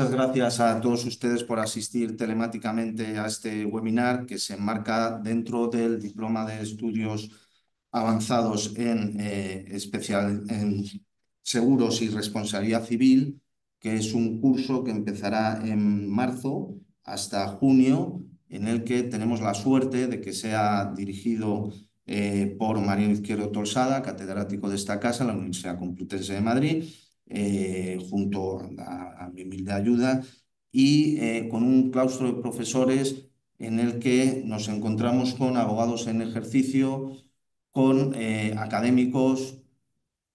Muchas gracias a todos ustedes por asistir telemáticamente a este webinar que se enmarca dentro del Diploma de Estudios Avanzados en Seguros y Responsabilidad Civil, que es un curso que empezará en marzo hasta junio, en el que tenemos la suerte de que sea dirigido por Mariano Izquierdo Tolsada, catedrático de esta casa en la Universidad Complutense de Madrid, junto a mi humilde ayuda, y con un claustro de profesores en el que nos encontramos con abogados en ejercicio, con académicos,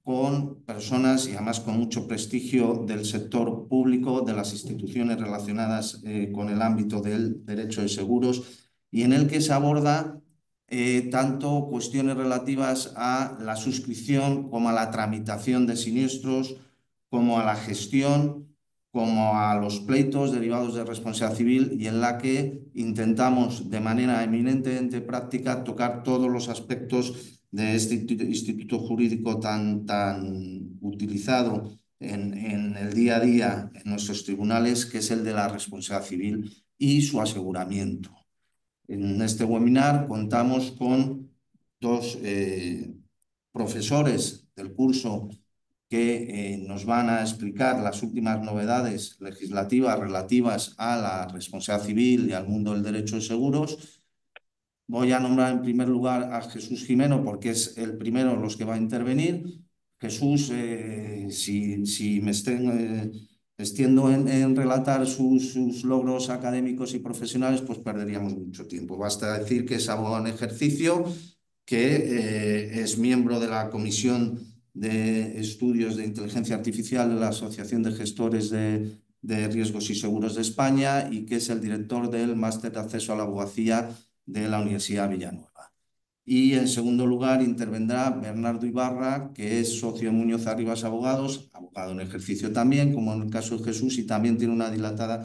con personas y además con mucho prestigio del sector público, de las instituciones relacionadas con el ámbito del derecho de seguros, y en el que se aborda tanto cuestiones relativas a la suscripción como a la tramitación de siniestros, como a la gestión, como a los pleitos derivados de responsabilidad civil, y en la que intentamos de manera eminentemente práctica tocar todos los aspectos de este instituto jurídico tan utilizado en el día a día en nuestros tribunales, que es el de la responsabilidad civil y su aseguramiento. En este webinar contamos con dos profesores del curso que nos van a explicar las últimas novedades legislativas relativas a la responsabilidad civil y al mundo del derecho de seguros. Voy a nombrar en primer lugar a Jesús Jimeno porque es el primero de los que va a intervenir. Jesús, si me extiendo en relatar sus logros académicos y profesionales, pues perderíamos mucho tiempo. Basta decir que es abogado en ejercicio, que es miembro de la Comisión de Estudios de Inteligencia Artificial de la Asociación de Gestores de Riesgos y Seguros de España, y que es el director del Máster de Acceso a la Abogacía de la Universidad Villanueva. Y en segundo lugar intervendrá Bernardo Ibarra, que es socio de Muñoz Arribas Abogados, abogado en ejercicio también, como en el caso de Jesús, y también tiene una dilatada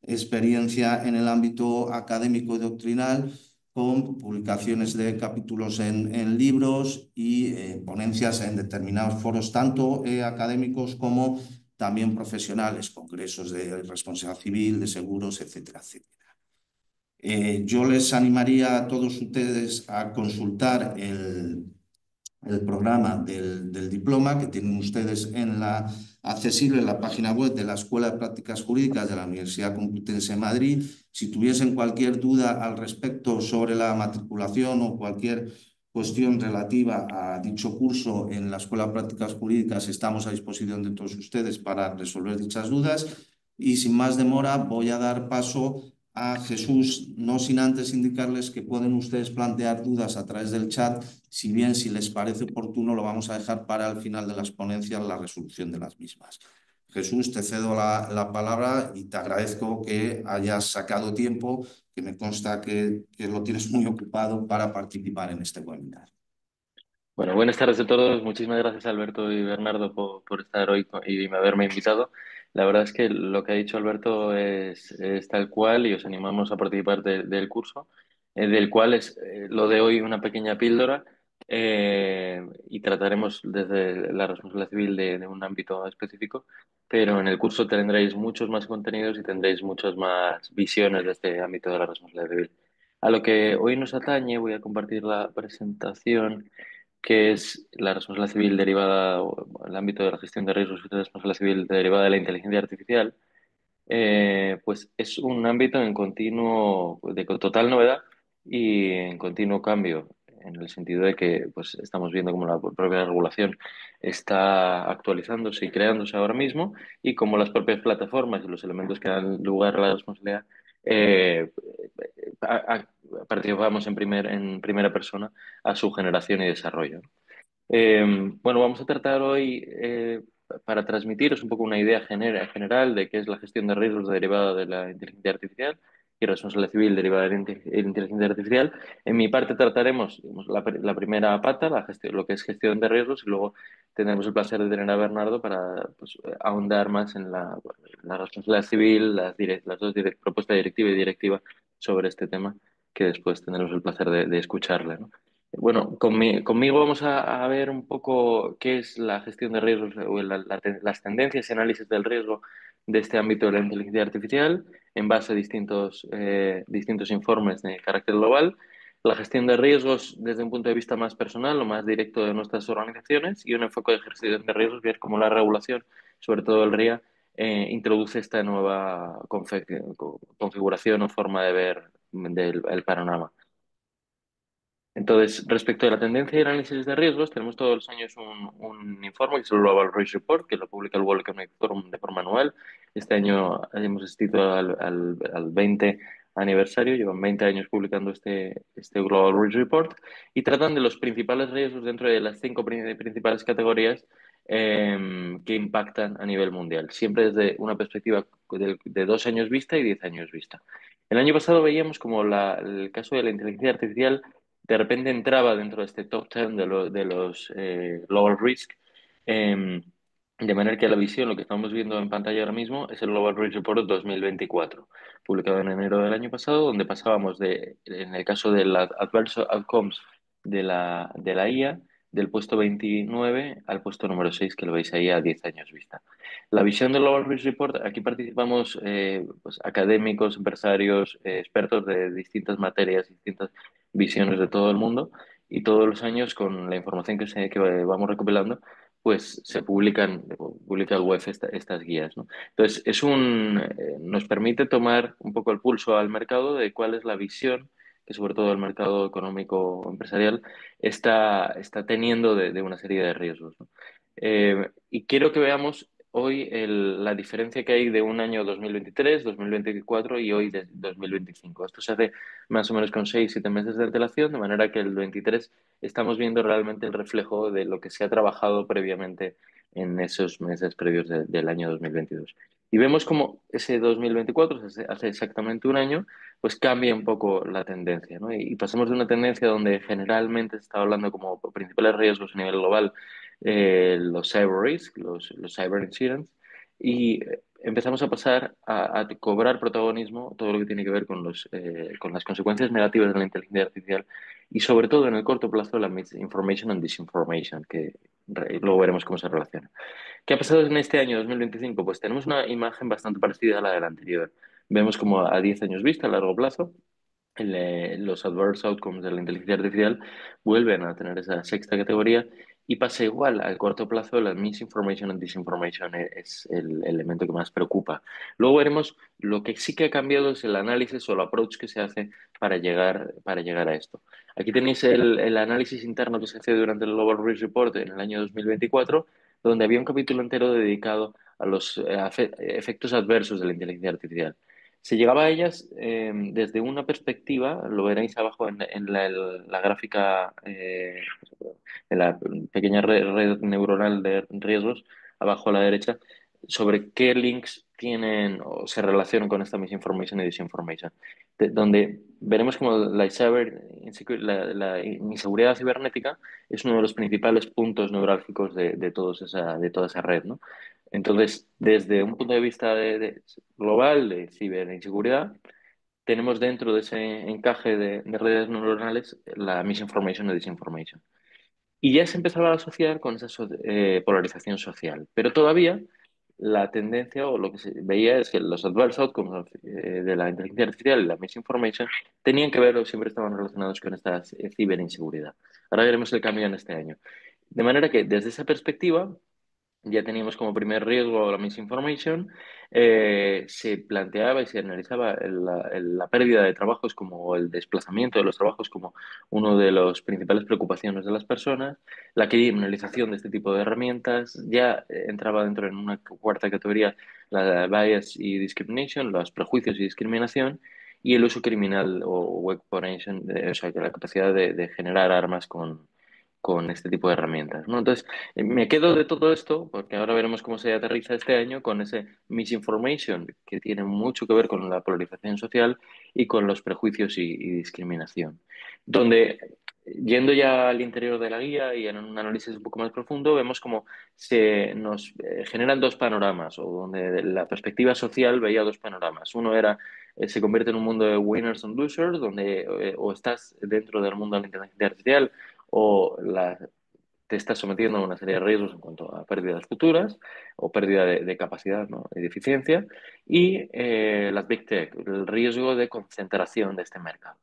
experiencia en el ámbito académico y doctrinal, con publicaciones de capítulos en libros y ponencias en determinados foros, tanto académicos como también profesionales, congresos de responsabilidad civil, de seguros, etcétera, etcétera. Yo les animaría a todos ustedes a consultar el programa del diploma que tienen ustedes accesible en la página web de la Escuela de Prácticas Jurídicas de la Universidad Complutense de Madrid. Si tuviesen cualquier duda al respecto sobre la matriculación o cualquier cuestión relativa a dicho curso en la Escuela de Prácticas Jurídicas, estamos a disposición de todos ustedes para resolver dichas dudas. Y sin más demora, voy a dar paso a Jesús, no sin antes indicarles que pueden ustedes plantear dudas a través del chat. Si bien, si les parece oportuno, lo vamos a dejar para el final de las ponencias, la resolución de las mismas. Jesús, te cedo la palabra y te agradezco que hayas sacado tiempo, que me consta que lo tienes muy ocupado, para participar en este webinar. Bueno, buenas tardes a todos. Muchísimas gracias, Alberto y Bernardo, por estar hoy y haberme invitado. La verdad es que lo que ha dicho Alberto es tal cual y os animamos a participar del curso, del cual lo de hoy una pequeña píldora, y trataremos desde la responsabilidad civil de un ámbito específico, pero en el curso tendréis muchos más contenidos y tendréis muchas más visiones de este ámbito de la responsabilidad civil. A lo que hoy nos atañe, voy a compartir la presentación, que es la responsabilidad civil derivada, o el ámbito de la gestión de riesgos y la responsabilidad civil derivada de la inteligencia artificial. Pues es un ámbito en continuo, de total novedad y en continuo cambio, en el sentido de que pues, estamos viendo cómo la propia regulación está actualizándose y creándose ahora mismo, y cómo las propias plataformas y los elementos que dan lugar a la responsabilidad, eh, participamos en primera persona a su generación y desarrollo. Bueno, vamos a tratar hoy, para transmitiros un poco una idea general de qué es la gestión de riesgos derivada de la inteligencia artificial y responsabilidad civil derivada de la inteligencia artificial. En mi parte trataremos, digamos, la primera pata, lo que es gestión de riesgos, y luego tendremos el placer de tener a Bernardo para pues, ahondar más en la responsabilidad civil, las dos propuestas directiva y directiva sobre este tema, que después tendremos el placer de escucharle, ¿no? Bueno, conmigo vamos a ver un poco qué es la gestión de riesgos o las tendencias y análisis del riesgo de este ámbito de la inteligencia artificial en base a distintos informes de carácter global, la gestión de riesgos desde un punto de vista más personal o más directo de nuestras organizaciones y un enfoque de gestión de riesgos, ver cómo la regulación, sobre todo el RIA, introduce esta nueva configuración o forma de ver el panorama. Entonces, respecto a la tendencia y el análisis de riesgos, tenemos todos los años un informe que es el Global Risk Report, que lo publica el World Economic Forum de forma anual. Este año hemos asistido al 20 aniversario, llevan 20 años publicando este Global Risk Report y tratan de los principales riesgos dentro de las cinco principales categorías que impactan a nivel mundial, siempre desde una perspectiva de 2 años vista y 10 años vista. El año pasado veíamos como el caso de la inteligencia artificial de repente entraba dentro de este top 10 de los Global Risk. eh, de manera que la visión, lo que estamos viendo en pantalla ahora mismo, es el Global Risk Report 2024, publicado en enero del año pasado, donde pasábamos en el caso de las Adverse Outcomes de la IA, del puesto 29 al puesto número 6, que lo veis ahí a 10 años vista. La visión del Global Risk Report, aquí participamos pues, académicos, empresarios, expertos de distintas materias, distintas visiones de todo el mundo y todos los años con la información que vamos recopilando, pues se publica el web estas guías, ¿no? Entonces, nos permite tomar un poco el pulso al mercado de cuál es la visión que sobre todo el mercado económico empresarial está teniendo de una serie de riesgos, ¿no? Y quiero que veamos hoy la diferencia que hay de un año 2023, 2024 y hoy de 2025. Esto se hace más o menos con 6, 7 meses de antelación, de manera que el 23 estamos viendo realmente el reflejo de lo que se ha trabajado previamente en esos meses previos del año 2022. Y vemos como ese 2024, hace exactamente un año, pues cambia un poco la tendencia, ¿no? Y pasamos de una tendencia donde generalmente se está hablando como principales riesgos a nivel global, los cyber risk, los cyber incidents, y empezamos a pasar a cobrar protagonismo todo lo que tiene que ver con las consecuencias negativas de la inteligencia artificial y sobre todo en el corto plazo la misinformation and disinformation, que luego veremos cómo se relaciona. ¿Qué ha pasado en este año 2025? Pues tenemos una imagen bastante parecida a la del anterior. Vemos como a 10 años vista, a largo plazo, los adverse outcomes de la inteligencia artificial vuelven a tener esa sexta categoría y pasa igual al corto plazo, la misinformation and disinformation es el elemento que más preocupa. Luego veremos lo que sí que ha cambiado es el análisis o el approach que se hace para llegar a esto. Aquí tenéis el análisis interno que se hace durante el Global Risk Report en el año 2024, donde había un capítulo entero dedicado a los efectos adversos de la inteligencia artificial. Se llegaba a ellas desde una perspectiva, lo veréis abajo en la gráfica, en la pequeña red neuronal de riesgos, abajo a la derecha, sobre qué links tienen o se relacionan con esta misinformation y disinformation, donde veremos como la inseguridad cibernética es uno de los principales puntos neurálgicos de toda esa red, ¿no? Entonces, desde un punto de vista global de ciberinseguridad, tenemos dentro de ese encaje de redes neuronales la misinformation y disinformation. Y ya se empezaba a asociar con esa polarización social. Pero todavía la tendencia o lo que se veía es que los adverse outcomes de la inteligencia artificial y la misinformation tenían que ver o siempre estaban relacionados con esta ciberinseguridad. Ahora veremos el cambio en este año. De manera que desde esa perspectiva ya teníamos como primer riesgo la misinformation, se planteaba y se analizaba la pérdida de trabajos como el desplazamiento de los trabajos como una de las principales preocupaciones de las personas, la criminalización de este tipo de herramientas, ya entraba dentro en una cuarta categoría la bias y discrimination, los prejuicios y discriminación, y el uso criminal o weaponization, o sea, que la capacidad de generar armas con este tipo de herramientas, ¿no? Entonces, me quedo de todo esto, porque ahora veremos cómo se aterriza este año con ese misinformation, que tiene mucho que ver con la polarización social y con los prejuicios y discriminación. Donde Yendo ya al interior de la guía y en un análisis un poco más profundo, vemos cómo se nos generan dos panoramas, o donde la perspectiva social veía dos panoramas. Uno era, se convierte en un mundo de winners and losers, donde o estás dentro del mundo de la inteligencia artificial o te estás sometiendo a una serie de riesgos en cuanto a pérdidas futuras o pérdida de capacidad, ¿no? Y de eficiencia. Y las Big Tech, el riesgo de concentración de este mercado.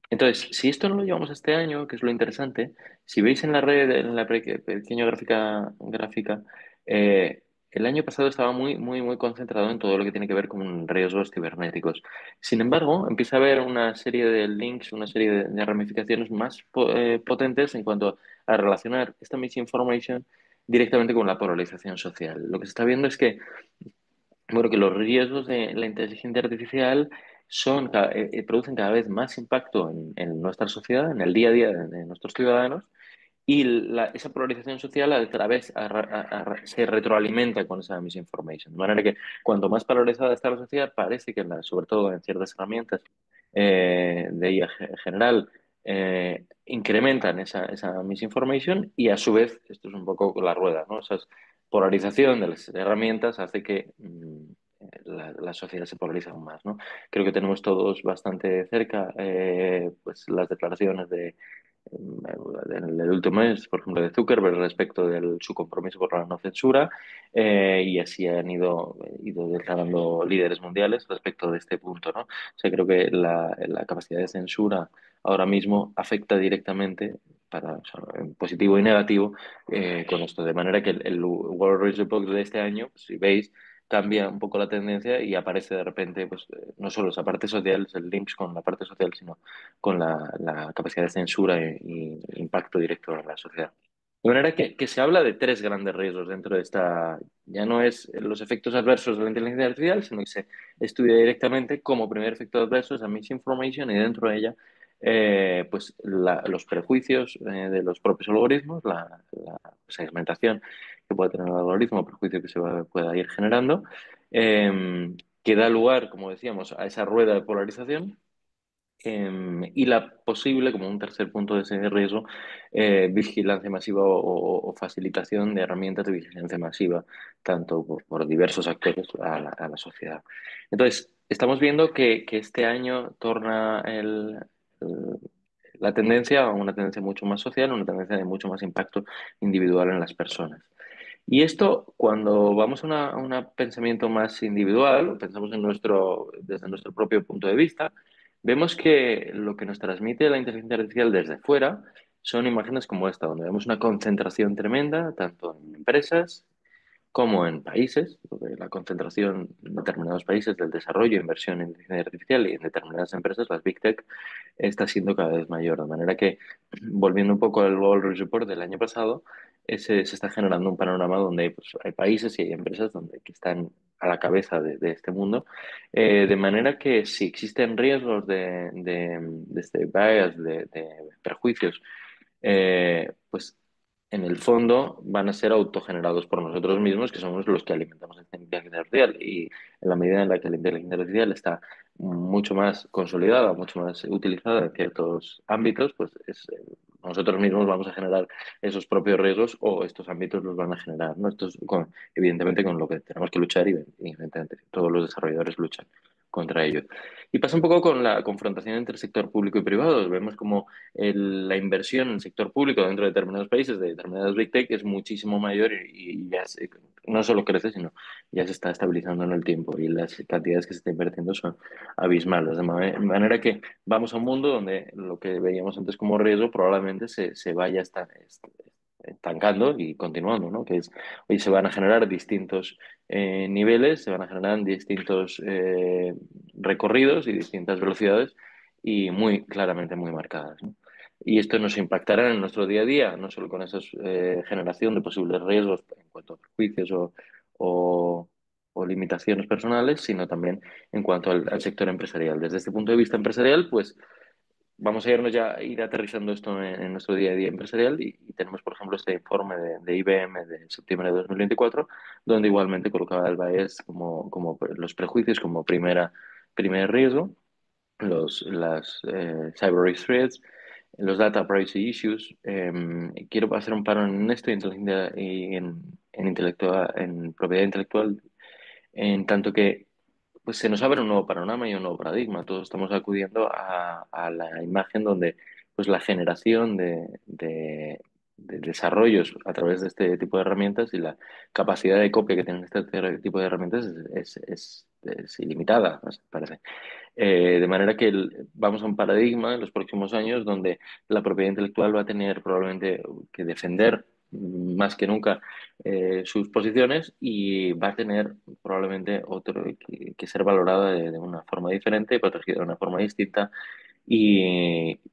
Entonces, si esto no lo llevamos a este año, que es lo interesante, si veis en la red, en la pequeña gráfica, el año pasado estaba muy concentrado en todo lo que tiene que ver con riesgos cibernéticos. Sin embargo, empieza a haber una serie de links, una serie de ramificaciones más potentes en cuanto a relacionar esta misinformation directamente con la polarización social. Lo que se está viendo es que bueno, que los riesgos de la inteligencia artificial producen cada vez más impacto en nuestra sociedad, en el día a día de nuestros ciudadanos, y esa polarización social a través se retroalimenta con esa misinformation. De manera que cuanto más polarizada está la sociedad, parece que, sobre todo en ciertas herramientas de IA general, incrementan esa misinformation y a su vez, esto es un poco la rueda, ¿no? Esa polarización de las herramientas hace que la sociedad se polarice aún más, ¿no? Creo que tenemos todos bastante cerca pues las declaraciones en el último mes, por ejemplo, de Zuckerberg respecto de su compromiso por la no censura, y así han ido declarando líderes mundiales respecto de este punto, ¿no? O sea, creo que la capacidad de censura ahora mismo afecta directamente, o sea, en positivo y negativo, con esto. De manera que el World Risk Report de este año, si veis, cambia un poco la tendencia y aparece de repente, pues, no solo esa parte social, el links con la parte social, sino con la capacidad de censura y impacto directo en la sociedad. De manera que se habla de tres grandes riesgos dentro de esta, ya no es los efectos adversos de la inteligencia artificial, sino que se estudia directamente como primer efecto adverso esa misinformation y dentro de ella pues los prejuicios de los propios algoritmos, la segmentación que puede tener el algoritmo, prejuicio que pueda ir generando, que da lugar, como decíamos, a esa rueda de polarización y la posible, como un tercer punto de ese riesgo, vigilancia masiva o facilitación de herramientas de vigilancia masiva, tanto por diversos actores a la sociedad. Entonces, estamos viendo que este año torna el- la tendencia a una tendencia mucho más social, una tendencia de mucho más impacto individual en las personas. Y esto, cuando vamos a un pensamiento más individual, pensamos desde nuestro propio punto de vista, vemos que lo que nos transmite la inteligencia artificial desde fuera son imágenes como esta, donde vemos una concentración tremenda, tanto en empresas como en países, porque la concentración en determinados países del desarrollo e inversión en inteligencia artificial y en determinadas empresas, las Big Tech, está siendo cada vez mayor. De manera que, volviendo un poco al Wall Street Report del año pasado, se está generando un panorama donde pues, hay países y hay empresas que están a la cabeza de este mundo, de manera que si existen riesgos de este bias, de perjuicios, pues en el fondo van a ser autogenerados por nosotros mismos, que somos los que alimentamos esta inteligencia artificial. Y en la medida en la que la inteligencia artificial está mucho más consolidada, mucho más utilizada en ciertos ámbitos, pues nosotros mismos vamos a generar esos propios riesgos o estos ámbitos los van a generar, ¿no? Esto es evidentemente con lo que tenemos que luchar y evidentemente todos los desarrolladores luchan contra ello. Y pasa un poco con la confrontación entre sector público y privado. Vemos como la inversión en el sector público dentro de determinados países, de determinadas Big Tech, es muchísimo mayor y ya no solo crece, sino ya se está estabilizando en el tiempo y las cantidades que se está invirtiendo son abismales. De manera que vamos a un mundo donde lo que veíamos antes como riesgo probablemente se vaya estancando y continuando, ¿no? Que es, hoy se van a generar distintos niveles, se van a generar distintos recorridos y distintas velocidades y muy claramente muy marcadas, ¿no? Y esto nos impactará en nuestro día a día, no solo con esa generación de posibles riesgos en cuanto a perjuicios o, o limitaciones personales, sino también en cuanto al sector empresarial. Desde este punto de vista empresarial, pues vamos a ir aterrizando esto en nuestro día a día empresarial y tenemos, por ejemplo, este informe de IBM de septiembre de 2024, donde igualmente colocaba el bias como los prejuicios como primer riesgo, las cyber risk threats, los data privacy issues. Quiero hacer un paro en esto y en propiedad intelectual, en tanto que pues se nos abre un nuevo panorama y un nuevo paradigma. Todos estamos acudiendo a la imagen donde pues la generación de desarrollos a través de este tipo de herramientas y la capacidad de copia que tienen este tipo de herramientas es ilimitada, ¿no? Parece. De manera que vamos a un paradigma en los próximos años donde la propiedad intelectual va a tener probablemente que defender más que nunca sus posiciones y va a tener probablemente que ser valorada de una forma diferente, protegida de una forma distinta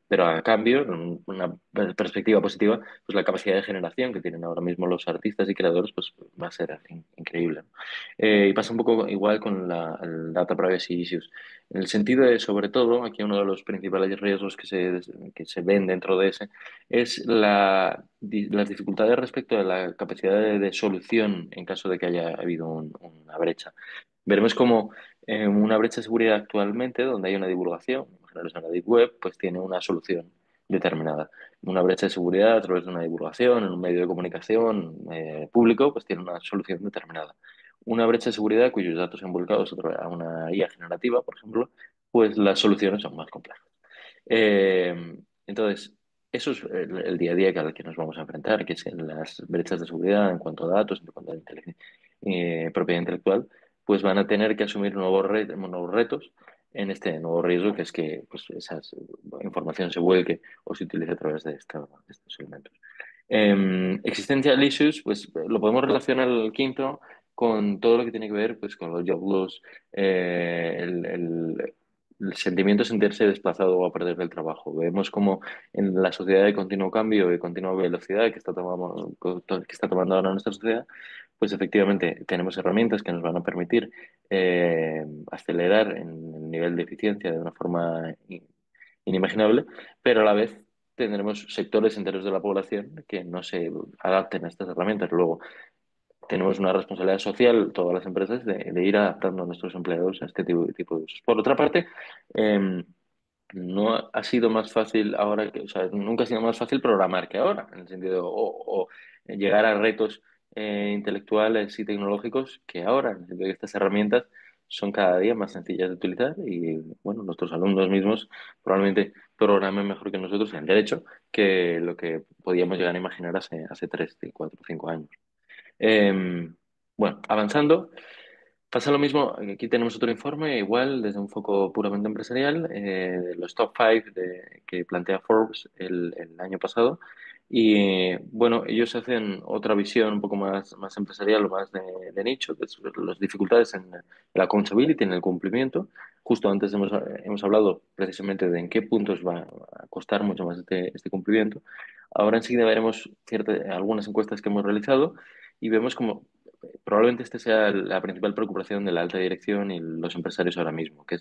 pero a cambio, en una perspectiva positiva, pues la capacidad de generación que tienen ahora mismo los artistas y creadores pues va a ser increíble, ¿no? Y pasa un poco igual con el data privacy issues. En el sentido de, sobre todo, aquí uno de los principales riesgos que se ven dentro de ese es las dificultades respecto a la capacidad de solución en caso de que haya habido una brecha. Veremos como una brecha de seguridad actualmente, donde hay una divulgación, imaginaros en la Deep Web, pues tiene una solución determinada. Una brecha de seguridad a través de una divulgación en un medio de comunicación público, pues tiene una solución determinada. Una brecha de seguridad cuyos datos son volcados a una IA generativa, por ejemplo, pues las soluciones son más complejas. Entonces, eso es el día a día al que nos vamos a enfrentar, que es en las brechas de seguridad en cuanto a datos, en cuanto a propiedad intelectual, pues van a tener que asumir nuevos retos en este nuevo riesgo, que es que pues, esa información se vuelque o se utilice a través de estos elementos. Existential issues, pues lo podemos relacionar al quinto con todo lo que tiene que ver pues, con los job loss, el sentimiento de sentirse desplazado o a perder el trabajo. Vemos como en la sociedad de continuo cambio y continua velocidad que está tomando ahora nuestra sociedad, pues efectivamente tenemos herramientas que nos van a permitir acelerar en el nivel de eficiencia de una forma inimaginable, pero a la vez tendremos sectores enteros de la población que no se adapten a estas herramientas. Luego, tenemos una responsabilidad social, todas las empresas, de ir adaptando a nuestros empleados a este tipo de usos. Por otra parte, eh, no ha sido más fácil ahora o sea, nunca ha sido más fácil programar que ahora, en el sentido, o llegar a retos intelectuales y tecnológicos que ahora, en el sentido de que estas herramientas son cada día más sencillas de utilizar y, bueno, nuestros alumnos mismos probablemente programen mejor que nosotros en derecho que lo que podíamos llegar a imaginar hace 3, 4, 5 años. Bueno, avanzando. Pasa lo mismo, aquí tenemos otro informe, igual desde un foco puramente empresarial, de los top 5 que plantea Forbes el año pasado. Y bueno, ellos hacen otra visión un poco más empresarial o más de nicho, que es las dificultades en la accountability, en el cumplimiento. Justo antes hemos hablado precisamente de en qué puntos va a costar mucho más este cumplimiento. Ahora enseguida veremos algunas encuestas que hemos realizado y vemos como probablemente esta sea la principal preocupación de la alta dirección y los empresarios ahora mismo, que es,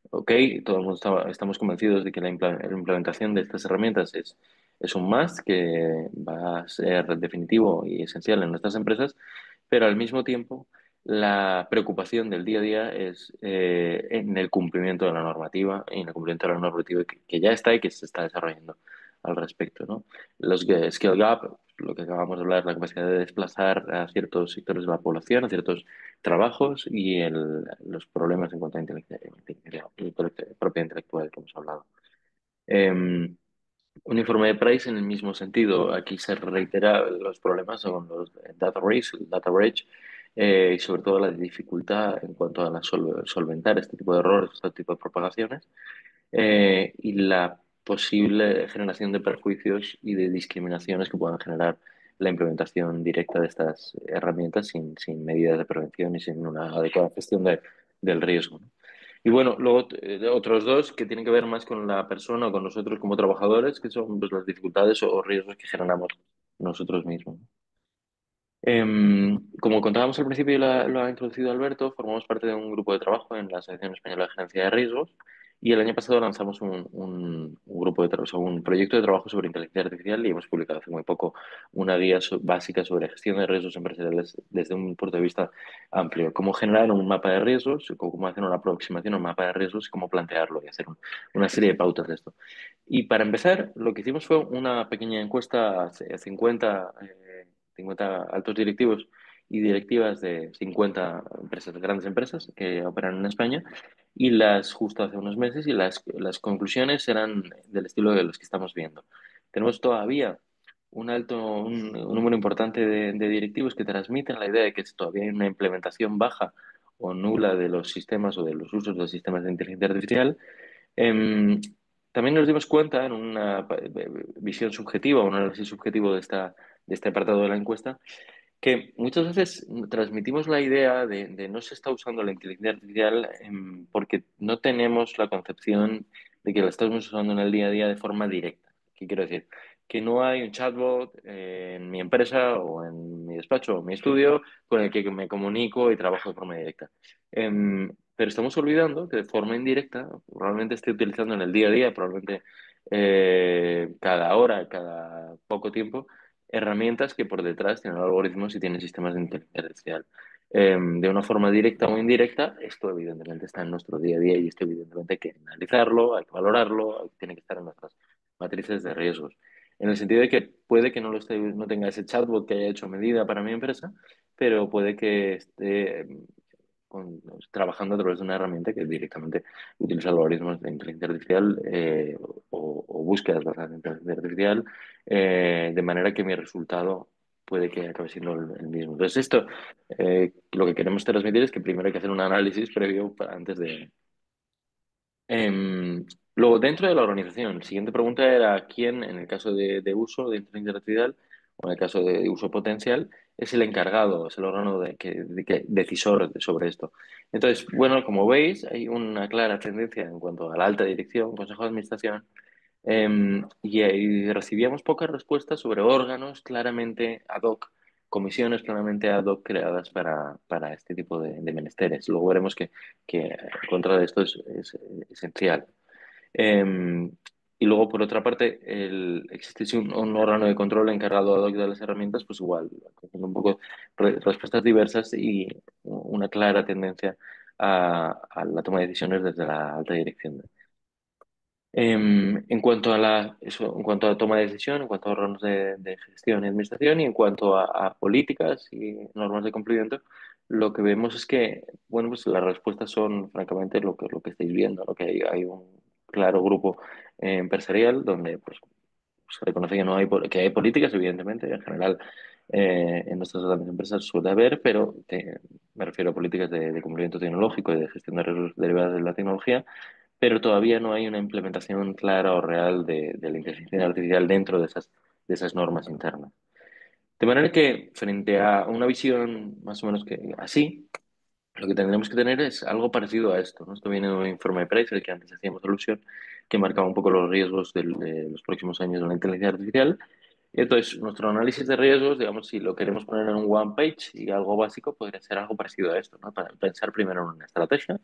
ok, todo el mundo estamos convencidos de que la implementación de estas herramientas es un must, que va a ser definitivo y esencial en nuestras empresas, pero al mismo tiempo la preocupación del día a día es en el cumplimiento de la normativa y en el cumplimiento de la normativa que ya está y que se está desarrollando al respecto, ¿no? Los skill gap, lo que acabamos de hablar, la capacidad de desplazar a ciertos sectores de la población, a ciertos trabajos y los problemas en cuanto a propiedad intelectual que hemos hablado. Un informe de Price en el mismo sentido. Aquí se reitera los problemas con los data race, el data breach, y sobre todo la dificultad en cuanto a solventar este tipo de errores, este tipo de propagaciones y la posible generación de perjuicios y de discriminaciones que puedan generar la implementación directa de estas herramientas sin medidas de prevención y sin una adecuada gestión del riesgo, ¿no? Y bueno, luego otros dos que tienen que ver más con la persona o con nosotros como trabajadores, que son pues, las dificultades o riesgos que generamos nosotros mismos. Como contábamos al principio y lo ha introducido Alberto, formamos parte de un grupo de trabajo en la Asociación Española de Gerencia de Riesgos y el año pasado lanzamos un grupo de o sea, un proyecto de trabajo sobre inteligencia artificial y hemos publicado hace muy poco una guía básica sobre gestión de riesgos empresariales desde un punto de vista amplio. Cómo generar un mapa de riesgos, cómo hacer una aproximación a un mapa de riesgos y cómo plantearlo y hacer una serie de pautas de esto. Y para empezar, lo que hicimos fue una pequeña encuesta a 50 altos directivos y directivas de 50 empresas, grandes empresas que operan en España, y justo hace unos meses, y las conclusiones eran del estilo de los que estamos viendo. Tenemos todavía un número importante de directivos que transmiten la idea de que todavía hay una implementación baja o nula de los sistemas o de los usos de los sistemas de inteligencia artificial. Em, También nos dimos cuenta en una visión subjetiva, un análisis subjetivo de este apartado de la encuesta, que muchas veces transmitimos la idea de no se está usando la inteligencia artificial porque no tenemos la concepción de que la estamos usando en el día a día de forma directa. ¿Qué quiero decir? Que no hay un chatbot en mi empresa o en mi despacho o en mi estudio con el que me comunico y trabajo de forma directa. Pero estamos olvidando que de forma indirecta, probablemente esté utilizando en el día a día, probablemente cada hora, cada poco tiempo, herramientas que por detrás tienen algoritmos y tienen sistemas de inteligencia artificial. De una forma directa o indirecta, esto evidentemente está en nuestro día a día y esto evidentemente hay que analizarlo, hay que valorarlo, tiene que estar en nuestras matrices de riesgos. En el sentido de que puede que no tenga ese chatbot que haya hecho a medida para mi empresa, pero puede que esté trabajando a través de una herramienta que directamente utiliza algoritmos de inteligencia artificial o búsquedas basadas en inteligencia artificial, de manera que mi resultado puede que acabe siendo el mismo. Entonces, esto lo que queremos transmitir es que primero hay que hacer un análisis previo antes de, luego, dentro de la organización, la siguiente pregunta era quién, en el caso de uso de inteligencia artificial o en el caso de uso potencial, es el encargado, es el órgano decisor sobre esto. Entonces, bueno, como veis, hay una clara tendencia en cuanto a la alta dirección, consejo de administración, y recibíamos pocas respuestas sobre órganos claramente ad hoc, comisiones claramente ad hoc creadas para este tipo de menesteres. Luego veremos que en contra de esto es esencial. Eh, y luego, por otra parte, existe sí un órgano de control encargado ad hoc de las herramientas, pues igual, con un poco respuestas diversas y una clara tendencia a la toma de decisiones desde la alta dirección. En cuanto a en cuanto a toma de decisión, en cuanto a órganos de gestión y administración y en cuanto a políticas y normas de cumplimiento, lo que vemos es que, bueno, pues las respuestas son francamente lo que estáis viendo, ¿no? Que hay un claro grupo empresarial donde se reconoce que no hay, que hay políticas, evidentemente, en general en nuestras grandes empresas suele haber, pero me refiero a políticas de cumplimiento tecnológico y de gestión de riesgos derivados de la tecnología, pero todavía no hay una implementación clara o real de la inteligencia artificial dentro de esas normas internas. De manera que frente a una visión más o menos que así, lo que tendremos que tener es algo parecido a esto, ¿no? Esto viene de un informe de Price, al que antes hacíamos alusión, que marcaba un poco los riesgos de los próximos años de la inteligencia artificial. Entonces, nuestro análisis de riesgos, digamos, si lo queremos poner en un one page y algo básico, podría ser algo parecido a esto, ¿no? Para pensar primero en una estrategia,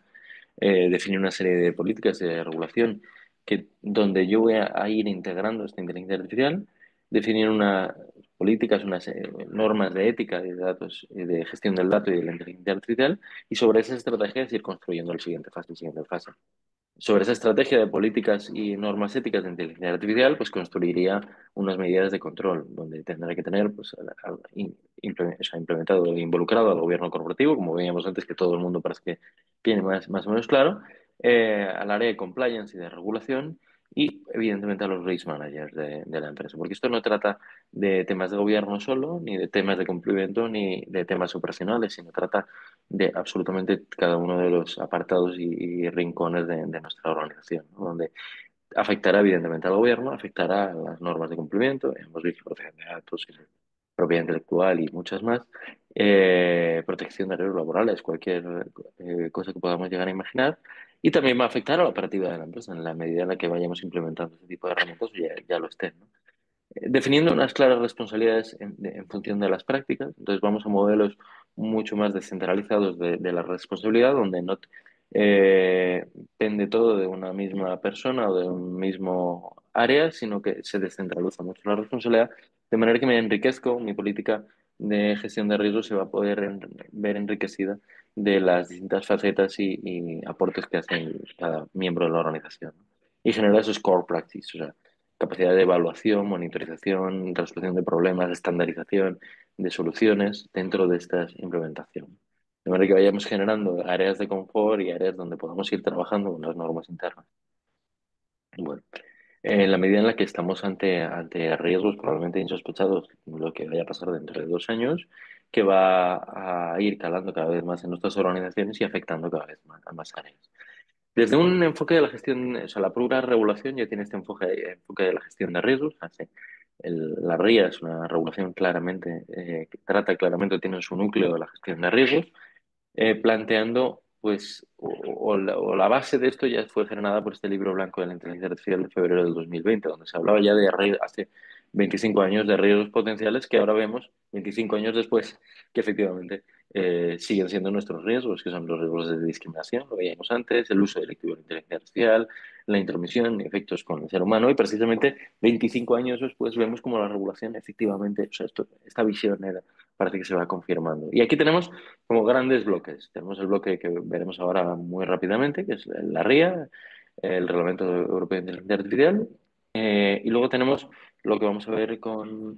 definir una serie de políticas de regulación donde yo voy a ir integrando esta inteligencia artificial, definir unas políticas, unas normas de ética de datos, de gestión del dato y de la inteligencia artificial, y sobre esas estrategias ir construyendo el siguiente fase, el siguiente fase. Sobre esa estrategia de políticas y normas éticas de inteligencia artificial, pues construiría unas medidas de control, donde tendrá que tener pues, o sea, implementado e involucrado al gobierno corporativo, como veíamos antes, que todo el mundo parece que tiene más o menos claro, al área de compliance y de regulación, y evidentemente a los risk managers de la empresa. Porque esto no trata de temas de gobierno solo, ni de temas de cumplimiento, ni de temas operacionales, sino trata de absolutamente cada uno de los apartados y rincones de nuestra organización, ¿no? Donde afectará evidentemente al gobierno, afectará a las normas de cumplimiento, hemos visto protección de datos, propiedad intelectual y muchas más, protección de riesgos laborales, cualquier cosa que podamos llegar a imaginar, y también va a afectar a la operativa de la empresa en la medida en la que vayamos implementando este tipo de herramientas o ya lo estén, ¿no? Definiendo unas claras responsabilidades en función de las prácticas. Entonces vamos a modelos mucho más descentralizados de la responsabilidad, donde no depende todo de una misma persona o de un mismo áreas, sino que se descentraliza mucho la responsabilidad, de manera que me enriquezco, mi política de gestión de riesgos se va a poder ver enriquecida de las distintas facetas y aportes que hacen cada miembro de la organización, ¿no? Y generar esos core practices, o sea, capacidad de evaluación, monitorización, resolución de problemas, estandarización de soluciones dentro de esta implementación. De manera que vayamos generando áreas de confort y áreas donde podamos ir trabajando con las normas internas. Bueno, en la medida en la que estamos ante riesgos probablemente insospechados, lo que vaya a pasar dentro de 2 años, que va a ir calando cada vez más en nuestras organizaciones y afectando cada vez más a más áreas. Desde un enfoque de la gestión, o sea, la propia regulación ya tiene este enfoque de la gestión de riesgos. La RIA es una regulación claramente, que trata claramente, tiene en su núcleo de la gestión de riesgos, planteando, pues, o la base de esto ya fue generada por este libro blanco de la inteligencia artificial de febrero del 2020, donde se hablaba ya hace 25 años de riesgos potenciales que ahora vemos, 25 años después, que efectivamente siguen siendo nuestros riesgos, que son los riesgos de discriminación, lo veíamos antes, el uso delictivo de la inteligencia artificial, la intromisión, efectos con el ser humano, y precisamente 25 años después vemos como la regulación efectivamente, o sea, esta visión parece que se va confirmando. Y aquí tenemos como grandes bloques. Tenemos el bloque que veremos ahora muy rápidamente, que es la RIA, el Reglamento Europeo de Inteligencia Artificial, y luego tenemos lo que vamos a ver con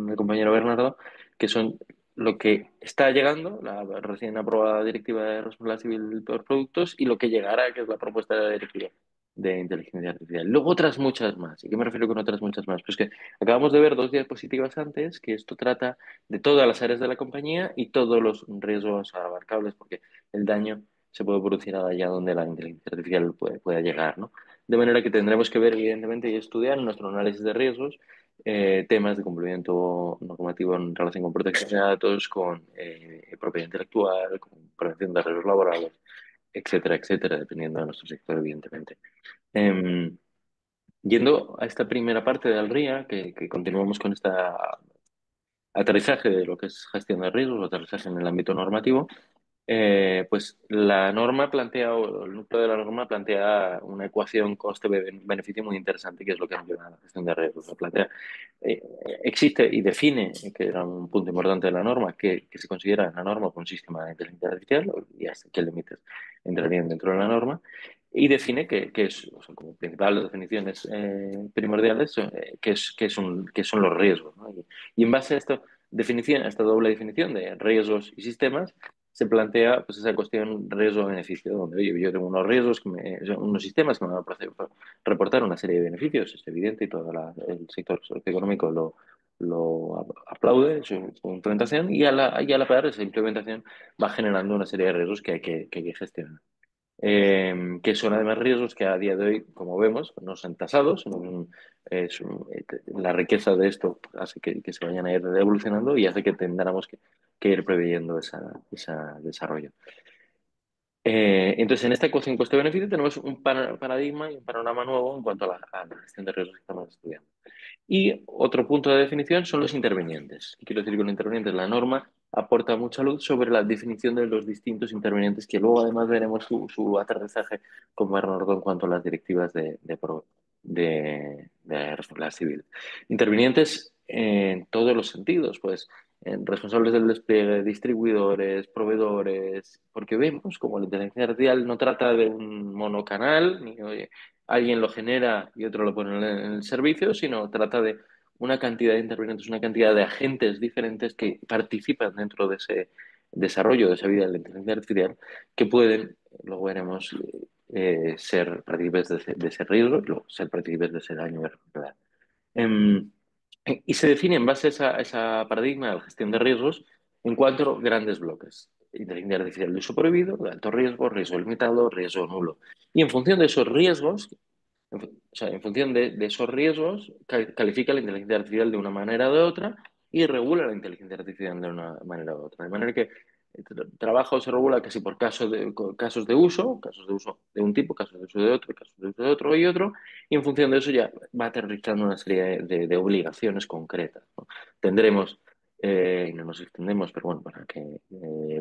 el compañero Bernardo, que son lo que está llegando, la recién aprobada Directiva de Responsabilidad Civil por Productos, y lo que llegará, que es la propuesta de la Directiva de Inteligencia Artificial. Luego otras muchas más. ¿Y qué me refiero con otras muchas más? Pues que acabamos de ver 2 diapositivas antes, que esto trata de todas las áreas de la compañía y todos los riesgos abarcables, porque el daño se puede producir allá donde la inteligencia artificial pueda llegar, ¿no? De manera que tendremos que ver, evidentemente, y estudiar en nuestro análisis de riesgos temas de cumplimiento normativo en relación con protección de datos, con propiedad intelectual, con prevención de riesgos laborales, etcétera, etcétera, dependiendo de nuestro sector, evidentemente. Em, Yendo a esta primera parte del RIA, que continuamos con esta aterrizaje de lo que es gestión de riesgos, aterrizaje en el ámbito normativo, pues la norma plantea, o el núcleo de la norma plantea una ecuación coste-beneficio muy interesante, que es lo que nos lleva a la gestión de riesgos. Lo plantea, eh, existe y define, que era un punto importante de la norma, que se considera en la norma como un sistema de inteligencia artificial, y hasta qué límites entrarían dentro de la norma, y define que es, o sea, como principales definiciones primordiales, que son los riesgos, ¿no? Y en base a a esta doble definición de riesgos y sistemas, se plantea pues esa cuestión riesgo-beneficio, donde oye, yo tengo unos riesgos, unos sistemas que me van a reportar una serie de beneficios, es evidente, y todo el sector socioeconómico lo aplaude su implementación, y a la par esa implementación va generando una serie de riesgos que hay que gestionar. Que son además riesgos que a día de hoy, como vemos, no son tasados, la riqueza de esto hace que se vayan a ir evolucionando y hace que tengamos que ir preveyendo ese desarrollo. Entonces, en esta ecuación coste-beneficio tenemos un paradigma y un panorama nuevo en cuanto a la gestión de riesgos que estamos estudiando. Y otro punto de definición son los intervinientes. ¿Qué quiero decir con intervinientes? La norma aporta mucha luz sobre la definición de los distintos intervinientes, que luego además veremos su aterrizaje con Bernardo en cuanto a las directivas de responsabilidad civil. Intervinientes en todos los sentidos, pues responsables del despliegue, distribuidores, proveedores, porque vemos como la inteligencia artificial no trata de un monocanal, ni oye, alguien lo genera y otro lo pone en el servicio, sino trata de una cantidad de intervinientes, una cantidad de agentes diferentes que participan dentro de ese desarrollo, de esa vida de la inteligencia artificial, que pueden, luego veremos, ser partícipes de ese riesgo y luego ser partícipes de ese daño. Em, y se define en base a esa paradigma de la gestión de riesgos en 4 grandes bloques. Inteligencia artificial de uso prohibido, de alto riesgo, riesgo limitado, riesgo nulo. Y en función de esos riesgos, o sea, en función de esos riesgos, califica la inteligencia artificial de una manera o de otra y regula la inteligencia artificial de una manera u otra. De manera que el trabajo se regula casi por casos de uso de un tipo, casos de uso de otro, casos de uso de otro y otro, y en función de eso ya va aterrizando una serie de obligaciones concretas, ¿no? Tendremos, y no nos extendemos, pero bueno, para que,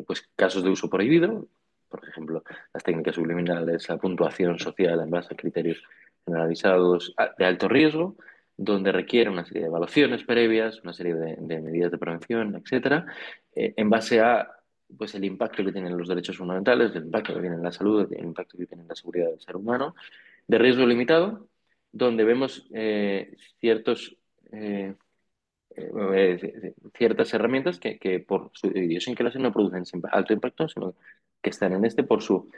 pues casos de uso prohibido, por ejemplo, las técnicas subliminales, la puntuación social en base a criterios generalizados de alto riesgo, donde requiere una serie de evaluaciones previas, una serie de medidas de prevención, etcétera, en base a pues, el impacto que tienen los derechos fundamentales, el impacto que tiene en la salud, el impacto que tiene en la seguridad del ser humano, de riesgo limitado, donde vemos ciertos ciertas herramientas que por su idiosincrasia no producen siempre alto impacto, sino que están en este por su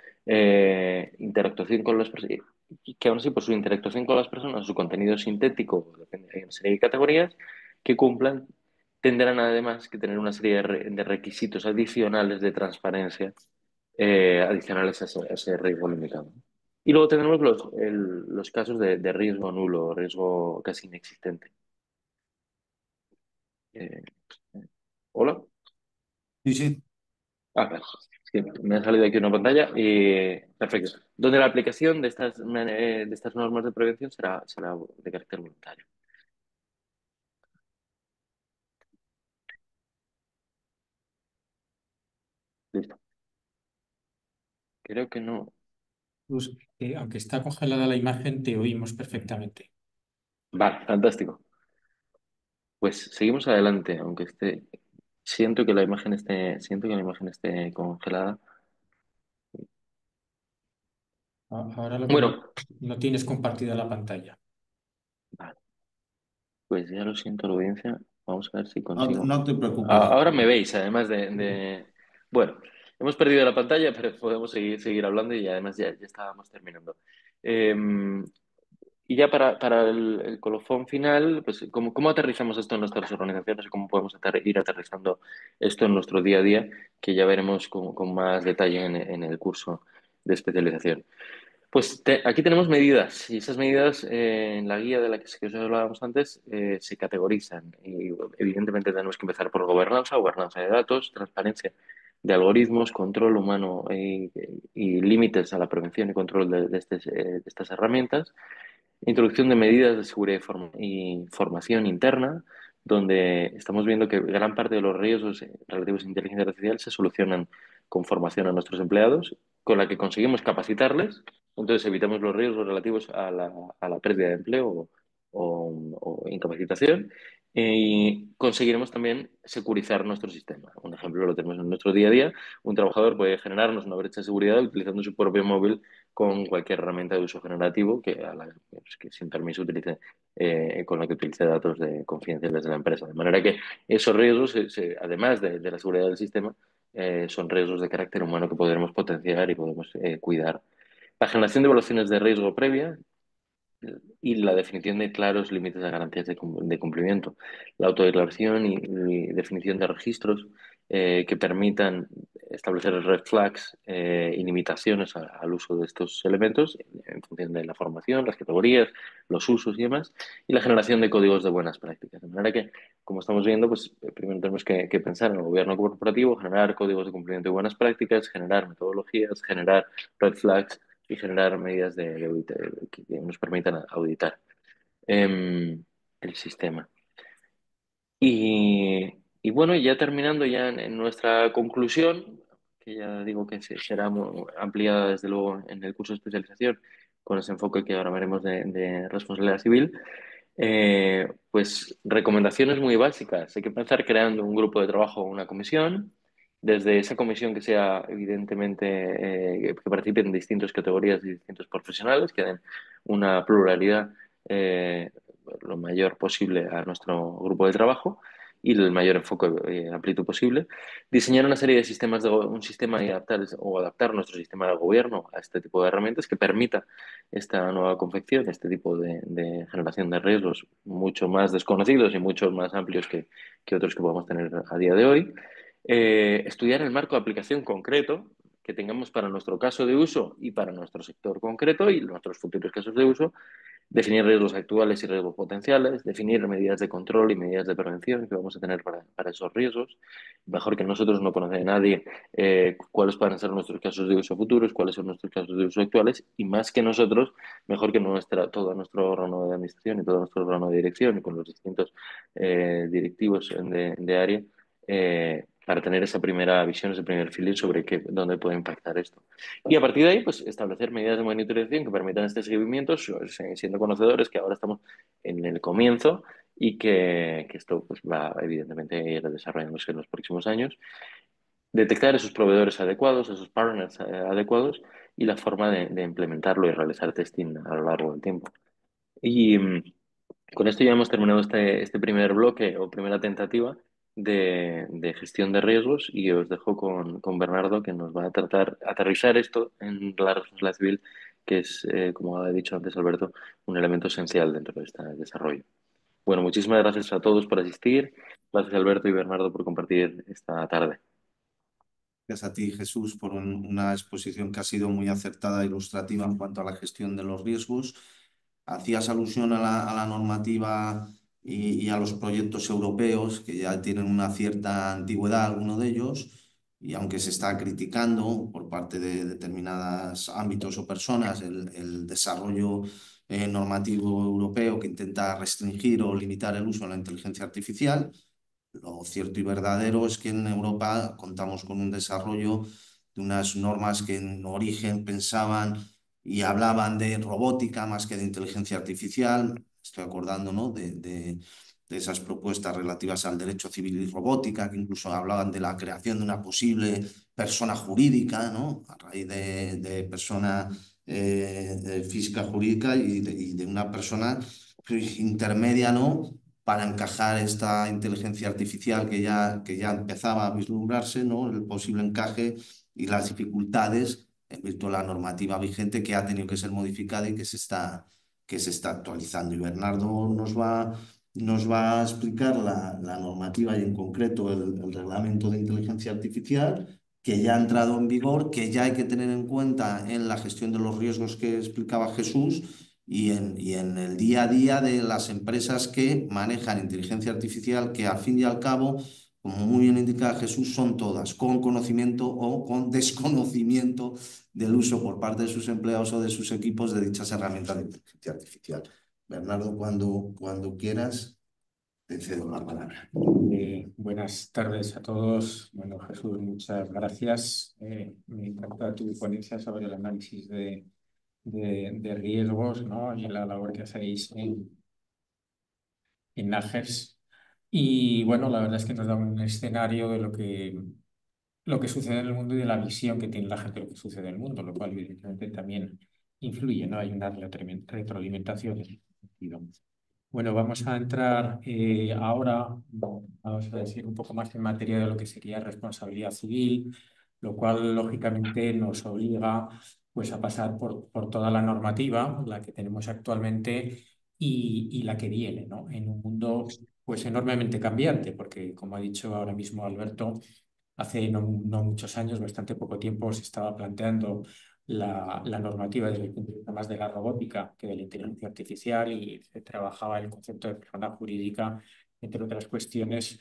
interactuación con las personas, y que aún así por su interactuación con las personas, su contenido sintético, depende de una serie de categorías que cumplan, tendrán además que tener una serie de requisitos adicionales de transparencia adicionales a ese riesgo limitado. Y luego tendremos los casos de riesgo nulo, riesgo casi inexistente. Eh, Hola. Sí, sí. Vale. Sí, me ha salido aquí una pantalla y perfecto. Donde la aplicación de estas normas de prevención será de carácter voluntario. Listo. Creo que no. Pues, aunque está congelada la imagen, te oímos perfectamente. Vale, fantástico. Pues seguimos adelante, aunque siento que la imagen esté congelada. Ahora lo que no, Bueno, no tienes compartida la pantalla. vale, pues ya lo siento, la audiencia. Vamos a ver si No, consigo. no te preocupes. Ahora me veis, además Bueno, hemos perdido la pantalla, pero podemos seguir hablando y además ya estábamos terminando. Eh, y ya para el colofón final, pues ¿cómo aterrizamos esto en nuestras organizaciones y cómo podemos ir aterrizando esto en nuestro día a día, que ya veremos con más detalle en el curso de especialización? Pues aquí tenemos medidas y esas medidas en la guía de la que os hablábamos antes se categorizan y evidentemente tenemos que empezar por gobernanza de datos, transparencia de algoritmos, control humano y límites a la prevención y control de estas herramientas. Introducción de medidas de seguridad y formación interna, donde estamos viendo que gran parte de los riesgos relativos a inteligencia artificial se solucionan con formación a nuestros empleados, con la que conseguimos capacitarles, entonces evitamos los riesgos relativos a la pérdida de empleo o incapacitación. Y conseguiremos también securizar nuestro sistema. Un ejemplo lo tenemos en nuestro día a día. Un trabajador puede generarnos una brecha de seguridad utilizando su propio móvil con cualquier herramienta de uso generativo que sin permiso utilice, con la que utilice datos confidenciales de la empresa. De manera que esos riesgos, además de la seguridad del sistema, son riesgos de carácter humano que podremos potenciar y podemos cuidar. La generación de evaluaciones de riesgo previa y la definición de claros límites de garantías de cumplimiento, la autodeclaración y definición de registros que permitan establecer red flags y limitaciones al uso de estos elementos en función de la formación, las categorías, los usos y demás, y la generación de códigos de buenas prácticas. De manera que, como estamos viendo, pues primero tenemos que pensar en el gobierno corporativo, generar códigos de cumplimiento de buenas prácticas, generar metodologías, generar red flags y generar medidas que nos permitan auditar el sistema. Y bueno, ya terminando ya en nuestra conclusión, que ya digo que será ampliada desde luego en el curso de especialización, con ese enfoque que ahora veremos de responsabilidad civil, pues recomendaciones muy básicas. Hay que empezar creando un grupo de trabajo o una comisión. Desde esa comisión que sea evidentemente que participen en distintas categorías y distintos profesionales, que den una pluralidad lo mayor posible a nuestro grupo de trabajo y el mayor enfoque amplitud posible. Diseñar una serie de sistemas, un sistema y adaptar nuestro sistema de gobierno a este tipo de herramientas que permita esta nueva confección, este tipo de generación de riesgos mucho más desconocidos y mucho más amplios que otros que podemos tener a día de hoy. Estudiar el marco de aplicación concreto que tengamos para nuestro caso de uso y para nuestro sector concreto y nuestros futuros casos de uso, definir riesgos actuales y riesgos potenciales, definir medidas de control y medidas de prevención que vamos a tener para esos riesgos. Mejor que nosotros no conoce nadie cuáles pueden ser nuestros casos de uso futuros, cuáles son nuestros casos de uso actuales y más que nosotros, mejor que todo nuestro órgano de administración y todo nuestro órgano de dirección y con los distintos directivos de área. para tener esa primera visión, ese primer feeling sobre dónde puede impactar esto. Y a partir de ahí, pues establecer medidas de monitorización que permitan este seguimiento, siendo conocedores que ahora estamos en el comienzo y que esto pues, va evidentemente a ir desarrollándose en los próximos años. Detectar esos proveedores adecuados, esos partners adecuados y la forma de implementarlo y realizar testing a lo largo del tiempo. Y con esto ya hemos terminado este primer bloque o primera tentativa de gestión de riesgos y os dejo con Bernardo que nos va a tratar aterrizar esto en la responsabilidad civil, que es, como ha dicho antes Alberto, un elemento esencial dentro de este desarrollo. Bueno, muchísimas gracias a todos por asistir. Gracias Alberto y Bernardo por compartir esta tarde. Gracias a ti, Jesús, por una exposición que ha sido muy acertada e ilustrativa en cuanto a la gestión de los riesgos. Hacías alusión a la normativa y a los proyectos europeos, que ya tienen una cierta antigüedad, algunos de ellos, y aunque se está criticando por parte de determinados ámbitos o personas el desarrollo normativo europeo que intenta restringir o limitar el uso de la inteligencia artificial, lo cierto y verdadero es que en Europa contamos con un desarrollo de unas normas que en origen pensaban y hablaban de robótica más que de inteligencia artificial. Estoy acordando, ¿no? de esas propuestas relativas al derecho civil y robótica, que incluso hablaban de la creación de una posible persona jurídica, ¿no? A raíz de persona física jurídica y de una persona intermedia, ¿no? Para encajar esta inteligencia artificial que ya empezaba a vislumbrarse, ¿no? El posible encaje y las dificultades en virtud de la normativa vigente que ha tenido que ser modificada y que se está actualizando. Y Bernardo nos va a explicar la normativa y en concreto el reglamento de inteligencia artificial que ya ha entrado en vigor, que ya hay que tener en cuenta en la gestión de los riesgos que explicaba Jesús y en el día a día de las empresas que manejan inteligencia artificial, que al fin y al cabo, como muy bien indica Jesús, son todas con conocimiento o con desconocimiento del uso por parte de sus empleados o de sus equipos de dichas herramientas de inteligencia artificial. Bernardo, cuando quieras, te cedo la palabra. Buenas tardes a todos. Bueno, Jesús, muchas gracias. Me encanta tu ponencia sobre el análisis de riesgos, ¿no? Y la labor que hacéis en Nagers. Y bueno, la verdad es que nos da un escenario de lo que sucede en el mundo y de la visión que tiene la gente de lo que sucede en el mundo, lo cual evidentemente también influye, ¿no? Hay una retroalimentación en ese sentido. Bueno, vamos a entrar ahora, vamos a decir, un poco más en materia de lo que sería responsabilidad civil, lo cual lógicamente nos obliga pues, a pasar por toda la normativa, la que tenemos actualmente y la que viene, ¿no? En un mundo pues enormemente cambiante, porque como ha dicho ahora mismo Alberto, hace no muchos años, bastante poco tiempo, se estaba planteando la normativa desde el punto de vista más de la robótica que de la inteligencia artificial y se trabajaba el concepto de persona jurídica, entre otras cuestiones,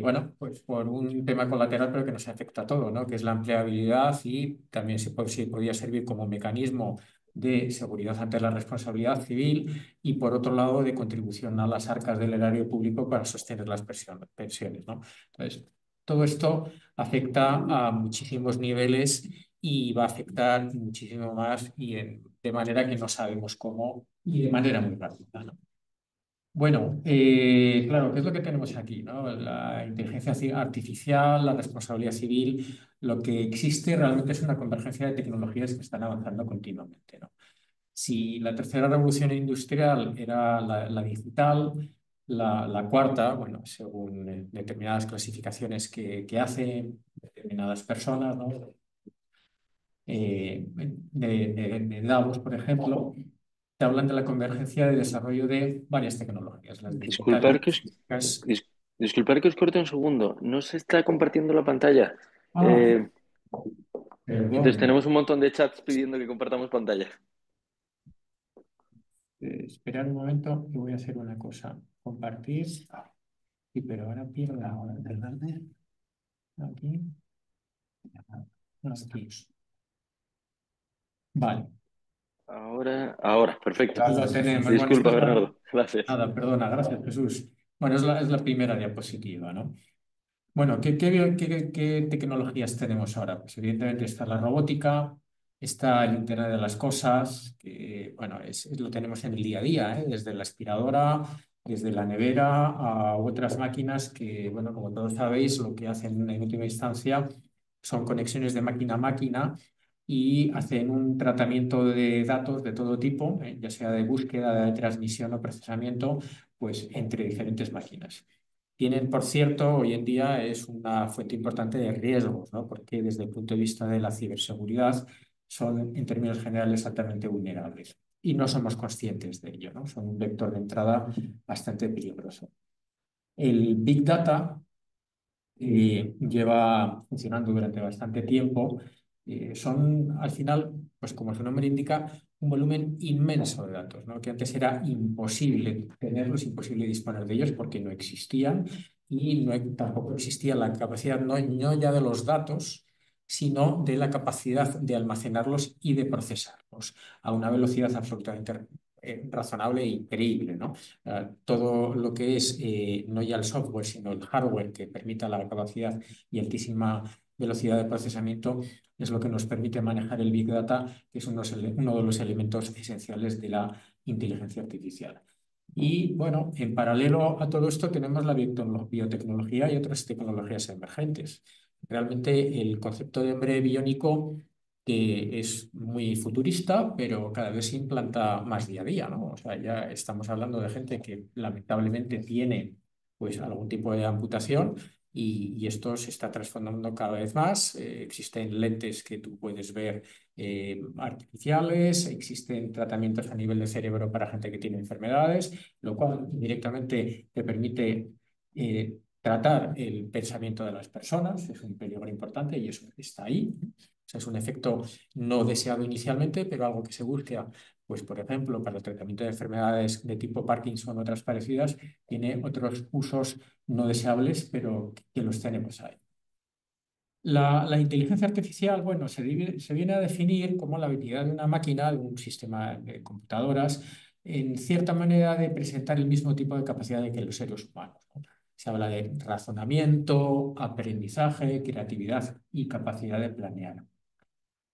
bueno, pues por un tema colateral, pero que nos afecta a todo, ¿no? Que es la empleabilidad y también se podía servir como mecanismo de seguridad ante la responsabilidad civil y, por otro lado, de contribución a las arcas del erario público para sostener las pensiones, ¿no? Entonces, todo esto afecta a muchísimos niveles y va a afectar muchísimo más de manera que no sabemos cómo y de manera muy rápida, ¿no? Bueno, claro, ¿qué es lo que tenemos aquí, ¿no? La inteligencia artificial, la responsabilidad civil, lo que existe realmente es una convergencia de tecnologías que están avanzando continuamente, ¿no? Si la tercera revolución industrial era la digital, la cuarta, bueno, según determinadas clasificaciones que hacen determinadas personas, ¿no? De Davos, por ejemplo, te hablan de la convergencia de desarrollo de varias tecnologías, las Disculpar digitales, que os, físicas. dis- disculpar que os corte un segundo. No se está compartiendo la pantalla. Ah, Eh, entonces perdón. tenemos un montón de chats pidiendo que compartamos pantalla. Esperar un momento que voy a hacer una cosa. Compartir. Sí, pero ahora pierdo la hora de verde. Aquí. Aquí. Vale, Ahora, perfecto. lo tenemos. Bueno, Disculpa, Bernardo. Gracias. nada, perdona, gracias Jesús. Bueno, es la primera diapositiva, ¿no? Bueno, ¿qué tecnologías tenemos ahora? Pues evidentemente está la robótica, está el Internet de las cosas, que bueno, lo tenemos en el día a día, ¿eh? Desde la aspiradora, desde la nevera a otras máquinas que, bueno, como todos sabéis, lo que hacen en última instancia son conexiones de máquina a máquina y hacen un tratamiento de datos de todo tipo, ya sea de búsqueda, de transmisión o procesamiento, pues entre diferentes máquinas. Tienen, por cierto, hoy en día es una fuente importante de riesgos, ¿no? Porque desde el punto de vista de la ciberseguridad son, en términos generales, altamente vulnerables y no somos conscientes de ello, ¿no? Son un vector de entrada bastante peligroso. El Big Data lleva funcionando durante bastante tiempo. Son, al final, pues como su nombre indica, un volumen inmenso de datos, ¿no? Que antes era imposible tenerlos, imposible disponer de ellos porque no existían y tampoco existía la capacidad, no ya de los datos, sino de la capacidad de almacenarlos y de procesarlos a una velocidad absolutamente razonable e increíble, ¿no? Todo lo que es no ya el software, sino el hardware que permita la capacidad y altísima velocidad de procesamiento es lo que nos permite manejar el Big Data, que es uno de los elementos esenciales de la inteligencia artificial. Y bueno, en paralelo a todo esto tenemos la biotecnología y otras tecnologías emergentes. Realmente el concepto de hombre biónico que es muy futurista, pero cada vez se implanta más día a día, ¿no? O sea, ya estamos hablando de gente que lamentablemente tiene pues algún tipo de amputación y esto se está transformando cada vez más. Existen lentes que tú puedes ver artificiales, existen tratamientos a nivel de cerebro para gente que tiene enfermedades, lo cual directamente te permite tratar el pensamiento de las personas. Es un peligro importante y eso está ahí. O sea, es un efecto no deseado inicialmente, pero algo que se busca, pues por ejemplo, para el tratamiento de enfermedades de tipo Parkinson o otras parecidas, tiene otros usos no deseables, pero que los tenemos ahí. La inteligencia artificial, bueno, se viene a definir como la habilidad de una máquina, de un sistema de computadoras, en cierta manera de presentar el mismo tipo de capacidad que los seres humanos, ¿no? Se habla de razonamiento, aprendizaje, creatividad y capacidad de planear.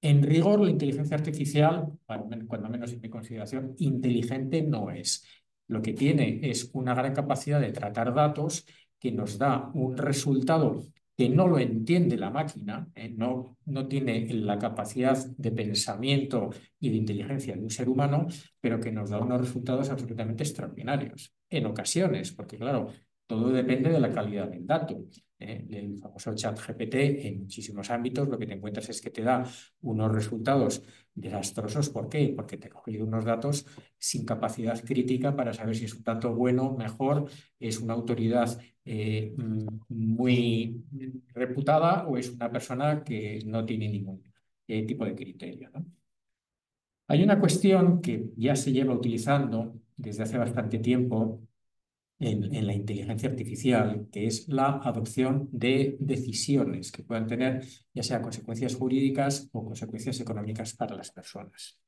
En rigor, la inteligencia artificial, cuando menos en mi consideración, inteligente no es. Lo que tiene es una gran capacidad de tratar datos que nos da un resultado que no lo entiende la máquina, no tiene la capacidad de pensamiento y de inteligencia de un ser humano, pero que nos da unos resultados absolutamente extraordinarios. En ocasiones, porque claro, todo depende de la calidad del dato. El famoso chat GPT en muchísimos ámbitos lo que te encuentras es que te da unos resultados desastrosos. ¿Por qué? Porque te he cogido unos datos sin capacidad crítica para saber si es un dato bueno, mejor, es una autoridad muy reputada o es una persona que no tiene ningún tipo de criterio, ¿no? Hay una cuestión que ya se lleva utilizando desde hace bastante tiempo en la inteligencia artificial, que es la adopción de decisiones que puedan tener ya sea consecuencias jurídicas o consecuencias económicas para las personas.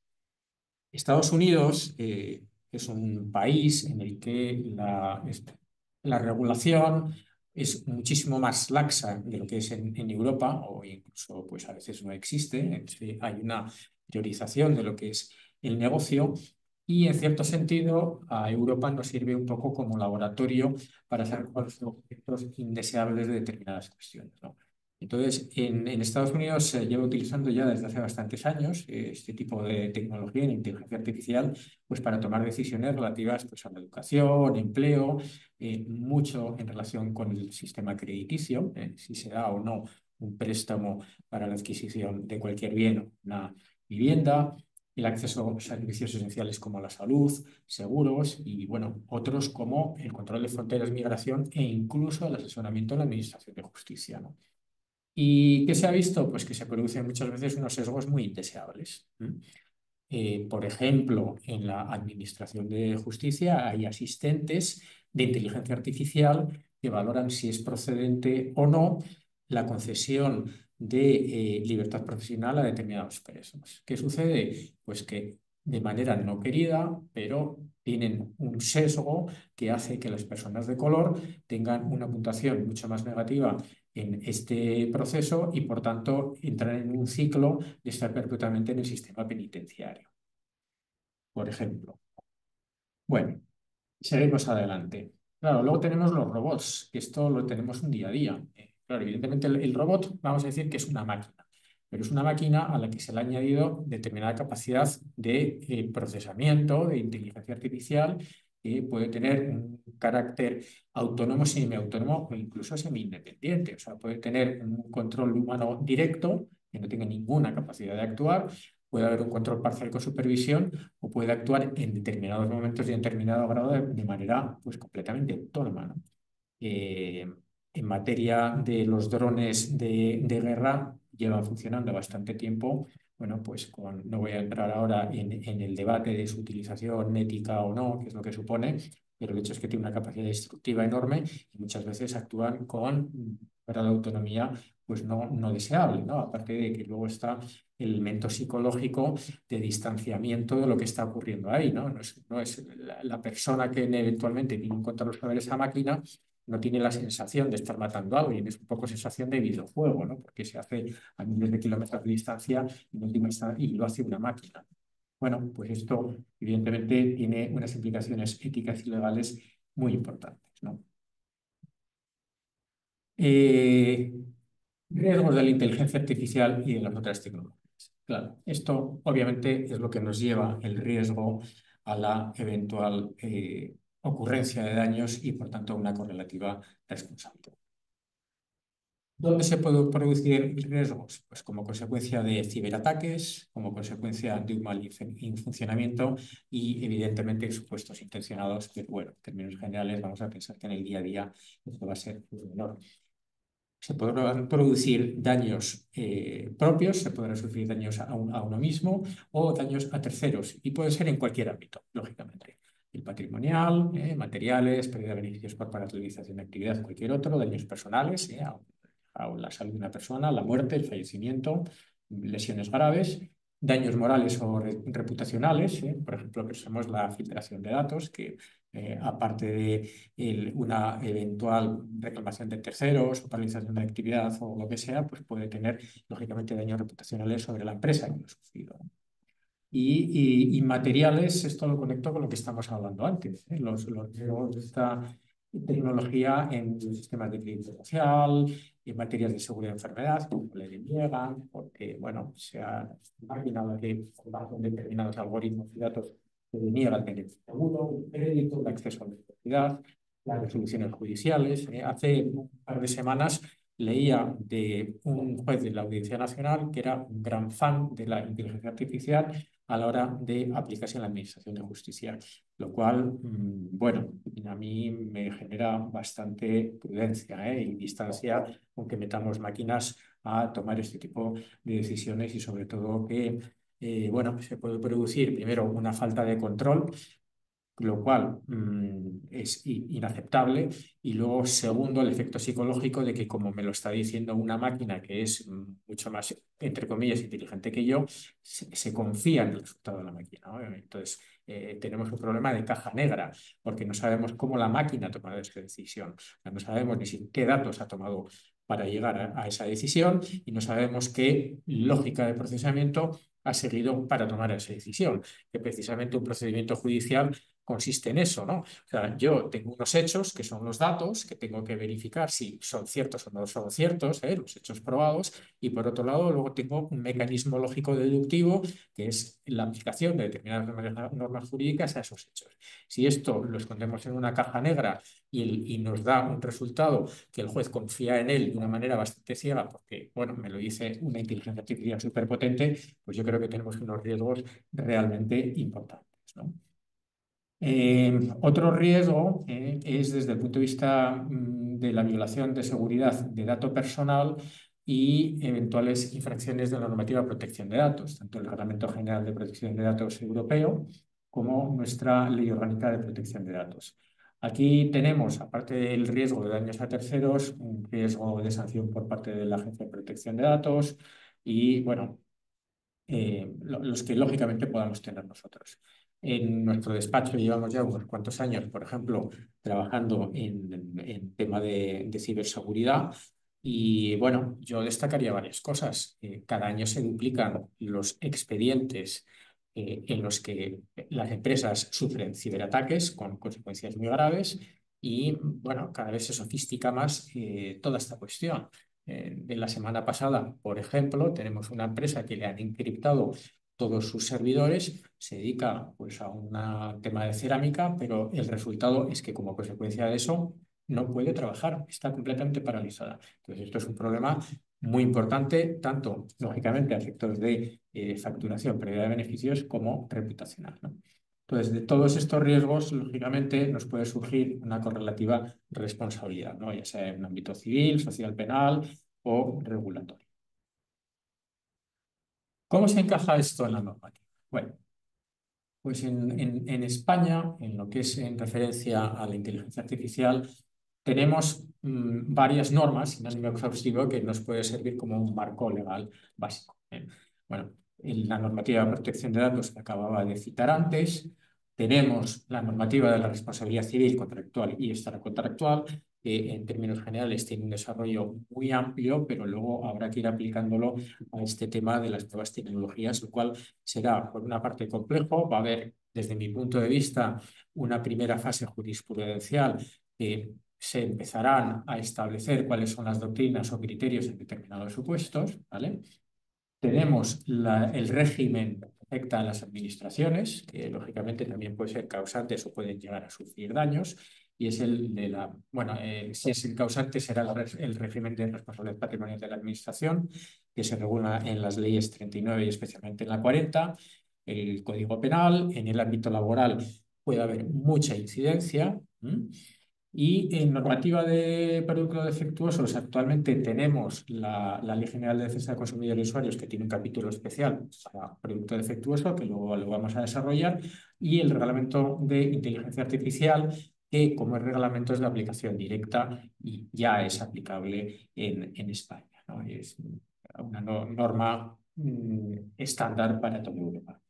Estados Unidos es un país en el que la regulación es muchísimo más laxa de lo que es en Europa, o incluso pues a veces no existe. Hay una priorización de lo que es el negocio y en cierto sentido a Europa nos sirve un poco como laboratorio para saber cuáles son los efectos indeseables de determinadas cuestiones, ¿no? Entonces, en Estados Unidos se lleva utilizando ya desde hace bastantes años este tipo de tecnología en inteligencia artificial pues para tomar decisiones relativas pues, a la educación, empleo, mucho en relación con el sistema crediticio, si se da o no un préstamo para la adquisición de cualquier bien o una vivienda, el acceso a servicios esenciales como la salud, seguros y bueno, otros como el control de fronteras, migración e incluso el asesoramiento en la administración de justicia, ¿no? ¿Y qué se ha visto? Pues que se producen muchas veces unos sesgos muy indeseables. Por ejemplo, en la Administración de Justicia hay asistentes de inteligencia artificial que valoran si es procedente o no la concesión de libertad profesional a determinados presos. ¿Qué sucede? Pues que de manera no querida, pero tienen un sesgo que hace que las personas de color tengan una puntuación mucho más negativa en este proceso y, por tanto, entran en un ciclo de estar perpetuamente en el sistema penitenciario, por ejemplo. Bueno, seguimos adelante. Claro, luego tenemos los robots, que esto lo tenemos un día a día. Claro, evidentemente el robot, vamos a decir que es una máquina, pero es una máquina a la que se le ha añadido determinada capacidad de procesamiento, de inteligencia artificial, que puede tener un carácter autónomo, semiautónomo o incluso semi-independiente. O sea, puede tener un control humano directo, que no tenga ninguna capacidad de actuar, puede haber un control parcial con supervisión o puede actuar en determinados momentos y en determinado grado de manera pues, completamente autónoma, ¿no? Eh, en materia de los drones de guerra, llevan funcionando bastante tiempo. Bueno, pues no voy a entrar ahora en el debate de su utilización ética o no, que es lo que supone, pero el hecho es que tiene una capacidad destructiva enorme y muchas veces actúan con un grado de autonomía pues no deseable, ¿no? Aparte de que luego está el elemento psicológico de distanciamiento de lo que está ocurriendo ahí, ¿no? No es la persona que eventualmente tiene un control sobre esa máquina, no tiene la sensación de estar matando a alguien, es un poco sensación de videojuego, ¿no? Porque se hace a miles de kilómetros de distancia y lo hace una máquina. Bueno, pues esto evidentemente tiene unas implicaciones éticas y legales muy importantes, ¿no? Riesgos de la inteligencia artificial y de las otras tecnologías. Claro, esto obviamente es lo que nos lleva el riesgo a la eventual ocurrencia de daños y, por tanto, a una correlativa responsabilidad. ¿Dónde se pueden producir riesgos? Pues como consecuencia de ciberataques, como consecuencia de un mal funcionamiento y, evidentemente, supuestos intencionados, pero bueno, en términos generales vamos a pensar que en el día a día esto va a ser menor. Se podrán producir daños propios, se podrán sufrir daños a uno mismo o daños a terceros, y puede ser en cualquier ámbito, lógicamente. El patrimonial, materiales, pérdida de beneficios por paralización de actividad, cualquier otro, daños personales, a la salud de una persona, la muerte, el fallecimiento, lesiones graves, daños morales o reputacionales, por ejemplo, pensemos la filtración de datos, que aparte de una eventual reclamación de terceros o paralización de actividad o lo que sea, pues puede tener, lógicamente, daños reputacionales sobre la empresa que lo ha sufrido. Y materiales, esto lo conecto con lo que estamos hablando antes, los riesgos de esta tecnología en los sistemas de crédito social, en materias de seguridad de enfermedad, como le deniegan, porque, bueno, se ha imaginado que con determinados algoritmos y datos se deniega el derecho seguro, el crédito, el acceso a la universidad, las resoluciones judiciales. Hace un par de semanas leía de un juez de la Audiencia Nacional que era un gran fan de la inteligencia artificial a la hora de aplicarse en la Administración de Justicia, lo cual, bueno, a mí me genera bastante prudencia y distancia con que metamos máquinas a tomar este tipo de decisiones y, sobre todo, que bueno, se puede producir primero una falta de control, lo cual es inaceptable, y luego, segundo, el efecto psicológico de que, como me lo está diciendo una máquina que es mucho más, entre comillas, inteligente que yo, se confía en el resultado de la máquina, ¿no? Entonces, tenemos un problema de caja negra, porque no sabemos cómo la máquina ha tomado esa decisión. O sea, no sabemos ni qué datos ha tomado para llegar a esa decisión, y no sabemos qué lógica de procesamiento ha seguido para tomar esa decisión, que precisamente un procedimiento judicial consiste en eso, ¿no? O sea, yo tengo unos hechos que son los datos que tengo que verificar si son ciertos o no son ciertos, los hechos probados, y, por otro lado, luego tengo un mecanismo lógico deductivo que es la aplicación de determinadas normas jurídicas a esos hechos. Si esto lo escondemos en una caja negra y nos da un resultado que el juez confía en él de una manera bastante ciega, porque, bueno, me lo dice una inteligencia artificial superpotente, pues yo creo que tenemos unos riesgos realmente importantes, ¿no? Otro riesgo es desde el punto de vista de la violación de seguridad de dato personal y eventuales infracciones de la normativa de protección de datos, tanto el Reglamento General de Protección de Datos Europeo como nuestra Ley Orgánica de Protección de Datos. Aquí tenemos, aparte del riesgo de daños a terceros, un riesgo de sanción por parte de la Agencia de Protección de Datos y, bueno, los que lógicamente podamos tener nosotros. En nuestro despacho llevamos ya unos cuantos años, por ejemplo, trabajando en tema de ciberseguridad, Y bueno, yo destacaría varias cosas. Cada año se duplican los expedientes en los que las empresas sufren ciberataques con consecuencias muy graves y bueno, cada vez se sofistica más toda esta cuestión. De la semana pasada, por ejemplo, tenemos una empresa que le han encriptado todos sus servidores, se dedica pues a un tema de cerámica, pero el resultado es que como consecuencia de eso no puede trabajar, está completamente paralizada. Entonces, esto es un problema muy importante, tanto, lógicamente, a efectos de facturación, pérdida de beneficios, como reputacional, ¿no? Entonces, de todos estos riesgos, lógicamente, nos puede surgir una correlativa responsabilidad, ¿no? Ya sea en un ámbito civil, social, penal o regulatorio. ¿Cómo se encaja esto en la normativa? Bueno, pues en España, en lo que es en referencia a la inteligencia artificial, tenemos varias normas, sin ánimo exhaustivo, que nos puede servir como un marco legal básico. Bueno, en la normativa de protección de datos que acababa de citar antes, tenemos la normativa de la responsabilidad civil, contractual y extracontractual, que en términos generales tiene un desarrollo muy amplio, pero luego habrá que ir aplicándolo a este tema de las nuevas tecnologías, lo cual será, por una parte, complejo. Va a haber, desde mi punto de vista, una primera fase jurisprudencial que se empezarán a establecer cuáles son las doctrinas o criterios en determinados supuestos, ¿vale? Tenemos el régimen que afecta a las administraciones, que lógicamente también puede ser causantes o pueden llegar a sufrir daños, y es el de la, bueno, si es el causante será el régimen de responsabilidad patrimonial de la administración, que se regula en las leyes 39 y especialmente en la 40, el Código Penal. En el ámbito laboral puede haber mucha incidencia. Y en normativa de productos defectuosos, actualmente tenemos la Ley General de Defensa del Consumidor y Usuarios, que tiene un capítulo especial para producto defectuoso, que luego lo vamos a desarrollar, y el Reglamento de Inteligencia Artificial, que como es reglamento es de aplicación directa y ya es aplicable en España, ¿no? Es una norma estándar para toda Europa.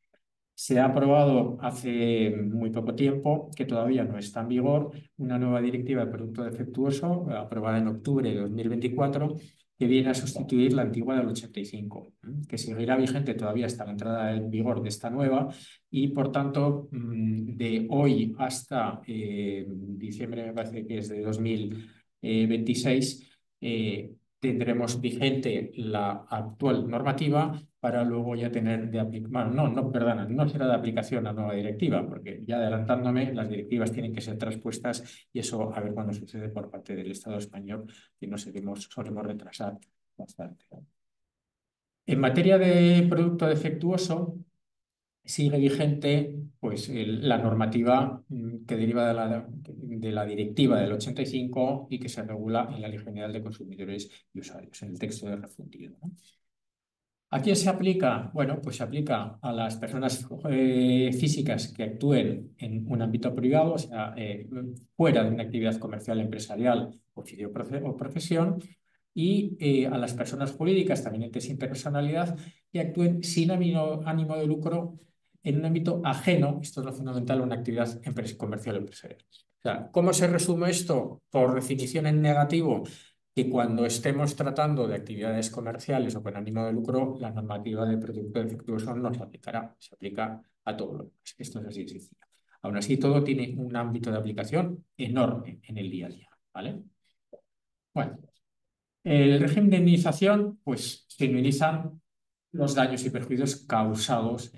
Se ha aprobado hace muy poco tiempo, que todavía no está en vigor, una nueva directiva de producto defectuoso, aprobada en octubre de 2024, que viene a sustituir la antigua del 85, que seguirá vigente todavía hasta la entrada en vigor de esta nueva y, por tanto, de hoy hasta diciembre, me parece que es de 2026, tendremos vigente la actual normativa para luego ya tener de aplicación. Bueno, perdona, no será de aplicación la nueva directiva, porque ya adelantándome, las directivas tienen que ser transpuestas y eso a ver cuándo sucede por parte del Estado español, que nos solemos retrasar bastante. En materia de producto defectuoso, sigue vigente pues, la normativa que deriva de la directiva del 85 y que se regula en la Ley General de Consumidores y Usuarios, en el texto de refundido, ¿no? ¿A quién se aplica? Bueno, pues se aplica a las personas físicas que actúen en un ámbito privado, o sea, fuera de una actividad comercial, empresarial, oficio o profesión, y a las personas jurídicas, también entes sin personalidad, que actúen sin ánimo de lucro en un ámbito ajeno, esto es lo fundamental, a una actividad comercial o empresarial. O sea, ¿cómo se resume esto? Por definición en negativo, que cuando estemos tratando de actividades comerciales o con ánimo de lucro, la normativa de producto defectuoso no se aplicará, se aplica a todo lo demás. Esto es así de sencillo. Aún así, todo tiene un ámbito de aplicación enorme en el día a día, ¿vale? Bueno, el régimen de indemnización, pues se indemnizan los daños y perjuicios causados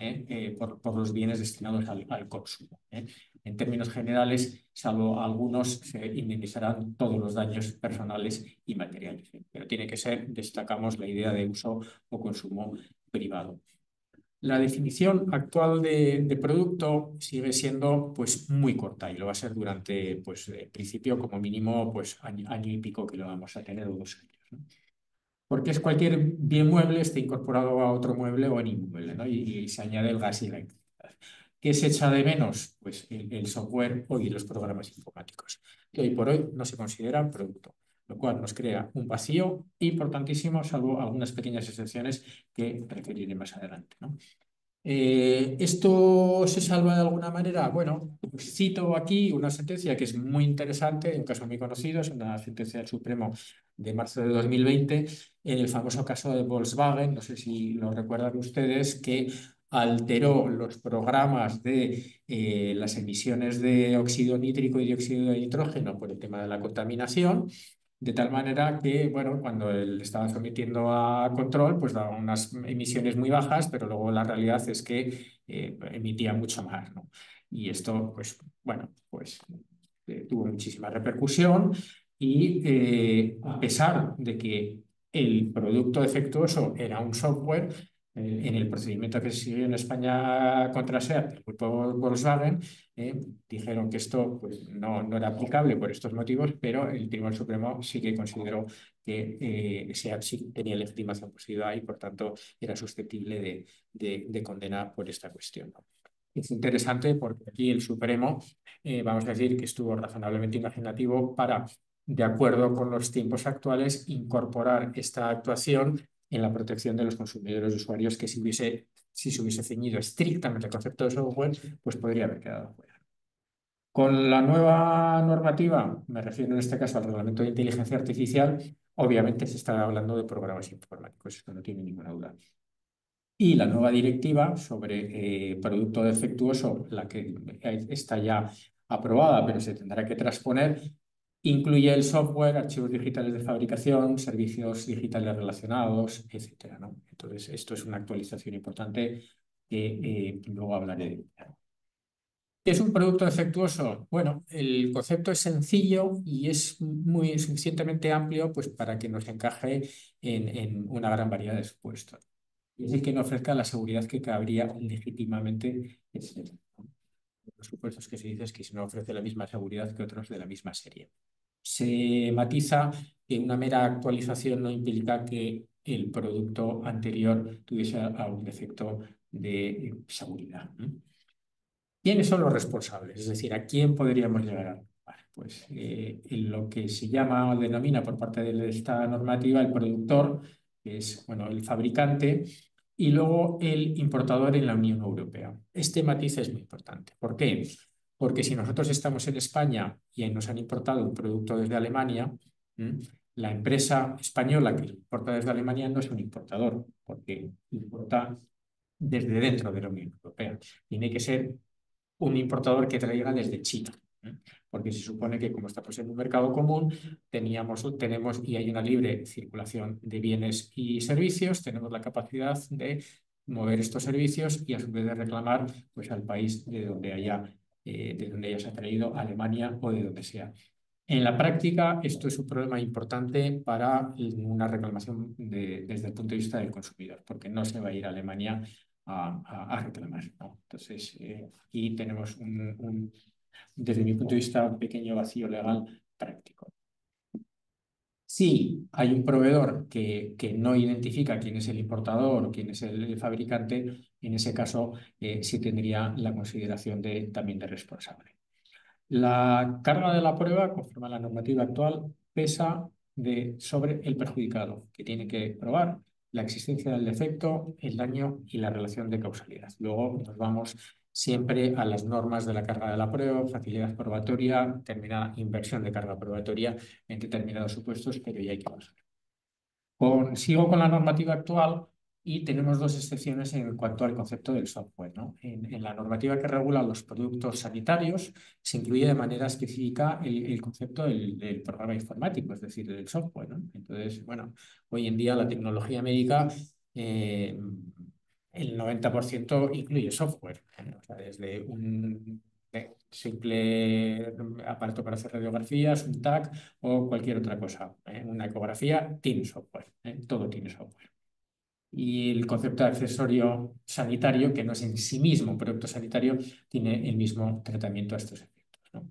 por los bienes destinados al consumo. En términos generales, salvo algunos, se indemnizarán todos los daños personales y materiales. Pero tiene que ser, destacamos la idea de uso o consumo privado. La definición actual de producto sigue siendo pues, muy corta y lo va a ser durante, pues, principio como mínimo, pues, año y pico que lo vamos a tener, o 2 años, ¿no? Porque es cualquier bien mueble esté incorporado a otro mueble o en inmueble, ¿no? Y se añade el gas y la electricidad. ¿Qué se echa de menos? Pues el software y los programas informáticos, que hoy por hoy no se consideran producto, lo cual nos crea un vacío importantísimo, salvo algunas pequeñas excepciones que referiré más adelante, ¿no? ¿Esto se salva de alguna manera? Bueno, pues cito aquí una sentencia que es muy interesante, un caso muy conocido, es una sentencia del Supremo de marzo de 2020, en el famoso caso de Volkswagen, no sé si lo recuerdan ustedes, que alteró los programas de las emisiones de óxido nítrico y dióxido de nitrógeno por el tema de la contaminación, de tal manera que, bueno, cuando él estaba sometiendo a control, pues daba unas emisiones muy bajas, pero luego la realidad es que emitía mucho más, ¿no? Y esto, pues, bueno, pues tuvo muchísima repercusión y a pesar de que el producto defectuoso era un software, en el procedimiento que se siguió en España contra SEAT, el grupo Volkswagen, dijeron que esto pues, no era aplicable por estos motivos, pero el Tribunal Supremo sí que consideró que SEAT sí tenía legitimación positiva y, por tanto, era susceptible de condena por esta cuestión, ¿no? Es interesante porque aquí el Supremo, vamos a decir que estuvo razonablemente imaginativo para, de acuerdo con los tiempos actuales, incorporar esta actuación en la protección de los consumidores y usuarios que si se hubiese ceñido estrictamente al concepto de software, pues podría haber quedado fuera. Con la nueva normativa, me refiero en este caso al Reglamento de Inteligencia Artificial, obviamente se está hablando de programas informáticos, esto no tiene ninguna duda. Y la nueva directiva sobre producto defectuoso, la que está ya aprobada, pero se tendrá que transponer, incluye el software, archivos digitales de fabricación, servicios digitales relacionados, etcétera, ¿no? Entonces, esto es una actualización importante que luego hablaré de ella. ¿Qué es un producto defectuoso? Bueno, el concepto es sencillo y es muy suficientemente amplio pues, para que nos encaje en una gran variedad de supuestos. Y es el que no ofrezca la seguridad que cabría legítimamente ser, ¿no? Los supuestos que se dice es que si no ofrece la misma seguridad que otros de la misma serie. Se matiza que una mera actualización no implica que el producto anterior tuviese algún defecto de seguridad, ¿no? ¿Quiénes son los responsables? Es decir, ¿a quién podríamos llegar a culpar? Pues en lo que se llama o denomina por parte de esta normativa el productor, que es bueno, el fabricante, y luego el importador en la Unión Europea. Este matiz es muy importante. ¿Por qué? Porque si nosotros estamos en España y nos han importado un producto desde Alemania, ¿m? La empresa española que importa desde Alemania no es un importador, porque importa desde dentro de la Unión Europea. Tiene que ser un importador que traiga desde China, ¿eh? Porque se supone que como estamos en un mercado común, tenemos y hay una libre circulación de bienes y servicios, tenemos la capacidad de mover estos servicios y a su vez de reclamar pues, al país de donde haya traído, Alemania o de donde sea. En la práctica, esto es un problema importante para una reclamación desde el punto de vista del consumidor, porque no se va a ir a Alemania a reclamar, ¿no? Entonces, aquí tenemos desde mi punto de vista, un pequeño vacío legal práctico. Si hay un proveedor que no identifica quién es el importador o quién es el fabricante, en ese caso sí tendría la consideración también de responsable. La carga de la prueba, conforme a la normativa actual, pesa sobre el perjudicado, que tiene que probar la existencia del defecto, el daño y la relación de causalidad. Luego nos vamos siempre a las normas de la carga de la prueba, facilidad probatoria, determinada inversión de carga probatoria en determinados supuestos, pero ya hay que pasar. Sigo con la normativa actual y tenemos dos excepciones en cuanto al concepto del software, ¿no? En la normativa que regula los productos sanitarios se incluye de manera específica el concepto del programa informático, es decir, del software, ¿no? Entonces, bueno, hoy en día la tecnología médica, el 90% incluye software, ¿eh? O sea, desde un simple aparato para hacer radiografías, un TAC o cualquier otra cosa, ¿eh? Una ecografía tiene software, ¿eh? Todo tiene software. Y el concepto de accesorio sanitario, que no es en sí mismo un producto sanitario, tiene el mismo tratamiento a estos efectos, ¿no?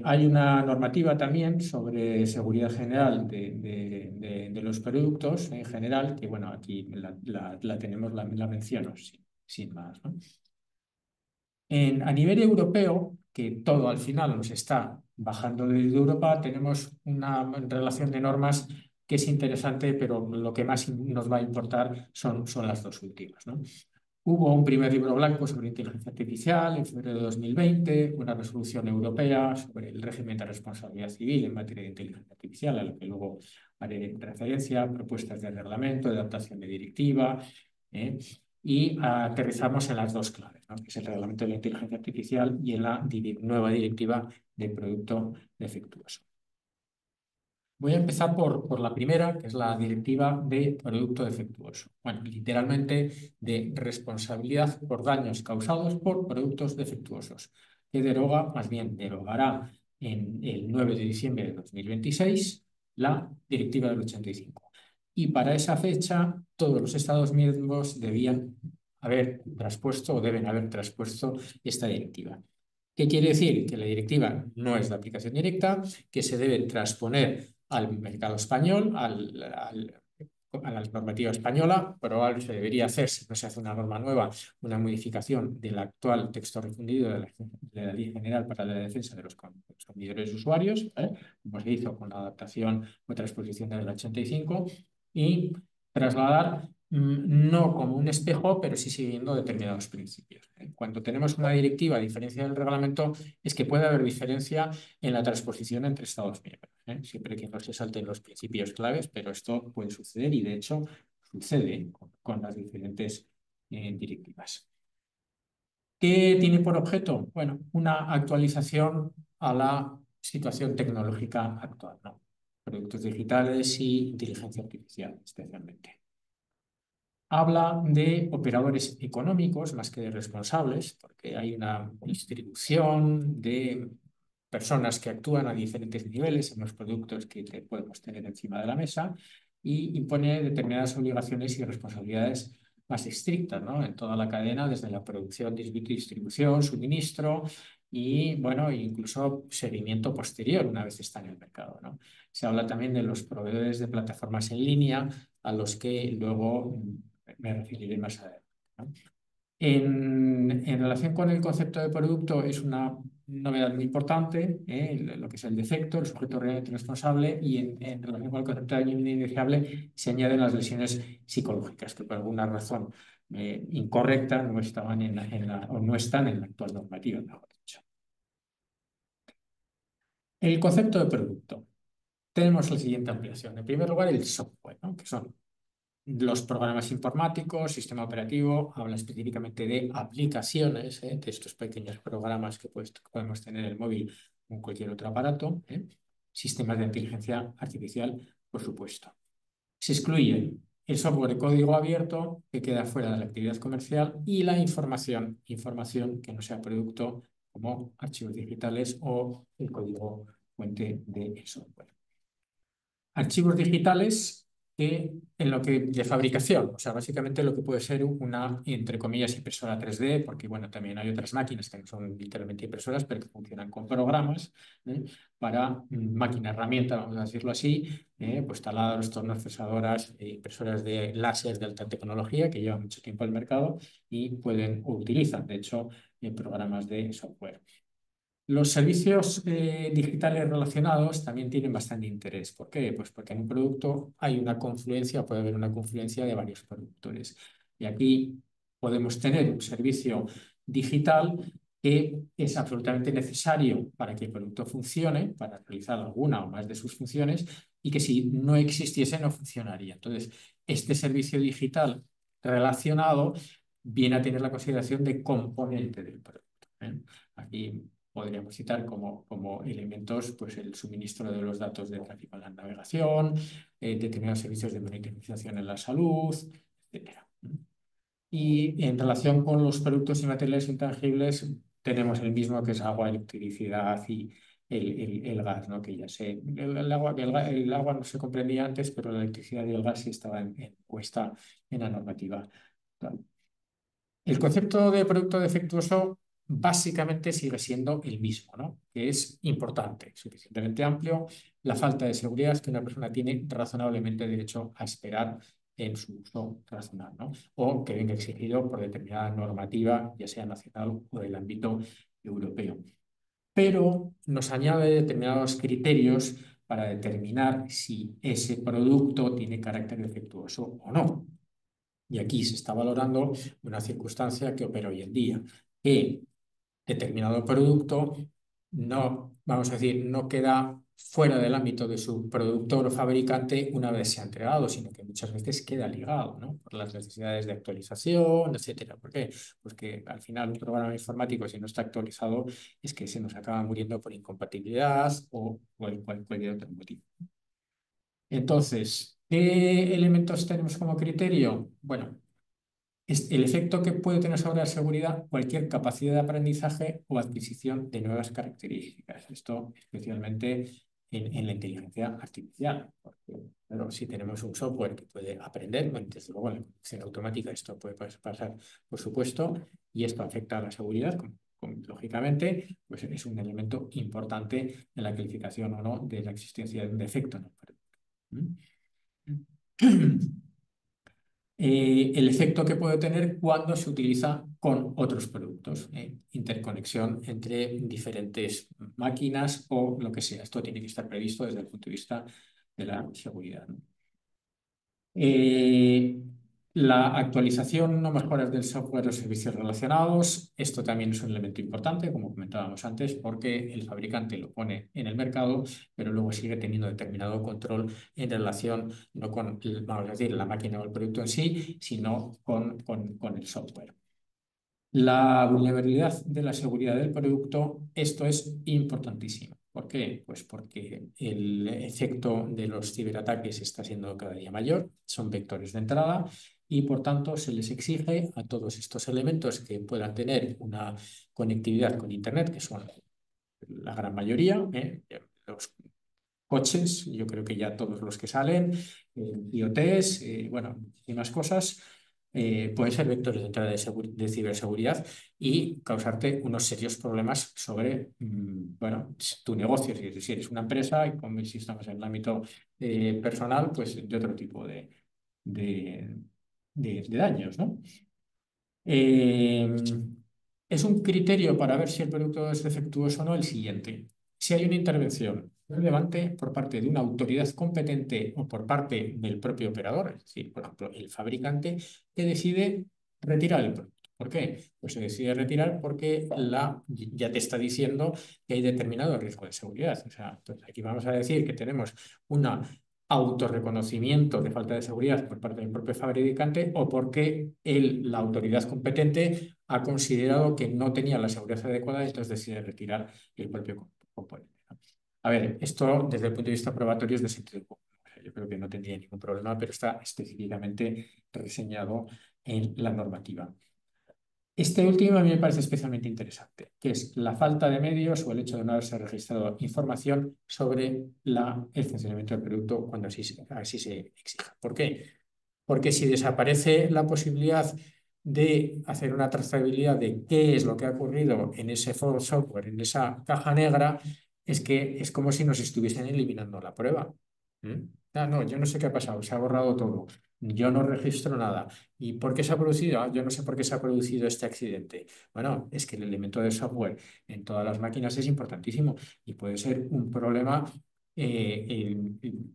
Hay una normativa también sobre seguridad general de los productos en general, que bueno, aquí la tenemos, la menciono sin más, ¿no? A nivel europeo, que todo al final nos está bajando desde Europa, tenemos una relación de normas que es interesante, pero lo que más nos va a importar son las dos últimas, ¿no? Hubo un primer libro blanco sobre inteligencia artificial en febrero de 2020, una resolución europea sobre el régimen de responsabilidad civil en materia de inteligencia artificial, a lo que luego haré referencia, propuestas de reglamento, de adaptación de directiva, y aterrizamos en las dos claves, ¿no? Que es el reglamento de la inteligencia artificial y en la nueva directiva de producto defectuoso. Voy a empezar por la primera, que es la directiva de producto defectuoso. Bueno, literalmente de responsabilidad por daños causados por productos defectuosos, que más bien derogará en el 9 de diciembre de 2026 la directiva del 85. Y para esa fecha, todos los Estados miembros debían haber traspuesto o deben haber traspuesto esta directiva. ¿Qué quiere decir? Que la directiva no es de aplicación directa, que se debe transponer al mercado español, a la normativa española. Probablemente se debería hacer, si no se hace una norma nueva, una modificación del actual texto refundido de la Ley General para la Defensa de los Consumidores y Usuarios, como se hizo con la adaptación o transposición del 85, y trasladar no como un espejo, pero sí siguiendo determinados principios. Cuando tenemos una directiva, a diferencia del reglamento, es que puede haber diferencia en la transposición entre Estados miembros, siempre que no se salten los principios claves, pero esto puede suceder y de hecho sucede con las diferentes directivas. ¿Qué tiene por objeto? Bueno, una actualización a la situación tecnológica actual, ¿no? Productos digitales y inteligencia artificial, especialmente. Habla de operadores económicos más que de responsables, porque hay una distribución de personas que actúan a diferentes niveles en los productos que podemos tener encima de la mesa y impone determinadas obligaciones y responsabilidades más estrictas, ¿no? En toda la cadena, desde la producción, distribución, suministro y, bueno, incluso seguimiento posterior una vez está en el mercado, ¿no? Se habla también de los proveedores de plataformas en línea a los que luego me referiré más adelante, ¿no? En relación con el concepto de producto, es una novedad muy importante, lo que es el defecto, el sujeto realmente responsable, y en relación con el concepto de daño indeseable se añaden las lesiones psicológicas, que por alguna razón incorrecta no estaban o no están en la actual normativa, mejor dicho. El concepto de producto. Tenemos la siguiente ampliación. En primer lugar, el software, ¿no? Que son los programas informáticos, sistema operativo, habla específicamente de aplicaciones, de estos pequeños programas que podemos tener en el móvil o en cualquier otro aparato, sistemas de inteligencia artificial, por supuesto. Se excluye el software de código abierto, que queda fuera de la actividad comercial, y la información que no sea producto, como archivos digitales o el código fuente del software. Archivos digitales de fabricación, o sea, básicamente lo que puede ser una, entre comillas, impresora 3D, porque bueno, también hay otras máquinas que no son literalmente impresoras, pero que funcionan con programas para máquina herramienta, vamos a decirlo así, pues taladros, tornos, fresadoras, impresoras de láser de alta tecnología que llevan mucho tiempo al mercado y pueden o utilizan, de hecho, programas de software. Los servicios digitales relacionados también tienen bastante interés. ¿Por qué? Pues porque en un producto hay una confluencia, puede haber una confluencia de varios productores. Y aquí podemos tener un servicio digital que es absolutamente necesario para que el producto funcione, para realizar alguna o más de sus funciones, y que si no existiese no funcionaría. Entonces, este servicio digital relacionado viene a tener la consideración de componente del producto. Aquí podríamos citar como elementos pues, el suministro de los datos de tráfico en la navegación, determinados servicios de monitorización en la salud, etc. Y en relación con los productos y materiales intangibles, tenemos el mismo que es agua, electricidad y el gas, ¿no? Que ya sé, el agua no se comprendía antes, pero la electricidad y el gas sí estaban puesta en la normativa. El concepto de producto defectuoso básicamente sigue siendo el mismo, ¿no? Que es importante, suficientemente amplio, la falta de seguridad que una persona tiene razonablemente derecho a esperar en su uso racional, ¿no? O que venga exigido por determinada normativa, ya sea nacional o del ámbito europeo. Pero nos añade determinados criterios para determinar si ese producto tiene carácter defectuoso o no. Y aquí se está valorando una circunstancia que opera hoy en día, que determinado producto no, vamos a decir, no queda fuera del ámbito de su productor o fabricante una vez se ha entregado, sino que muchas veces queda ligado, ¿no? Por las necesidades de actualización, etcétera. ¿Por qué? Pues que al final un programa informático, si no está actualizado, es que se nos acaba muriendo por incompatibilidad o cualquier otro motivo. Entonces, ¿qué elementos tenemos como criterio? Bueno, es el efecto que puede tener sobre la seguridad cualquier capacidad de aprendizaje o adquisición de nuevas características. Esto especialmente en la inteligencia artificial. Porque, pero si tenemos un software que puede aprender, bueno, desde luego en la conducción automática esto puede pasar, por supuesto, y esto afecta a la seguridad, lógicamente, pues es un elemento importante en la calificación o no de la existencia de un defecto, ¿no? El efecto que puede tener cuando se utiliza con otros productos, interconexión entre diferentes máquinas o lo que sea. Esto tiene que estar previsto desde el punto de vista de la seguridad, ¿no? La actualización o mejoras del software o servicios relacionados, esto también es un elemento importante, como comentábamos antes, porque el fabricante lo pone en el mercado, pero luego sigue teniendo determinado control en relación no con, vamos a decir, la máquina o el producto en sí, sino con el software. La vulnerabilidad de la seguridad del producto, esto es importantísimo. ¿Por qué? Pues porque el efecto de los ciberataques está siendo cada día mayor, son vectores de entrada y por tanto se les exige a todos estos elementos que puedan tener una conectividad con Internet, que son la gran mayoría, los coches, yo creo que ya todos los que salen, IoTs, bueno, muchísimas cosas, pueden ser vectores de entrada de ciberseguridad y causarte unos serios problemas sobre, bueno, tu negocio. Si eres una empresa y como si estamos en el ámbito personal, pues de otro tipo de, de daños, ¿no? Es un criterio para ver si el producto es defectuoso o no el siguiente. Si hay una intervención relevante por parte de una autoridad competente o por parte del propio operador, es decir, por ejemplo, el fabricante, que decide retirar el producto. ¿Por qué? Pues se decide retirar porque ya te está diciendo que hay determinado riesgo de seguridad. O sea, entonces aquí vamos a decir que tenemos una autorreconocimiento de falta de seguridad por parte del propio fabricante o porque la autoridad competente ha considerado que no tenía la seguridad adecuada y entonces decide retirar el propio componente, ¿no? A ver, esto desde el punto de vista probatorio es de sentido común. O sea, yo creo que no tendría ningún problema, pero está específicamente reseñado en la normativa. Este último a mí me parece especialmente interesante, que es la falta de medios o el hecho de no haberse registrado información sobre el funcionamiento del producto cuando así se exija. ¿Por qué? Porque si desaparece la posibilidad de hacer una trazabilidad de qué es lo que ha ocurrido en ese software, en esa caja negra, es que es como si nos estuviesen eliminando la prueba. Ah, no, yo no sé qué ha pasado, se ha borrado todo. Yo no registro nada. ¿Y por qué se ha producido? Yo no sé por qué se ha producido este accidente. Bueno, es que el elemento de software en todas las máquinas es importantísimo y puede ser un problema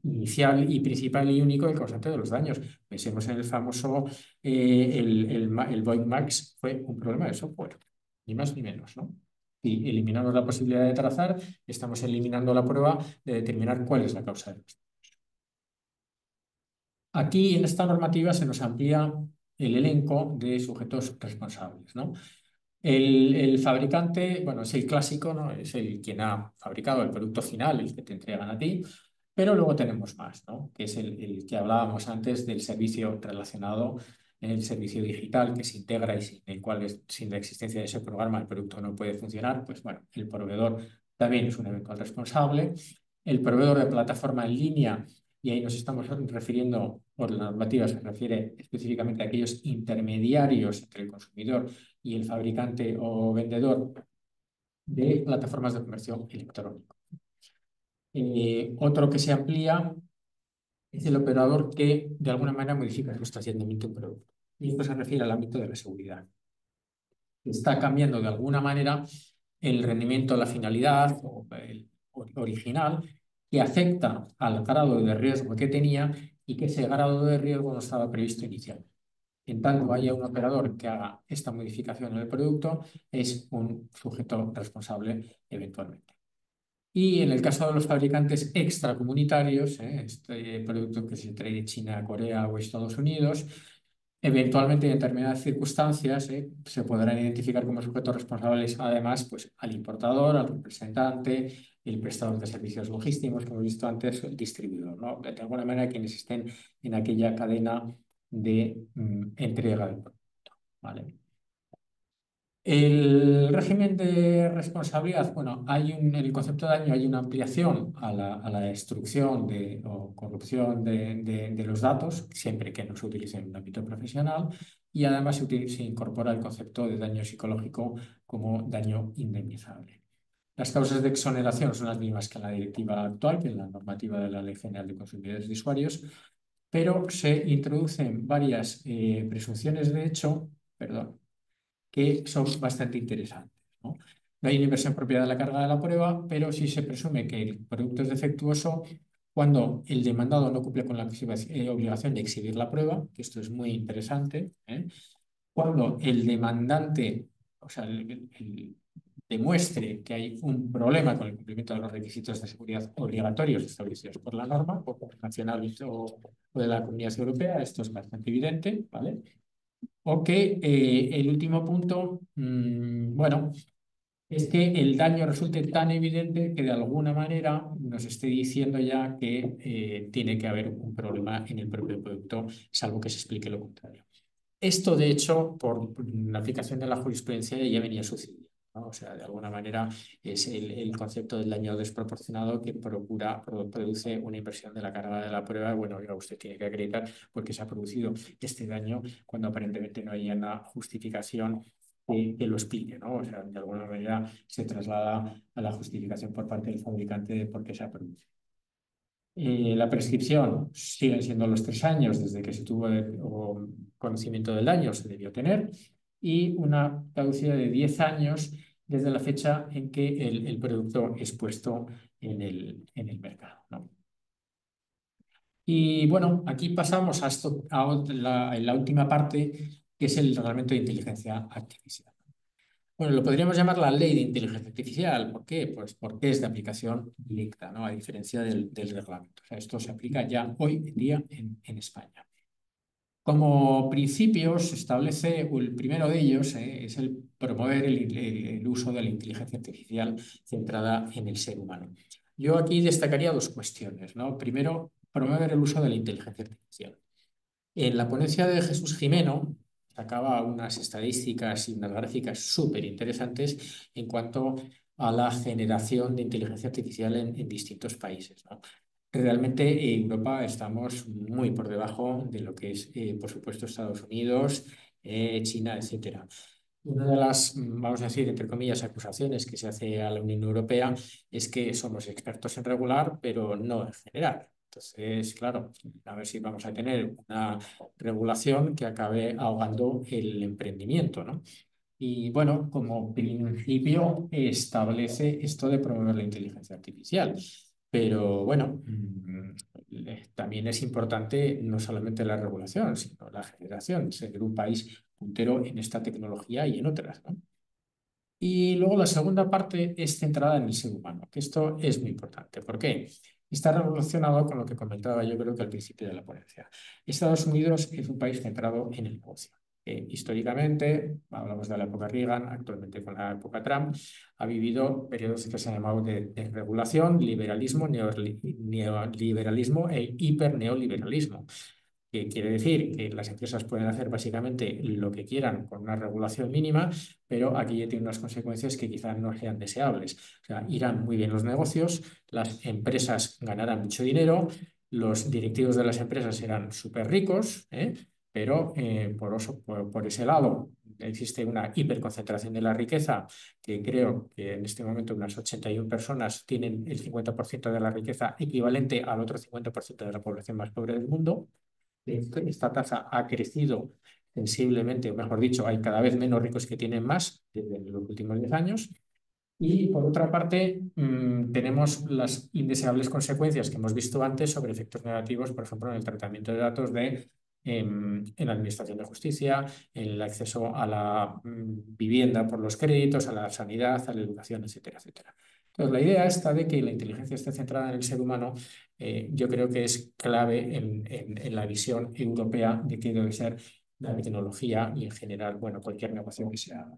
inicial y principal y único el causante de los daños. Pensemos en el famoso, el Void Max fue un problema de software, ni más ni menos, ¿no? Si eliminamos la posibilidad de trazar, estamos eliminando la prueba de determinar cuál es la causa de los daños. Aquí en esta normativa se nos amplía el elenco de sujetos responsables, ¿no? El fabricante, bueno, es el clásico, ¿no? Es quien ha fabricado el producto final, el que te entregan a ti, pero luego tenemos más, ¿no? Que es el que hablábamos antes del servicio relacionado, el servicio digital que se integra y sin el cual, sin la existencia de ese programa, el producto no puede funcionar. Pues bueno, el proveedor también es un eventual responsable. El proveedor de plataforma en línea, y ahí nos estamos refiriendo, por la normativa se refiere específicamente a aquellos intermediarios entre el consumidor y el fabricante o vendedor de plataformas de comercio electrónico. Otro que se amplía es el operador que de alguna manera modifica sustancialmente un producto. Y esto se refiere al ámbito de la seguridad. Está cambiando de alguna manera el rendimiento, la finalidad o el original que afecta al grado de riesgo que tenía y que ese grado de riesgo no estaba previsto inicialmente. En tanto haya un operador que haga esta modificación en el producto, es un sujeto responsable eventualmente. Y en el caso de los fabricantes extracomunitarios, este producto que se trae de China, Corea o Estados Unidos, eventualmente en determinadas circunstancias se podrán identificar como sujetos responsables además pues, al importador, al representante, el prestador de servicios logísticos, como hemos visto antes, el distribuidor, ¿no? De alguna manera quienes estén en aquella cadena de entrega del producto, ¿vale? El régimen de responsabilidad, bueno, en el concepto de daño hay una ampliación a la destrucción o corrupción de los datos, siempre que no se utilice en un ámbito profesional, y además se incorpora el concepto de daño psicológico como daño indemnizable. Las causas de exoneración son las mismas que en la directiva actual, que en la normativa de la Ley General de Consumidores y Usuarios, pero se introducen varias presunciones de hecho, perdón, que son bastante interesantes, ¿no? No hay una inversión propia de la carga de la prueba, pero sí se presume que el producto es defectuoso cuando el demandado no cumple con la obligación de exhibir la prueba, que esto es muy interesante, cuando el demandante, o sea, demuestre que hay un problema con el cumplimiento de los requisitos de seguridad obligatorios establecidos por la norma, o nacional o de la Comunidad Europea, esto es bastante evidente, ¿vale? O que el último punto, bueno, es que el daño resulte tan evidente que de alguna manera nos esté diciendo ya que tiene que haber un problema en el propio producto, salvo que se explique lo contrario. Esto, de hecho, por la aplicación de la jurisprudencia ya venía sucediendo, ¿no? O sea, de alguna manera es el concepto del daño desproporcionado que produce una inversión de la carga de la prueba. Bueno, oiga, usted tiene que acreditar porque se ha producido este daño cuando aparentemente no hay una justificación que lo explique, ¿no? O sea, de alguna manera se traslada a la justificación por parte del fabricante de por qué se ha producido. La prescripción siguen siendo los 3 años desde que se tuvo conocimiento del daño, se debió tener, y una caducidad de 10 años desde la fecha en que el producto es puesto en el mercado, ¿no? Y bueno, aquí pasamos la última parte, que es el reglamento de inteligencia artificial. Bueno, lo podríamos llamar la ley de inteligencia artificial. ¿Por qué? Pues porque es de aplicación directa, ¿no? A diferencia del reglamento. O sea, esto se aplica ya hoy en día en España. Como principio se establece, el primero de ellos es el promover el uso de la inteligencia artificial centrada en el ser humano. Yo aquí destacaría 2 cuestiones, ¿no? Primero, promover el uso de la inteligencia artificial. En la ponencia de Jesús Jimeno sacaba unas estadísticas y unas gráficas súper interesantes en cuanto a la generación de inteligencia artificial en distintos países, ¿no? Realmente en Europa estamos muy por debajo de lo que es, por supuesto, Estados Unidos, China, etcétera. Una de las, vamos a decir, entre comillas, acusaciones que se hace a la Unión Europea es que somos expertos en regular, pero no en generar. Entonces, claro, a ver si vamos a tener una regulación que acabe ahogando el emprendimiento, ¿no? Y bueno, como principio establece esto de promover la inteligencia artificial. Pero bueno, también es importante no solamente la regulación, sino la generación, ser un país puntero en esta tecnología y en otras, ¿no? Y luego la segunda parte es centrada en el ser humano, que esto es muy importante. ¿Por qué? Está relacionado con lo que comentaba yo creo que al principio de la ponencia. Estados Unidos es un país centrado en el negocio. Históricamente, hablamos de la época Reagan, actualmente con la época Trump, ha vivido periodos que se han llamado de regulación, liberalismo, neoliberalismo e hiperneoliberalismo, que quiere decir que las empresas pueden hacer básicamente lo que quieran con una regulación mínima, pero aquí ya tiene unas consecuencias que quizás no sean deseables. O sea, irán muy bien los negocios, las empresas ganarán mucho dinero, los directivos de las empresas serán súper ricos, pero por ese lado existe una hiperconcentración de la riqueza, que creo que en este momento unas 81 personas tienen el 50% de la riqueza equivalente al otro 50% de la población más pobre del mundo. Esta tasa ha crecido sensiblemente, o mejor dicho, hay cada vez menos ricos que tienen más desde los últimos 10 años. Y por otra parte, tenemos las indeseables consecuencias que hemos visto antes sobre efectos negativos, por ejemplo, en el tratamiento de datos en la administración de justicia, en el acceso a la vivienda por los créditos, a la sanidad, a la educación, etcétera, etcétera. Entonces, la idea esta de que la inteligencia esté centrada en el ser humano, yo creo que es clave en la visión europea de qué debe ser la tecnología y en general, bueno, cualquier negocio que se haga.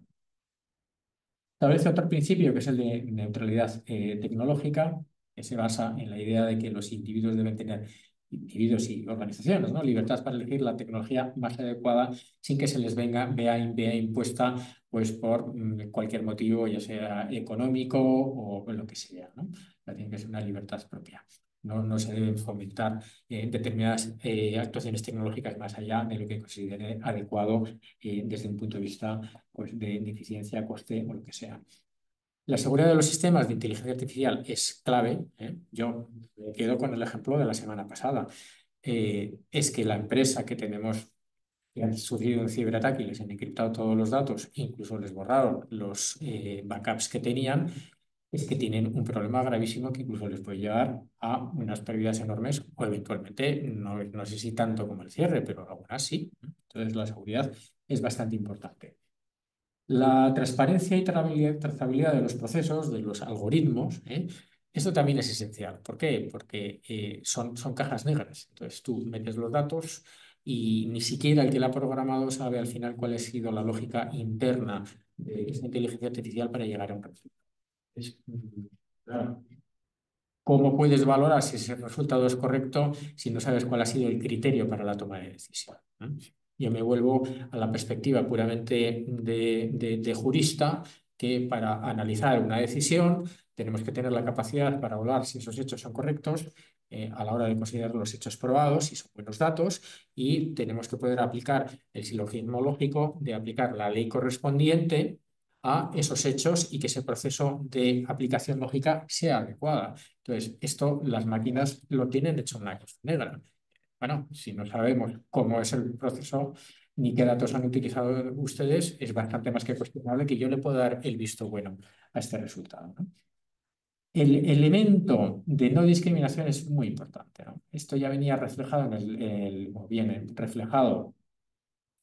Establece otro principio que es el de neutralidad tecnológica, que se basa en la idea de que los individuos deben tener, individuos y organizaciones, ¿no?, libertad para elegir la tecnología más adecuada sin que se les vea impuesta pues, por cualquier motivo, ya sea económico o lo que sea, ¿no? Tiene que ser una libertad propia. No se deben fomentar determinadas actuaciones tecnológicas más allá de lo que considere adecuado desde un punto de vista pues, de eficiencia, coste o lo que sea. La seguridad de los sistemas de inteligencia artificial es clave. Yo me quedo con el ejemplo de la semana pasada. Es que la empresa que tenemos que han sufrido un ciberataque y les han encriptado todos los datos, incluso les borraron los backups que tenían, es que tienen un problema gravísimo que incluso les puede llevar a unas pérdidas enormes o eventualmente, no sé si tanto como el cierre, pero aún así. Entonces la seguridad es bastante importante. La transparencia y trazabilidad de los procesos, de los algoritmos, esto también es esencial. ¿Por qué? Porque son cajas negras. Entonces tú metes los datos y ni siquiera el que la ha programado sabe al final cuál ha sido la lógica interna de esta inteligencia artificial para llegar a un resultado. Claro. ¿Cómo puedes valorar si ese resultado es correcto si no sabes cuál ha sido el criterio para la toma de decisión? Yo me vuelvo a la perspectiva puramente de jurista, que para analizar una decisión tenemos que tener la capacidad para valorar si esos hechos son correctos a la hora de considerar los hechos probados, si son buenos datos, y tenemos que poder aplicar el silogismo lógico de aplicar la ley correspondiente a esos hechos y que ese proceso de aplicación lógica sea adecuada. Entonces, esto las máquinas lo tienen hecho en la caja negra. Bueno, si no sabemos cómo es el proceso ni qué datos han utilizado ustedes, es bastante más que cuestionable que yo le pueda dar el visto bueno a este resultado, ¿no? El elemento de no discriminación es muy importante, ¿no? Esto ya venía reflejado o viene reflejado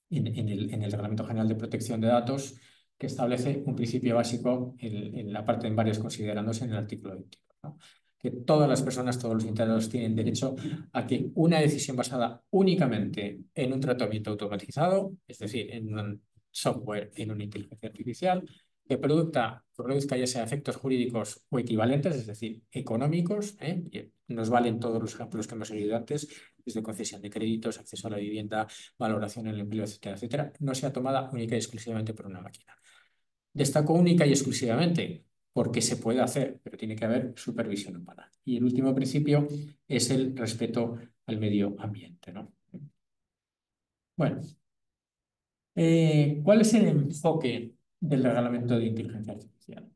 en el Reglamento General de Protección de Datos, que establece un principio básico en la parte en varios considerándose en el artículo 21, ¿no? Que todas las personas, todos los interesados tienen derecho a que una decisión basada únicamente en un tratamiento automatizado, es decir, en un software, en una inteligencia artificial, que produzca ya sea efectos jurídicos o equivalentes, es decir, económicos, nos valen todos los ejemplos que hemos oído antes, desde concesión de créditos, acceso a la vivienda, valoración en el empleo, etcétera, etcétera, no sea tomada única y exclusivamente por una máquina. Destaco única y exclusivamente porque se puede hacer, pero tiene que haber supervisión humana. Y el último principio es el respeto al medio ambiente, ¿no? Bueno, ¿cuál es el enfoque del reglamento de inteligencia artificial?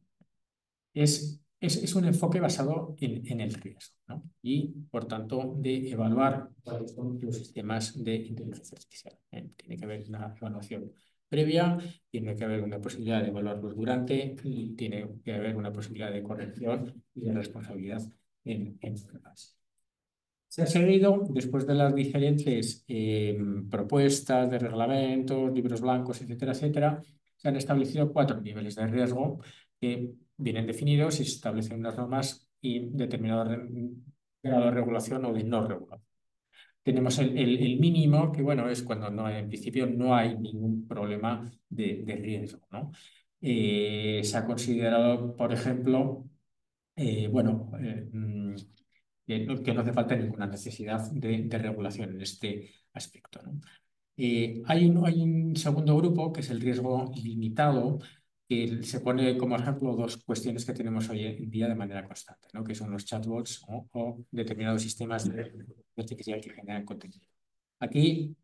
Es un enfoque basado en el riesgo, ¿no? Y, por tanto, de evaluar cuáles son los sistemas de inteligencia artificial. Tiene que haber una evaluación previa, tiene que haber una posibilidad de evaluarlos durante y tiene que haber una posibilidad de corrección y de responsabilidad en pruebas. Se ha seguido, después de las diferentes propuestas de reglamentos, libros blancos, etcétera, etcétera, se han establecido 4 niveles de riesgo que vienen definidos y se establecen unas normas y determinado grado de regulación o de no regulación. Tenemos el mínimo, que bueno, es cuando en principio no hay ningún problema de riesgo, ¿no? Se ha considerado, por ejemplo, bueno, que no hace falta ninguna necesidad de regulación en este aspecto, ¿no? Hay un segundo grupo, que es el riesgo limitado, que se pone como ejemplo 2 cuestiones que tenemos hoy en día de manera constante, ¿no? Que son los chatbots o determinados sistemas de artificial que generan contenido. Aquí,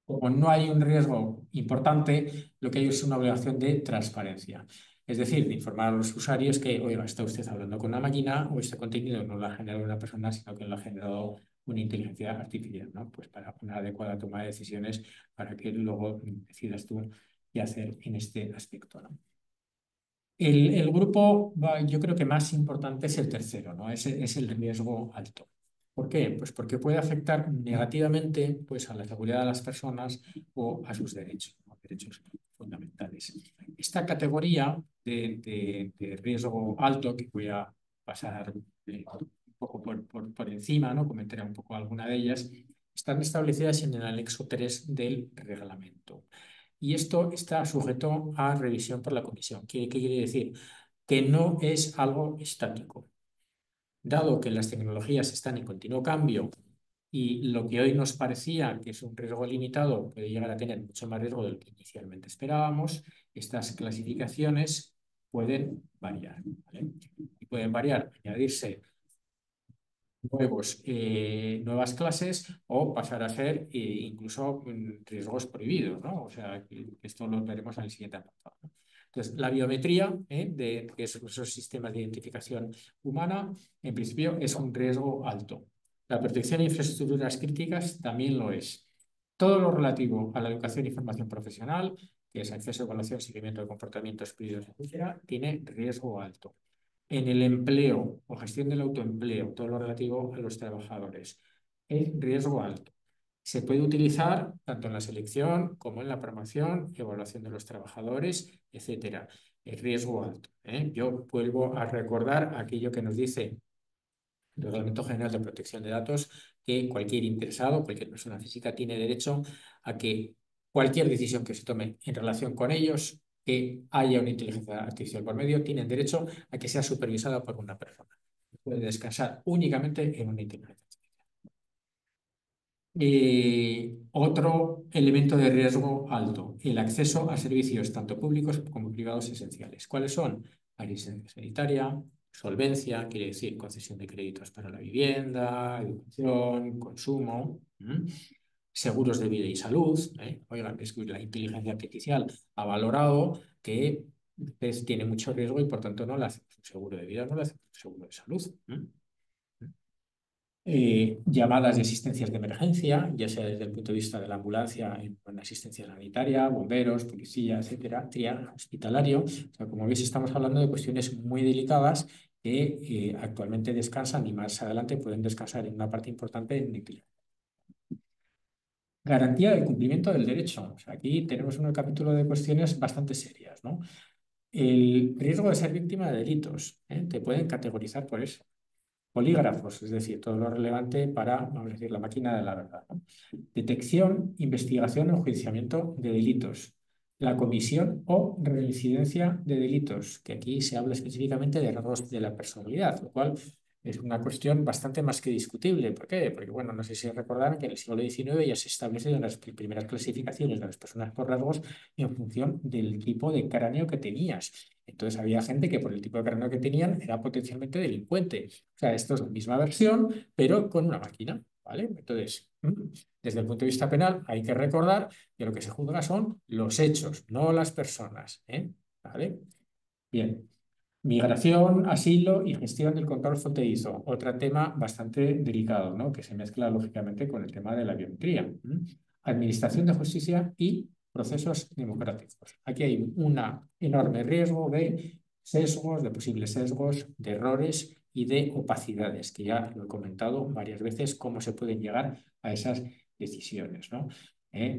como no hay un riesgo importante, lo que hay es una obligación de transparencia. Es decir, de informar a los usuarios que, oiga, está usted hablando con una máquina o este contenido no lo ha generado una persona, sino que lo ha generado una inteligencia artificial, ¿no? Pues para una adecuada toma de decisiones para que luego decidas tú qué hacer en este aspecto, ¿no? El grupo, yo creo que más importante es el tercero, ¿no? Es el riesgo alto. ¿Por qué? Pues porque puede afectar negativamente, pues, a la seguridad de las personas o a sus derechos, ¿no? Derechos fundamentales. Esta categoría de riesgo alto, que voy a pasar un poco por encima, ¿no? Comentaré un poco alguna de ellas, están establecidas en el anexo 3 del reglamento. Y esto está sujeto a revisión por la comisión. ¿Qué quiere decir? Que no es algo estático. Dado que las tecnologías están en continuo cambio y lo que hoy nos parecía que es un riesgo limitado puede llegar a tener mucho más riesgo del que inicialmente esperábamos, estas clasificaciones pueden variar, ¿vale? Y pueden variar, añadirse nuevas clases o pasar a ser incluso riesgos prohibidos, ¿no? O sea, que esto lo veremos en el siguiente apartado, ¿no? Entonces, la biometría, que son esos sistemas de identificación humana, en principio es un riesgo alto. La protección de infraestructuras críticas también lo es. Todo lo relativo a la educación y formación profesional, que es acceso, evaluación, seguimiento de comportamientos prohibidos, etcétera, tiene riesgo alto. En el empleo o gestión del autoempleo, todo lo relativo a los trabajadores, es riesgo alto. Se puede utilizar tanto en la selección como en la promoción, evaluación de los trabajadores, etcétera. Es riesgo alto, ¿eh? Yo vuelvo a recordar aquello que nos dice el Reglamento General de Protección de Datos, que cualquier interesado, cualquier persona física, tiene derecho a que cualquier decisión que se tome en relación con ellos, que haya una inteligencia artificial por medio, tienen derecho a que sea supervisada por una persona. Puede descansar únicamente en una inteligencia artificial. Otro elemento de riesgo alto, el acceso a servicios tanto públicos como privados esenciales. ¿Cuáles son? Asistencia sanitaria, solvencia, quiere decir concesión de créditos para la vivienda, educación, consumo, seguros de vida y salud. Oigan, es que la inteligencia artificial ha valorado que tiene mucho riesgo y por tanto no le hacemos un seguro de vida, no le hacemos un seguro de salud. Llamadas de asistencias de emergencia, ya sea desde el punto de vista de la ambulancia en asistencia sanitaria, bomberos, policía, etcétera, triaje hospitalario. O sea, como veis, estamos hablando de cuestiones muy delicadas que actualmente descansan y más adelante pueden descansar en una parte importante en inteligencia. Garantía del cumplimiento del derecho. O sea, aquí tenemos un capítulo de cuestiones bastante serias, ¿no? El riesgo de ser víctima de delitos, te pueden categorizar por eso. Polígrafos, es decir, todo lo relevante para, vamos a decir, la máquina de la verdad, ¿no? Detección, investigación o enjuiciamiento de delitos. La comisión o reincidencia de delitos, que aquí se habla específicamente de rasgos de la personalidad, lo cual es una cuestión bastante más que discutible. ¿Por qué? Porque, bueno, no sé si recordarán que en el siglo XIX ya se establecieron las primeras clasificaciones de las personas por rasgos en función del tipo de cráneo que tenías. Entonces había gente que por el tipo de cráneo que tenían era potencialmente delincuente. O sea, esto es la misma versión, pero con una máquina, ¿vale? Entonces, desde el punto de vista penal hay que recordar que lo que se juzga son los hechos, no las personas, ¿vale? Bien. Migración, asilo y gestión del control fronterizo. Otro tema bastante delicado, ¿no? Que se mezcla lógicamente con el tema de la biometría. Administración de justicia y procesos democráticos. Aquí hay un enorme riesgo de sesgos, de posibles sesgos, de errores y de opacidades, que ya lo he comentado varias veces, cómo se pueden llegar a esas decisiones, ¿no?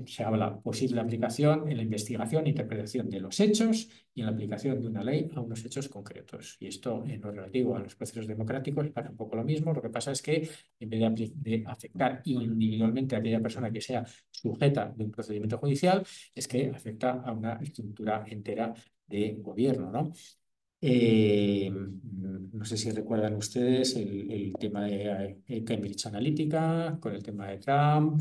Se habla posible aplicación en la investigación e interpretación de los hechos y en la aplicación de una ley a unos hechos concretos. Y esto, en lo relativo a los procesos democráticos, pasa un poco lo mismo. Lo que pasa es que, en vez de afectar individualmente a aquella persona que sea sujeta de un procedimiento judicial, es que afecta a una estructura entera de gobierno, ¿no? No sé si recuerdan ustedes el tema de Cambridge Analytica, con el tema de Trump,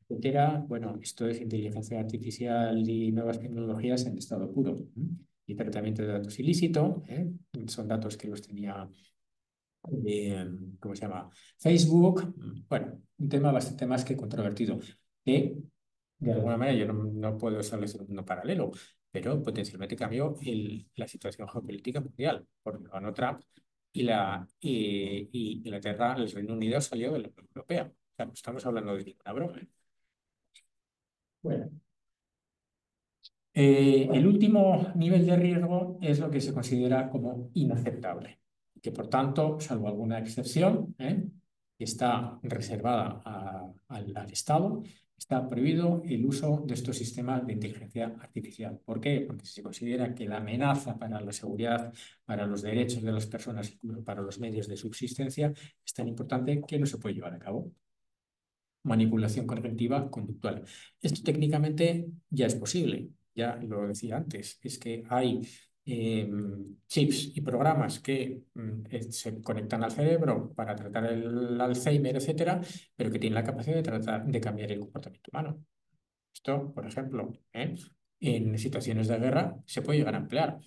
etcétera. Bueno, esto es inteligencia artificial y nuevas tecnologías en estado puro. Y tratamiento de datos ilícito, son datos que los tenía, ¿cómo se llama? Facebook. Bueno, un tema bastante más que controvertido, que de alguna manera yo no puedo establecer un mundo paralelo, pero potencialmente cambió la situación geopolítica mundial, porque ganó Trump y Inglaterra, el Reino Unido salió de la Unión Europea. O sea, no estamos hablando de ninguna broma. Bueno, El último nivel de riesgo es lo que se considera como inaceptable, que por tanto, salvo alguna excepción, que está reservada al Estado, está prohibido el uso de estos sistemas de inteligencia artificial. ¿Por qué? Porque se considera que la amenaza para la seguridad, para los derechos de las personas, incluso para los medios de subsistencia, es tan importante que no se puede llevar a cabo. Manipulación cognitiva conductual. Esto técnicamente ya es posible, ya lo decía antes, es que hay chips y programas que se conectan al cerebro para tratar el Alzheimer, etcétera, pero que tienen la capacidad de tratar de cambiar el comportamiento humano. Esto, por ejemplo, en situaciones de guerra se puede llegar a emplear.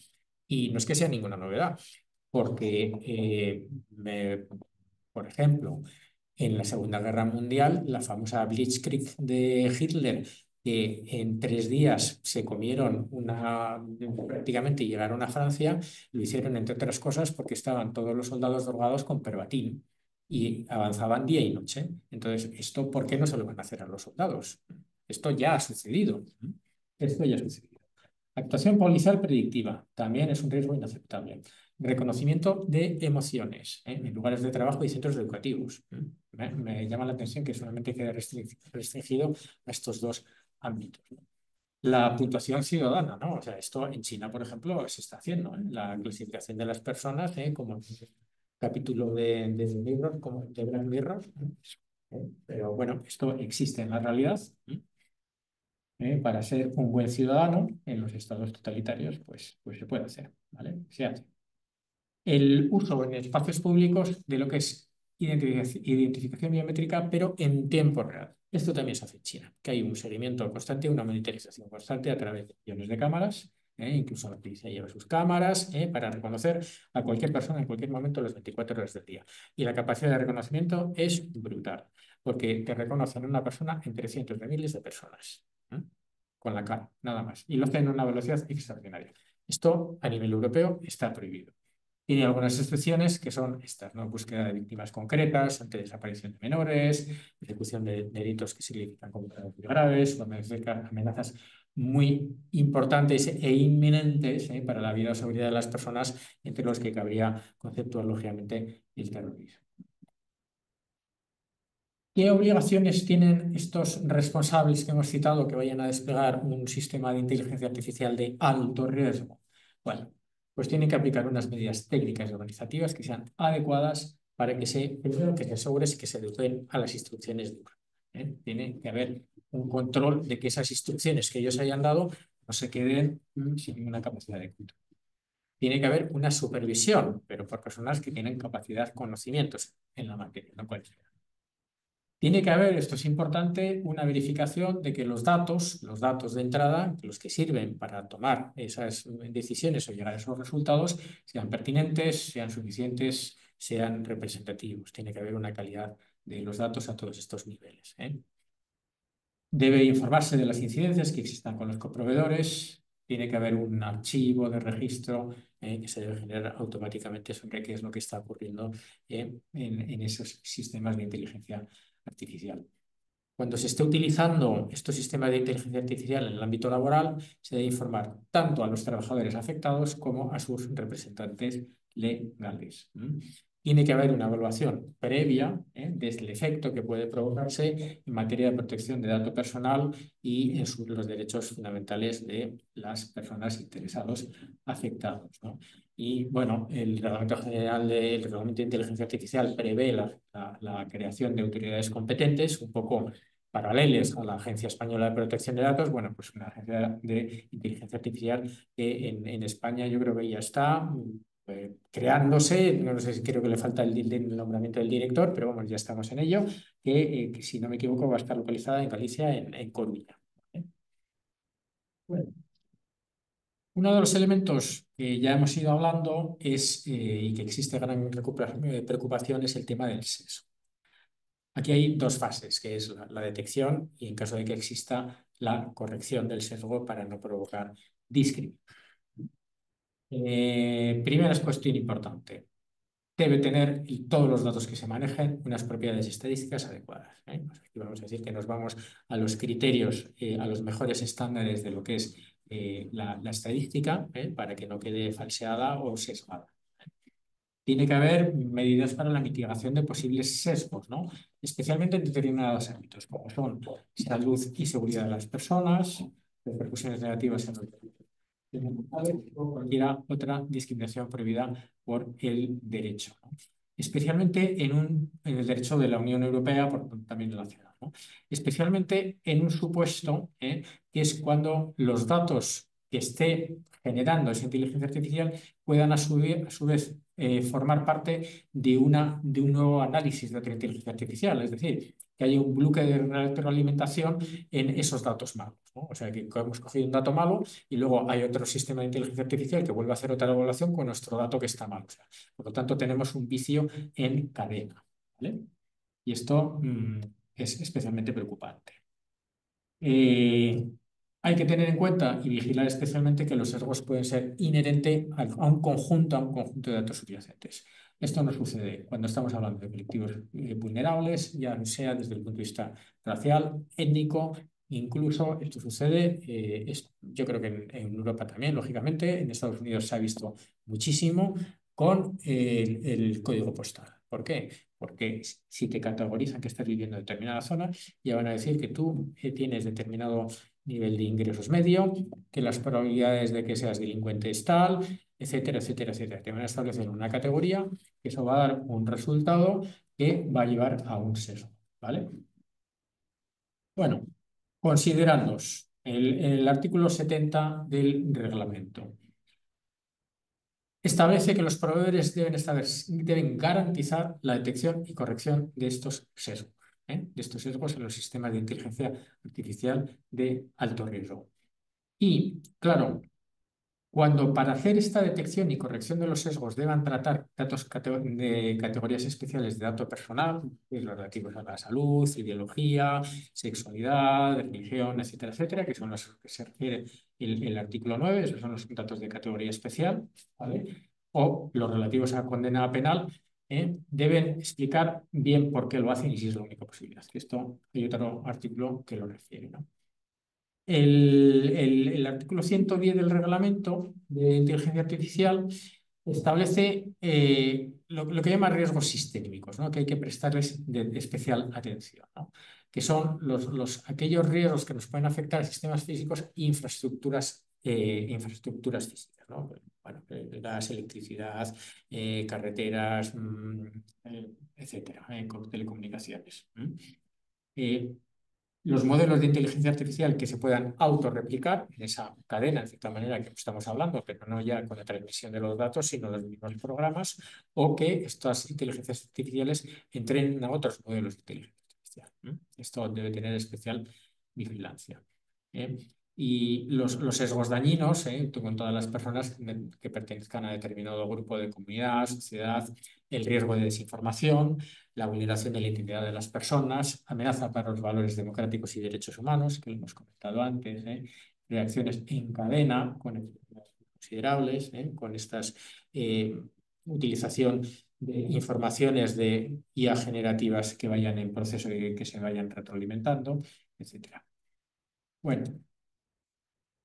Y no es que sea ninguna novedad, porque, por ejemplo, en la Segunda Guerra Mundial, la famosa Blitzkrieg de Hitler, que en 3 días se comieron prácticamente llegaron a Francia, lo hicieron entre otras cosas porque estaban todos los soldados drogados con perbatín y avanzaban día y noche. Entonces, ¿esto por qué no se lo van a hacer a los soldados? Esto ya ha sucedido. Esto ya ha sucedido. Actuación policial predictiva también es un riesgo inaceptable. Reconocimiento de emociones en lugares de trabajo y centros educativos. Me llama la atención que solamente quede restringido a estos dos ámbitos. La puntuación ciudadana, ¿no? O sea, esto en China, por ejemplo, se está haciendo, la clasificación de las personas, como en el capítulo de libros, como de Black Mirror. Pero bueno, esto existe en la realidad. Para ser un buen ciudadano en los estados totalitarios, pues se puede hacer, ¿vale? Se hace. El uso en espacios públicos de lo que es identificación biométrica, pero en tiempo real. Esto también se hace en China, que hay un seguimiento constante, una monitorización constante a través de millones de cámaras. Incluso la policía lleva sus cámaras para reconocer a cualquier persona en cualquier momento las 24 horas del día. Y la capacidad de reconocimiento es brutal, porque te reconocen una persona entre cientos de miles de personas, con la cara, nada más. Y lo hacen a una velocidad extraordinaria. Esto a nivel europeo está prohibido. Tiene algunas excepciones que son estas, ¿no? Búsqueda de víctimas concretas ante desaparición de menores, ejecución de delitos que significan como graves, o amenazas muy importantes e inminentes para la vida o seguridad de las personas, entre los que cabría conceptuar, lógicamente, el terrorismo. ¿Qué obligaciones tienen estos responsables que hemos citado que vayan a desplegar un sistema de inteligencia artificial de alto riesgo? Bueno, pues tienen que aplicar unas medidas técnicas y organizativas que sean adecuadas para que primero que se asegure que se den a las instrucciones de uso. Tiene que haber un control de que esas instrucciones que ellos hayan dado no se queden sin ninguna capacidad de control. Tiene que haber una supervisión, pero por personas que tienen capacidad, conocimientos en la materia, no cualquiera. Tiene que haber, esto es importante, una verificación de que los datos de entrada, los que sirven para tomar esas decisiones o llegar a esos resultados, sean pertinentes, sean suficientes, sean representativos. Tiene que haber una calidad de los datos a todos estos niveles. Debe informarse de las incidencias que existan con los coproveedores. Tiene que haber un archivo de registro que se debe generar automáticamente sobre qué es lo que está ocurriendo en esos sistemas de inteligencia artificial. Cuando se esté utilizando estos sistemas de inteligencia artificial en el ámbito laboral, se debe informar tanto a los trabajadores afectados como a sus representantes legales. Tiene que haber una evaluación previa desde el efecto que puede provocarse en materia de protección de datos personal y en los derechos fundamentales de las personas interesados afectados, ¿no? Y bueno, el Reglamento General del Reglamento de Inteligencia Artificial prevé la creación de autoridades competentes, un poco paralelas a la Agencia Española de Protección de Datos. Bueno, pues una agencia de inteligencia artificial que en España yo creo que ya está creándose. No sé si creo que le falta el nombramiento del director, pero vamos, ya estamos en ello, que si no me equivoco va a estar localizada en Galicia, en Coruña. Bueno. Uno de los elementos que ya hemos ido hablando y que existe gran preocupación es el tema del sesgo. Aquí hay dos fases, que es la detección y en caso de que exista la corrección del sesgo para no provocar discriminación. Primera cuestión importante. Debe tener todos los datos que se manejen unas propiedades estadísticas adecuadas. Aquí vamos a decir que nos vamos a los criterios, a los mejores estándares de lo que es la estadística, para que no quede falseada o sesgada. Tiene que haber medidas para la mitigación de posibles sesgos, ¿no? Especialmente en determinados ámbitos, como son salud y seguridad de las personas, repercusiones negativas en los o cualquier otra discriminación prohibida por el derecho, ¿no? Especialmente en el derecho de la Unión Europea, también nacional, ¿no? Especialmente en un supuesto, que es cuando los datos que esté generando esa inteligencia artificial puedan a su vez formar parte de un nuevo análisis de otra inteligencia artificial, es decir, que haya un bloque de retroalimentación en esos datos malos, ¿no? O sea, que hemos cogido un dato malo y luego hay otro sistema de inteligencia artificial que vuelve a hacer otra evaluación con nuestro dato que está mal. O sea, por lo tanto, tenemos un vicio en cadena, ¿vale? Y esto es especialmente preocupante. Hay que tener en cuenta y vigilar especialmente que los sesgos pueden ser inherentes a un conjunto de datos subyacentes. Esto no sucede cuando estamos hablando de colectivos vulnerables, ya sea desde el punto de vista racial, étnico, incluso esto sucede, yo creo que en Europa también, lógicamente, en Estados Unidos se ha visto muchísimo con el código postal. ¿Por qué? Porque si te categorizan que estás viviendo en determinada zona, ya van a decir que tú tienes determinado nivel de ingresos medio, que las probabilidades de que seas delincuente es tal, etcétera, etcétera, etcétera. Te van a establecer una categoría que eso va a dar un resultado que va a llevar a un sesgo, ¿vale? Bueno, considerándonos el artículo 70 del reglamento. Establece que los proveedores deben garantizar la detección y corrección de estos sesgos, en los sistemas de inteligencia artificial de alto riesgo. Y, claro, cuando para hacer esta detección y corrección de los sesgos deban tratar datos de categorías especiales de dato personal, los relativos a la salud, ideología, sexualidad, religión, etcétera, etcétera, que son los que se refiere el artículo 9, esos son los datos de categoría especial, ¿vale? O los relativos a condena penal, deben explicar bien por qué lo hacen y si es la única posibilidad. Esto hay otro artículo que lo refiere, ¿no? El artículo 110 del reglamento de inteligencia artificial establece lo que llama riesgos sistémicos, ¿no? Que hay que prestarles de especial atención, ¿no? Que son aquellos riesgos que nos pueden afectar a sistemas físicos e infraestructuras físicas, ¿no? Bueno, gas, electricidad, carreteras, etcétera, telecomunicaciones. Los modelos de inteligencia artificial que se puedan autorreplicar en esa cadena, de cierta manera, que estamos hablando, pero no ya con la transmisión de los datos, sino los mismos programas, o que estas inteligencias artificiales entrenen a otros modelos de inteligencia artificial. Esto debe tener especial vigilancia. Y los sesgos dañinos, con todas las personas que pertenezcan a determinado grupo de comunidad, sociedad, el riesgo de desinformación, la vulneración de la integridad de las personas, amenaza para los valores democráticos y derechos humanos, que lo hemos comentado antes, reacciones en cadena con efectos considerables, con estas utilización de informaciones de IA generativas que vayan en proceso y que se vayan retroalimentando, etcétera. Bueno,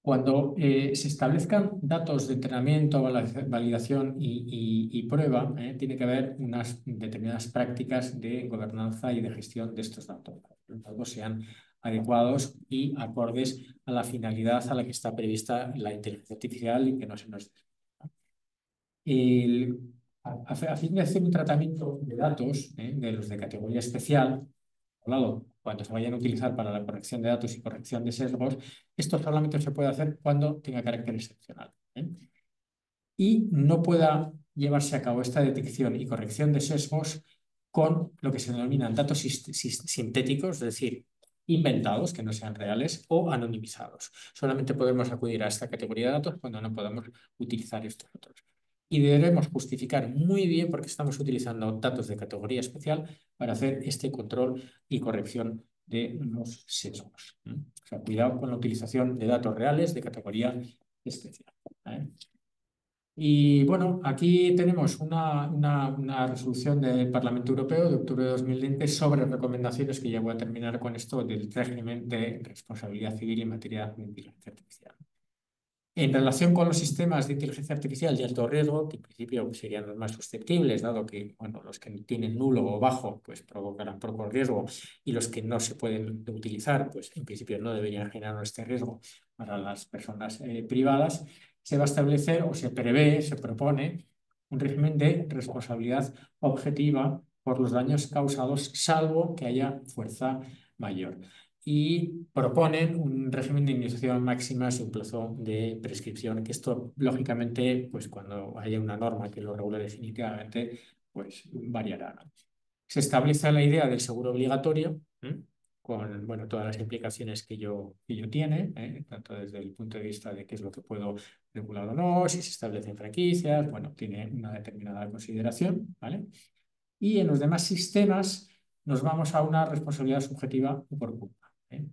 cuando se establezcan datos de entrenamiento, validación y prueba, tiene que haber unas determinadas prácticas de gobernanza y de gestión de estos datos. Que los datos sean adecuados y acordes a la finalidad a la que está prevista la inteligencia artificial y que no se nos a fin de hacer un tratamiento de datos, de los de categoría especial, cuando se vayan a utilizar para la corrección de datos y corrección de sesgos, esto solamente se puede hacer cuando tenga carácter excepcional. Y no pueda llevarse a cabo esta detección y corrección de sesgos con lo que se denominan datos sintéticos, es decir, inventados, que no sean reales, o anonimizados. Solamente podemos acudir a esta categoría de datos cuando no podamos utilizar estos otros. Y deberemos justificar muy bien por qué estamos utilizando datos de categoría especial para hacer este control y corrección de los sesgos. O sea, cuidado con la utilización de datos reales de categoría especial. Y bueno, aquí tenemos una resolución del Parlamento Europeo de octubre de 2020 sobre recomendaciones, que ya voy a terminar con esto, del régimen de responsabilidad civil en materia de inteligencia artificial. En relación con los sistemas de inteligencia artificial de alto riesgo, que en principio serían los más susceptibles, dado que bueno, los que tienen nulo o bajo pues provocarán poco riesgo y los que no se pueden utilizar, pues en principio no deberían generar este riesgo para las personas privadas, se va a establecer o se prevé, se propone un régimen de responsabilidad objetiva por los daños causados, salvo que haya fuerza mayor y proponen un régimen de indemnización máxima sin plazo de prescripción, que esto, lógicamente, pues cuando haya una norma que lo regule definitivamente, pues variará, ¿no? Se establece la idea del seguro obligatorio, con bueno, todas las implicaciones que ello tiene, tanto desde el punto de vista de qué es lo que puedo regular o no, si se establecen franquicias, bueno, tiene una determinada consideración, ¿vale? Y en los demás sistemas nos vamos a una responsabilidad subjetiva por culpa, ¿eh?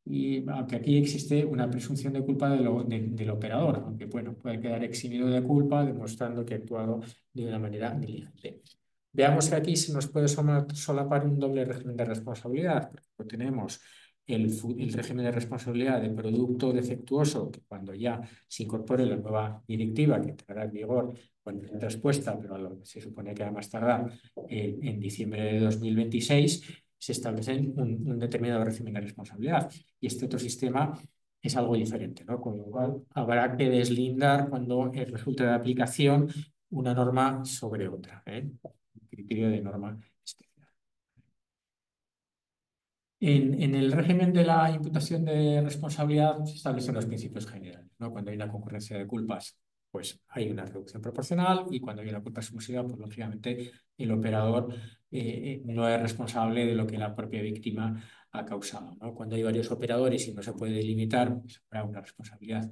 Y aunque aquí existe una presunción de culpa del operador, aunque bueno, puede quedar eximido de culpa demostrando que ha actuado de una manera diligente. Veamos que aquí se nos puede solapar un doble régimen de responsabilidad, porque tenemos el régimen de responsabilidad de producto defectuoso, que cuando ya se incorpore la nueva directiva que entrará en vigor cuando esté traspuesta, pero se supone que va a más tardar en diciembre de 2026, se establece un determinado régimen de responsabilidad. Y este otro sistema es algo diferente, ¿no? Con lo cual habrá que deslindar cuando resulte de aplicación una norma sobre otra, ¿eh? Un criterio de norma especial. En el régimen de la imputación de responsabilidad se establecen los principios generales, ¿no? Cuando hay una concurrencia de culpas, pues hay una reducción proporcional y cuando hay una culpa exclusiva, pues lógicamente el operador no es responsable de lo que la propia víctima ha causado, ¿no? Cuando hay varios operadores y no se puede delimitar, pues habrá una responsabilidad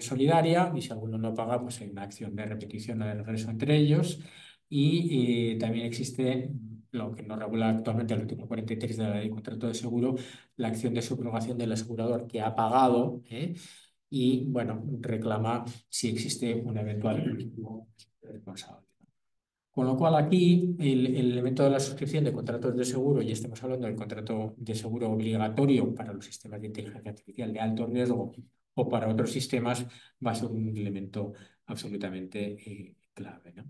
solidaria y si alguno no paga, pues hay una acción de repetición o de regreso entre ellos y también existe lo que nos regula actualmente el artículo 43 de la Ley de Contrato de Seguro, la acción de subrogación del asegurador que ha pagado, y, bueno, reclama si existe un eventual responsable. Con lo cual aquí el elemento de la suscripción de contratos de seguro, y estamos hablando del contrato de seguro obligatorio para los sistemas de inteligencia artificial de alto riesgo o para otros sistemas, va a ser un elemento absolutamente clave, ¿no?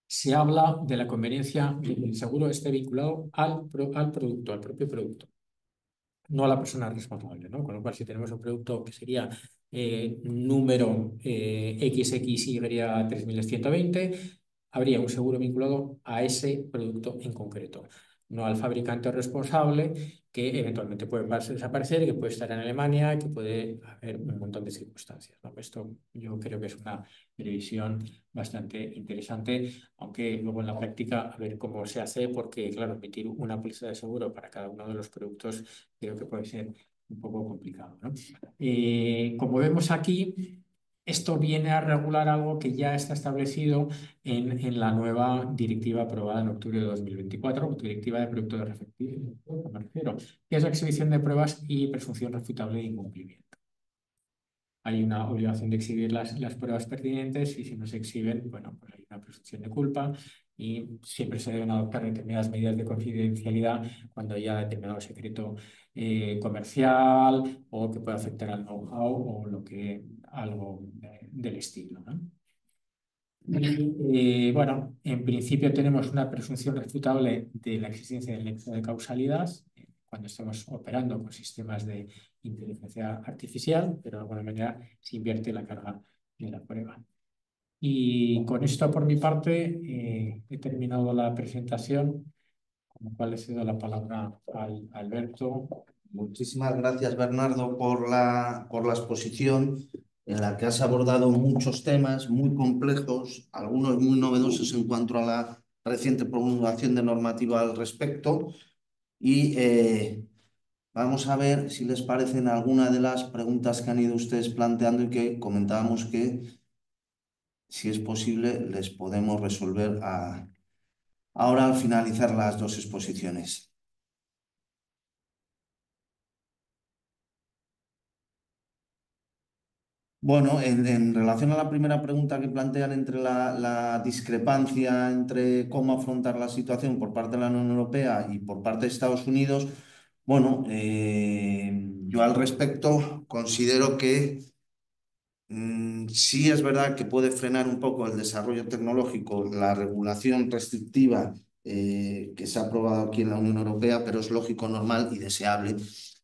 Se habla de la conveniencia de que el seguro esté vinculado al producto, al propio producto, no a la persona responsable, ¿no? Con lo cual, si tenemos un producto que sería número XXY 3120, habría un seguro vinculado a ese producto en concreto, no al fabricante responsable, que eventualmente puede desaparecer, que puede estar en Alemania, que puede haber un montón de circunstancias, ¿no? Esto yo creo que es una previsión bastante interesante, aunque luego en la práctica a ver cómo se hace, porque claro, emitir una póliza de seguro para cada uno de los productos creo que puede ser un poco complicado, ¿no? Como vemos aquí, esto viene a regular algo que ya está establecido en la nueva directiva aprobada en octubre de 2024, Directiva de Productos de Refacción, me refiero, que es la exhibición de pruebas y presunción refutable de incumplimiento. Hay una obligación de exhibir las pruebas pertinentes y si no se exhiben, bueno, pues hay una presunción de culpa y siempre se deben adoptar determinadas medidas de confidencialidad cuando haya determinado secreto comercial o que pueda afectar al know-how o algo del estilo, ¿no? Y bueno, en principio tenemos una presunción refutable de la existencia del nexo de causalidad cuando estamos operando con sistemas de inteligencia artificial, pero de alguna manera se invierte la carga de la prueba. Y con esto, por mi parte, he terminado la presentación, con lo cual le cedo la palabra al Alberto. Muchísimas gracias, Bernardo, por la exposición en la que has abordado muchos temas muy complejos, algunos muy novedosos en cuanto a la reciente promulgación de normativa al respecto. Y vamos a ver si les parecen alguna de las preguntas que han ido ustedes planteando y que comentábamos que, si es posible, les podemos resolver ahora al finalizar las dos exposiciones. Bueno, en relación a la primera pregunta que plantean entre la discrepancia entre cómo afrontar la situación por parte de la Unión Europea y por parte de Estados Unidos, bueno, yo al respecto considero que Sí es verdad que puede frenar un poco el desarrollo tecnológico, la regulación restrictiva que se ha aprobado aquí en la Unión Europea, pero es lógico, normal y deseable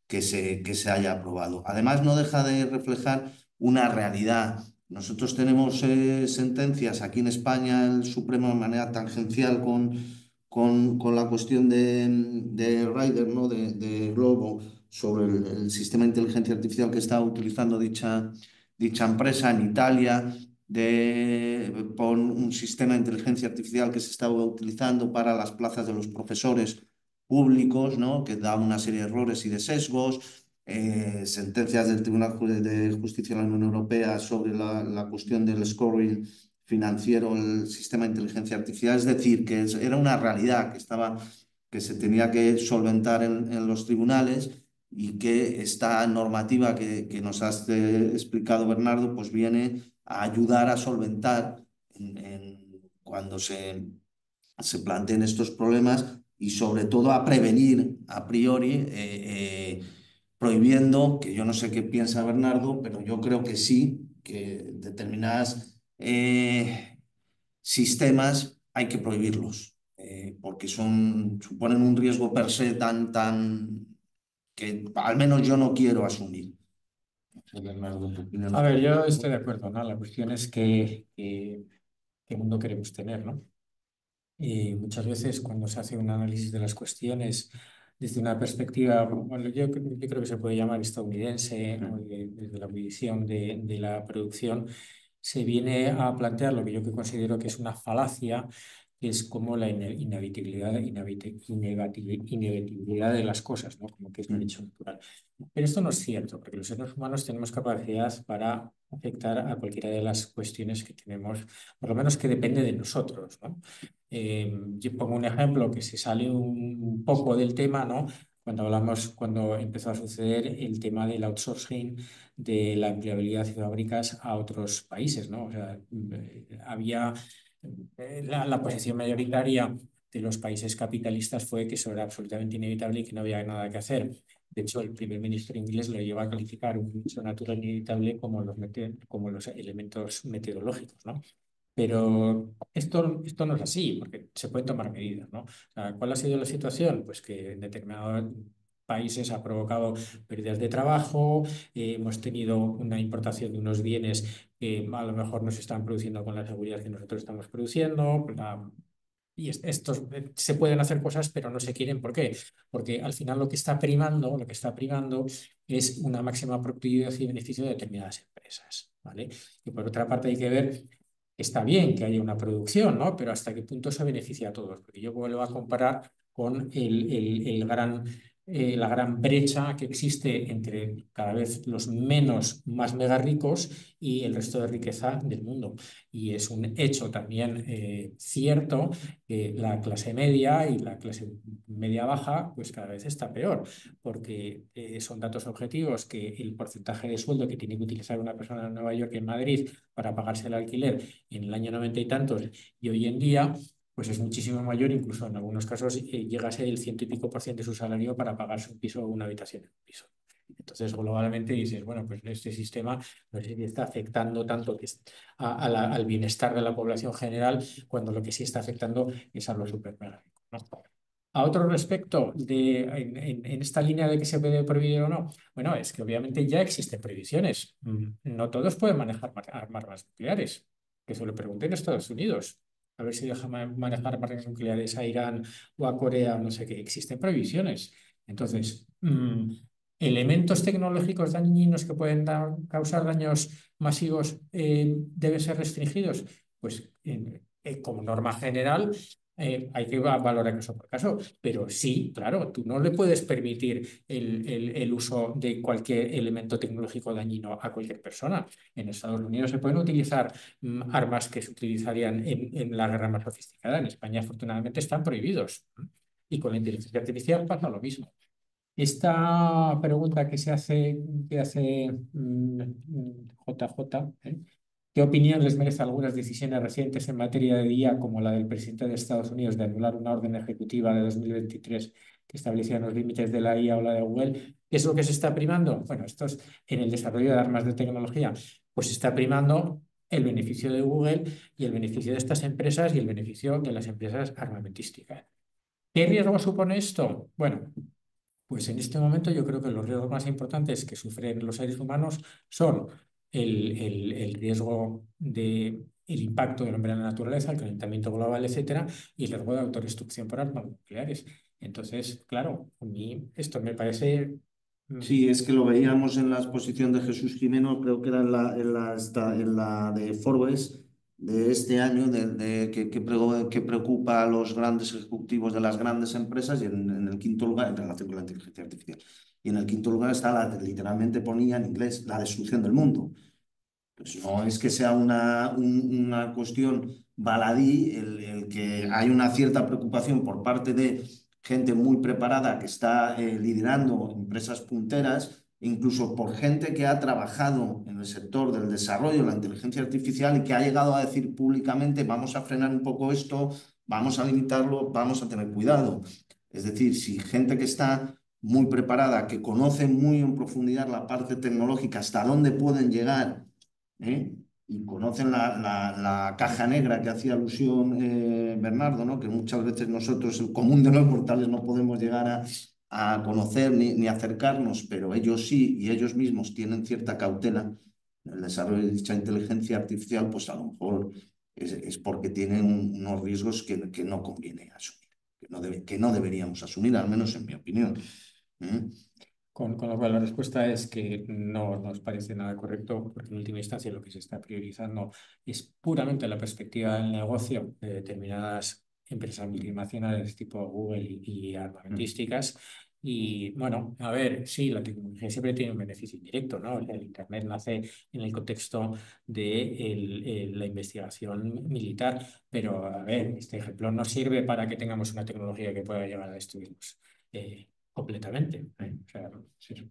que se haya aprobado. Además, no deja de reflejar una realidad. Nosotros tenemos sentencias aquí en España, el Supremo de manera tangencial con la cuestión de Rider, ¿no? de Globo, sobre el sistema de inteligencia artificial que está utilizando dicha empresa en Italia, por un sistema de inteligencia artificial que se estaba utilizando para las plazas de los profesores públicos, ¿no? Que da una serie de errores y de sesgos, sentencias del Tribunal de Justicia de la Unión Europea sobre la cuestión del scoring financiero, el sistema de inteligencia artificial, es decir, que era una realidad que se tenía que solventar en los tribunales y que esta normativa que nos has explicado, Bernardo, pues viene a ayudar a solventar cuando se planteen estos problemas y sobre todo a prevenir a priori, prohibiendo, que yo no sé qué piensa Bernardo, pero yo creo que sí, que determinadas sistemas hay que prohibirlos, porque suponen un riesgo per se tan que al menos yo no quiero asumir. Bernardo, tu opinión. A ver, yo estoy de acuerdo, ¿no? La cuestión es qué mundo queremos tener, ¿no? Y muchas veces cuando se hace un análisis de las cuestiones desde una perspectiva, bueno, yo creo que se puede llamar estadounidense, ¿no? Desde la visión de la producción, se viene a plantear lo que yo que considero que es una falacia, que es como la inevitabilidad de las cosas, ¿no? Como que es un hecho natural. Pero esto no es cierto, porque los seres humanos tenemos capacidad para afectar a cualquiera de las cuestiones que tenemos, por lo menos que depende de nosotros, ¿no? Yo pongo un ejemplo que se sale un poco del tema, ¿no? Cuando empezó a suceder el tema del outsourcing de la empleabilidad de fábricas a otros países, ¿no? O sea, había la posición mayoritaria de los países capitalistas fue que eso era absolutamente inevitable y que no había nada que hacer. De hecho, el primer ministro inglés lo lleva a calificar un hecho natural inevitable como los elementos meteorológicos, ¿no? Pero esto no es así, porque se pueden tomar medidas, ¿no? O sea, ¿cuál ha sido la situación? Pues que en determinados países ha provocado pérdidas de trabajo, hemos tenido una importación de unos bienes que a lo mejor no se están produciendo con la seguridad que nosotros estamos produciendo. Y estos se pueden hacer cosas, pero no se quieren. ¿Por qué? Porque al final lo que está primando es una máxima productividad y beneficio de determinadas empresas, ¿vale? Y por otra parte hay que ver, está bien que haya una producción, ¿no? Pero hasta qué punto se beneficia a todos. Porque yo vuelvo a comparar con la gran brecha que existe entre cada vez los más mega ricos y el resto de riqueza del mundo. Y es un hecho también cierto que la clase media y la clase media baja pues cada vez está peor, porque son datos objetivos que el porcentaje de sueldo que tiene que utilizar una persona en Nueva York y en Madrid para pagarse el alquiler en el año 90 y tantos y hoy en día pues es muchísimo mayor, incluso en algunos casos llega a ser el 100 y pico% de su salario para pagarse un piso o una habitación en un piso. Entonces, globalmente dices, bueno, pues este sistema no sé si está afectando tanto al bienestar de la población general, cuando lo que sí está afectando es a los supermercados, ¿no? A otro respecto, en esta línea de que se puede prohibir o no, bueno, es que obviamente ya existen previsiones. No todos pueden manejar armas nucleares, que se lo pregunté en Estados Unidos. A ver si deja manejar armas nucleares a Irán o a Corea, no sé qué. Existen previsiones. Entonces, elementos tecnológicos dañinos que pueden causar daños masivos deben ser restringidos. Pues como norma general hay que valorar caso por caso, pero sí, claro, tú no le puedes permitir el uso de cualquier elemento tecnológico dañino a cualquier persona. En Estados Unidos se pueden utilizar armas que se utilizarían en la guerra más sofisticada. En España, afortunadamente, están prohibidos. Y con la inteligencia artificial pasa lo mismo. Esta pregunta que hace JJ, ¿qué opinión les merece algunas decisiones recientes en materia de IA, como la del presidente de Estados Unidos de anular una orden ejecutiva de 2023 que establecía los límites de la IA o la de Google? ¿Qué es lo que se está primando? Bueno, esto es en el desarrollo de armas de tecnología. pues está primando el beneficio de Google y el beneficio de estas empresas y el beneficio de las empresas armamentísticas. ¿Qué riesgo supone esto? Bueno, pues en este momento yo creo que los riesgos más importantes que sufren los seres humanos son el riesgo de el impacto del hombre en la naturaleza, el calentamiento global, etcétera, y el riesgo de autodestrucción por armas nucleares. Entonces, claro, a mí esto me parece Sí, es que lo veíamos en la exposición de Jesús Jimeno, creo que era en la de Forbes de este año, que preocupa a los grandes ejecutivos de las grandes empresas y en el quinto lugar, en relación con la inteligencia artificial. Y en el quinto lugar está literalmente ponía en inglés, la destrucción del mundo. Pues no es que sea una cuestión baladí el que hay una cierta preocupación por parte de gente muy preparada que está liderando empresas punteras, incluso por gente que ha trabajado en el sector del desarrollo de la inteligencia artificial y que ha llegado a decir públicamente, vamos a frenar un poco esto, vamos a limitarlo, vamos a tener cuidado. Es decir, si gente que está muy preparada, que conoce muy en profundidad la parte tecnológica, hasta dónde pueden llegar, ¿eh? Y conocen la caja negra que hacía alusión Bernardo, ¿no? Que muchas veces nosotros, el común de los mortales, no podemos llegar a conocer ni acercarnos, pero ellos sí, y ellos mismos tienen cierta cautela en el desarrollo de dicha inteligencia artificial, pues a lo mejor es porque tienen unos riesgos que no conviene asumir, que no deberíamos asumir, al menos en mi opinión. ¿Mm? con lo cual, la respuesta es que no nos parece nada correcto, porque en última instancia lo que se está priorizando es puramente la perspectiva del negocio de determinadas empresas multinacionales tipo Google y armamentísticas. Y bueno, a ver, sí, la tecnología siempre tiene un beneficio indirecto, ¿no? El Internet nace en el contexto de la investigación militar, pero a ver, este ejemplo no sirve para que tengamos una tecnología que pueda llegar a destruirnos. Completamente. O sea,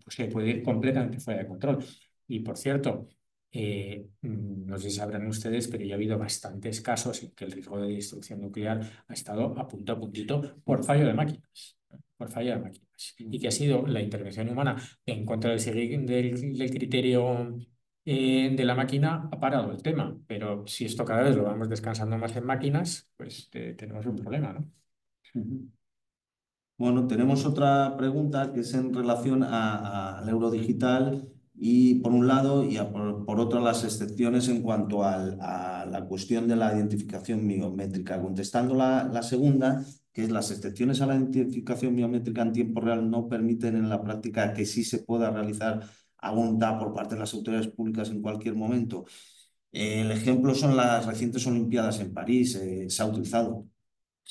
se puede ir completamente fuera de control. Y por cierto, no sé si sabrán ustedes, pero ya ha habido bastantes casos en que el riesgo de destrucción nuclear ha estado a puntito por fallo de máquinas. Por fallo de máquinas. Y que ha sido la intervención humana en contra del criterio de la máquina ha parado el tema. Pero si esto cada vez lo vamos descansando más en máquinas, pues tenemos un problema, ¿no? Ujú. Bueno, tenemos otra pregunta que es en relación al euro digital y por un lado y por otro las excepciones en cuanto a la cuestión de la identificación biométrica. Contestando la segunda, que es las excepciones a la identificación biométrica en tiempo real no permiten en la práctica que sí se pueda realizar a voluntad por parte de las autoridades públicas en cualquier momento. El ejemplo son las recientes Olimpiadas en París. Se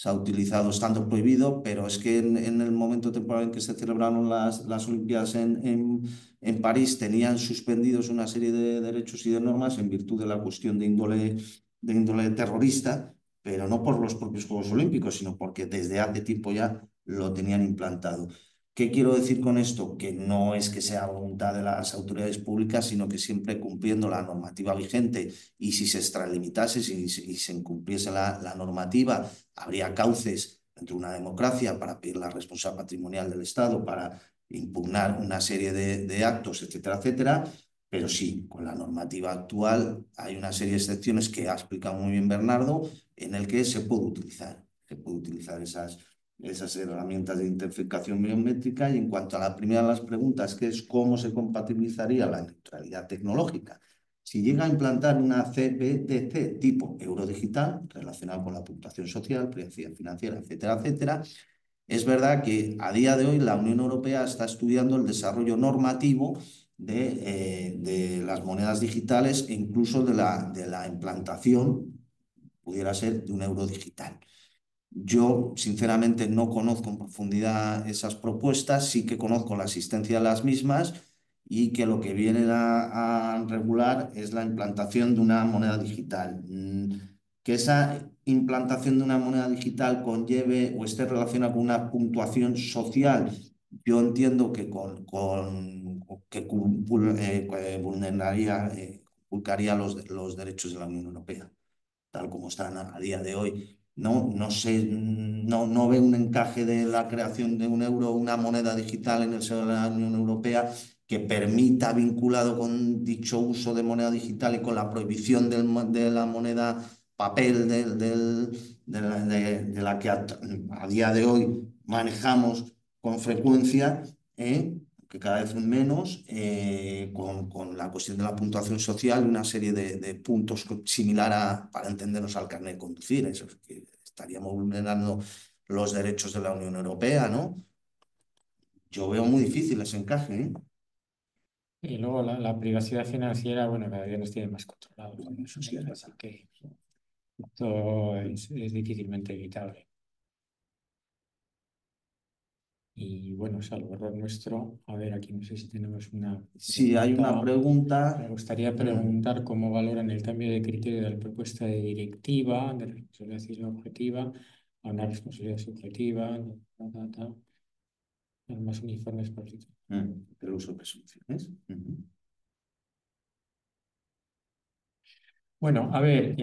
ha utilizado estando prohibido, pero es que en el momento temporal en que se celebraron las Olimpiadas en París tenían suspendidos una serie de derechos y de normas en virtud de la cuestión de índole terrorista, pero no por los propios Juegos Olímpicos, sino porque desde hace tiempo ya lo tenían implantado. ¿Qué quiero decir con esto? Que no es que sea voluntad de las autoridades públicas, sino que siempre cumpliendo la normativa vigente y si se extralimitase, si se incumpliese la normativa, habría cauces dentro de una democracia para pedir la responsabilidad patrimonial del Estado, para impugnar una serie de actos, etcétera, etcétera. Pero sí, con la normativa actual hay una serie de excepciones que ha explicado muy bien Bernardo, en el que se puede utilizar esas herramientas de identificación biométrica. Y en cuanto a la primera de las preguntas, que es cómo se compatibilizaría la neutralidad tecnológica, si llega a implantar una CBDC tipo euro digital relacionada con la puntuación social, privacidad financiera, etcétera, etcétera, es verdad que a día de hoy la Unión Europea está estudiando el desarrollo normativo de las monedas digitales e incluso de la implantación, pudiera ser, de un euro digital. Yo, sinceramente, no conozco en profundidad esas propuestas, sí que conozco la existencia de las mismas y que lo que vienen a regular es la implantación de una moneda digital. Que esa implantación de una moneda digital conlleve o esté relacionada con una puntuación social, yo entiendo que, vulneraría, conculcaría los derechos de la Unión Europea, tal como están a día de hoy. No sé, no veo un encaje de la creación de un euro, una moneda digital en el seno de la Unión Europea, que permita, vinculado con dicho uso de moneda digital y con la prohibición de la moneda papel de la que a día de hoy manejamos con frecuencia, que cada vez menos, con la cuestión de la puntuación social y una serie de puntos similar para entendernos al carnet de conducir. Eso es que estaríamos vulnerando los derechos de la Unión Europea, ¿no? Yo veo muy difícil ese encaje, ¿eh? Y luego la privacidad financiera, bueno, cada día nos tiene más controlados, ¿no? Eso sí, así que esto es difícilmente evitable. Y bueno, salvo error nuestro, a ver, aquí no sé si tenemos una Sí, hay una pregunta. Me pregunta. gustaría preguntar cómo valoran el cambio de criterio de la propuesta de directiva de responsabilidad objetiva a una responsabilidad subjetiva, normas uniformes por sitio. El uso de presunciones. Bueno, a ver,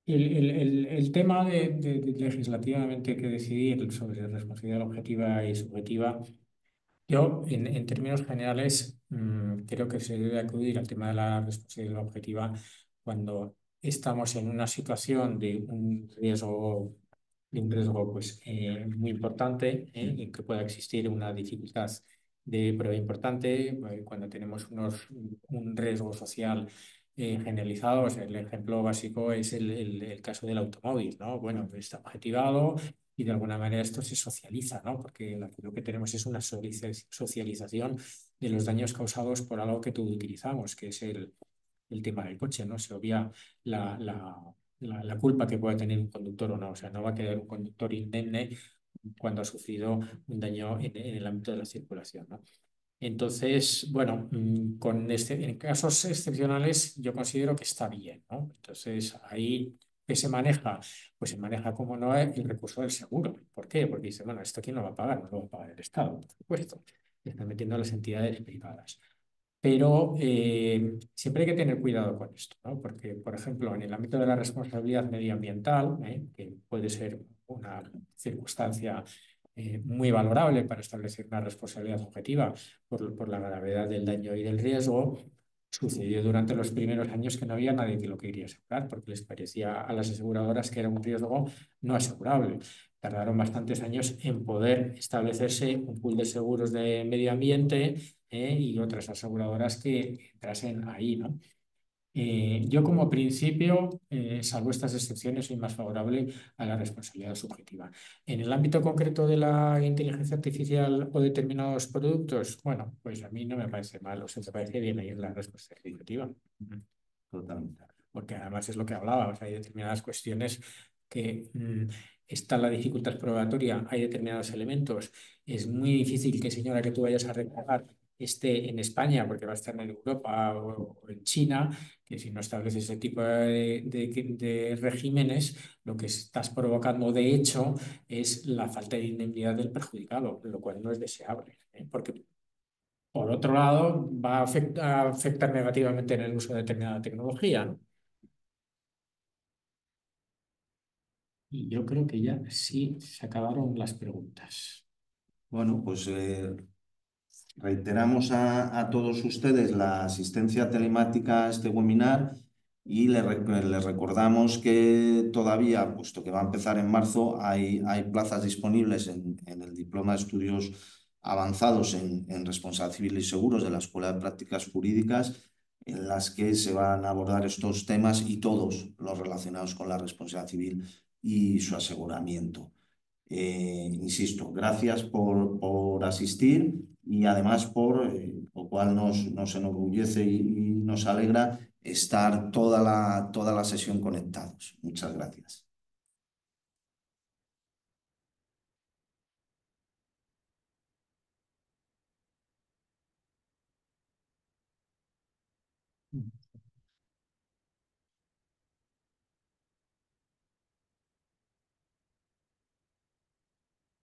el tema de legislativamente que decidir sobre responsabilidad objetiva y subjetiva, yo en términos generales creo que se debe acudir al tema de la responsabilidad objetiva cuando estamos en una situación de un riesgo pues, muy importante, en que pueda existir una dificultad de prueba importante, cuando tenemos un riesgo social generalizado. O sea, el ejemplo básico es el caso del automóvil, ¿no? Bueno, está objetivado y de alguna manera esto se socializa, ¿no? Porque lo que tenemos es una socialización de los daños causados por algo que todos utilizamos, que es el tema del coche, ¿no? Se obvia la culpa que pueda tener un conductor o no. O sea, no va a quedar un conductor indemne cuando ha sufrido un daño en el ámbito de la circulación, ¿no? Entonces, bueno, en casos excepcionales yo considero que está bien, ¿no? Entonces, ahí, ¿qué se maneja? Pues se maneja, como no, el recurso del seguro. ¿Por qué? Porque dice, bueno, ¿esto quién lo va a pagar? No lo va a pagar el Estado, por supuesto. Están metiendo a las entidades privadas. Pero siempre hay que tener cuidado con esto, ¿no? Porque, por ejemplo, en el ámbito de la responsabilidad medioambiental, que puede ser una circunstancia muy valorable para establecer una responsabilidad objetiva por la gravedad del daño y del riesgo, sucedió durante los primeros años que no había nadie que lo quería asegurar, porque les parecía a las aseguradoras que era un riesgo no asegurable. Tardaron bastantes años en poder establecerse un pool de seguros de medio ambiente y otras aseguradoras que entrasen ahí, ¿no? Yo como principio, salvo estas excepciones, soy más favorable a la responsabilidad subjetiva. En el ámbito concreto de la inteligencia artificial o determinados productos, bueno, pues a mí no me parece mal, o sea, me parece bien ahí la responsabilidad subjetiva. Totalmente. Porque además es lo que hablaba, o sea, hay determinadas cuestiones que está la dificultad probatoria, hay determinados elementos. Es muy difícil que, señora, que tú vayas a reclamar esté en España porque va a estar en Europa o en China, que si no estableces ese tipo de regímenes, lo que estás provocando de hecho es la falta de indemnidad del perjudicado, lo cual no es deseable, porque por otro lado va a afectar negativamente en el uso de determinada tecnología, ¿no? Y yo creo que ya sí se acabaron las preguntas. Bueno, pues reiteramos a todos ustedes la asistencia telemática a este webinar y les recordamos que todavía, puesto que va a empezar en marzo, hay plazas disponibles en el Diploma de Estudios Avanzados en Responsabilidad Civil y Seguros de la Escuela de Prácticas Jurídicas, en las que se van a abordar estos temas y todos los relacionados con la responsabilidad civil y su aseguramiento. Insisto, gracias por asistir y además lo cual nos enorgullece y nos alegra estar toda la sesión conectados. Muchas gracias.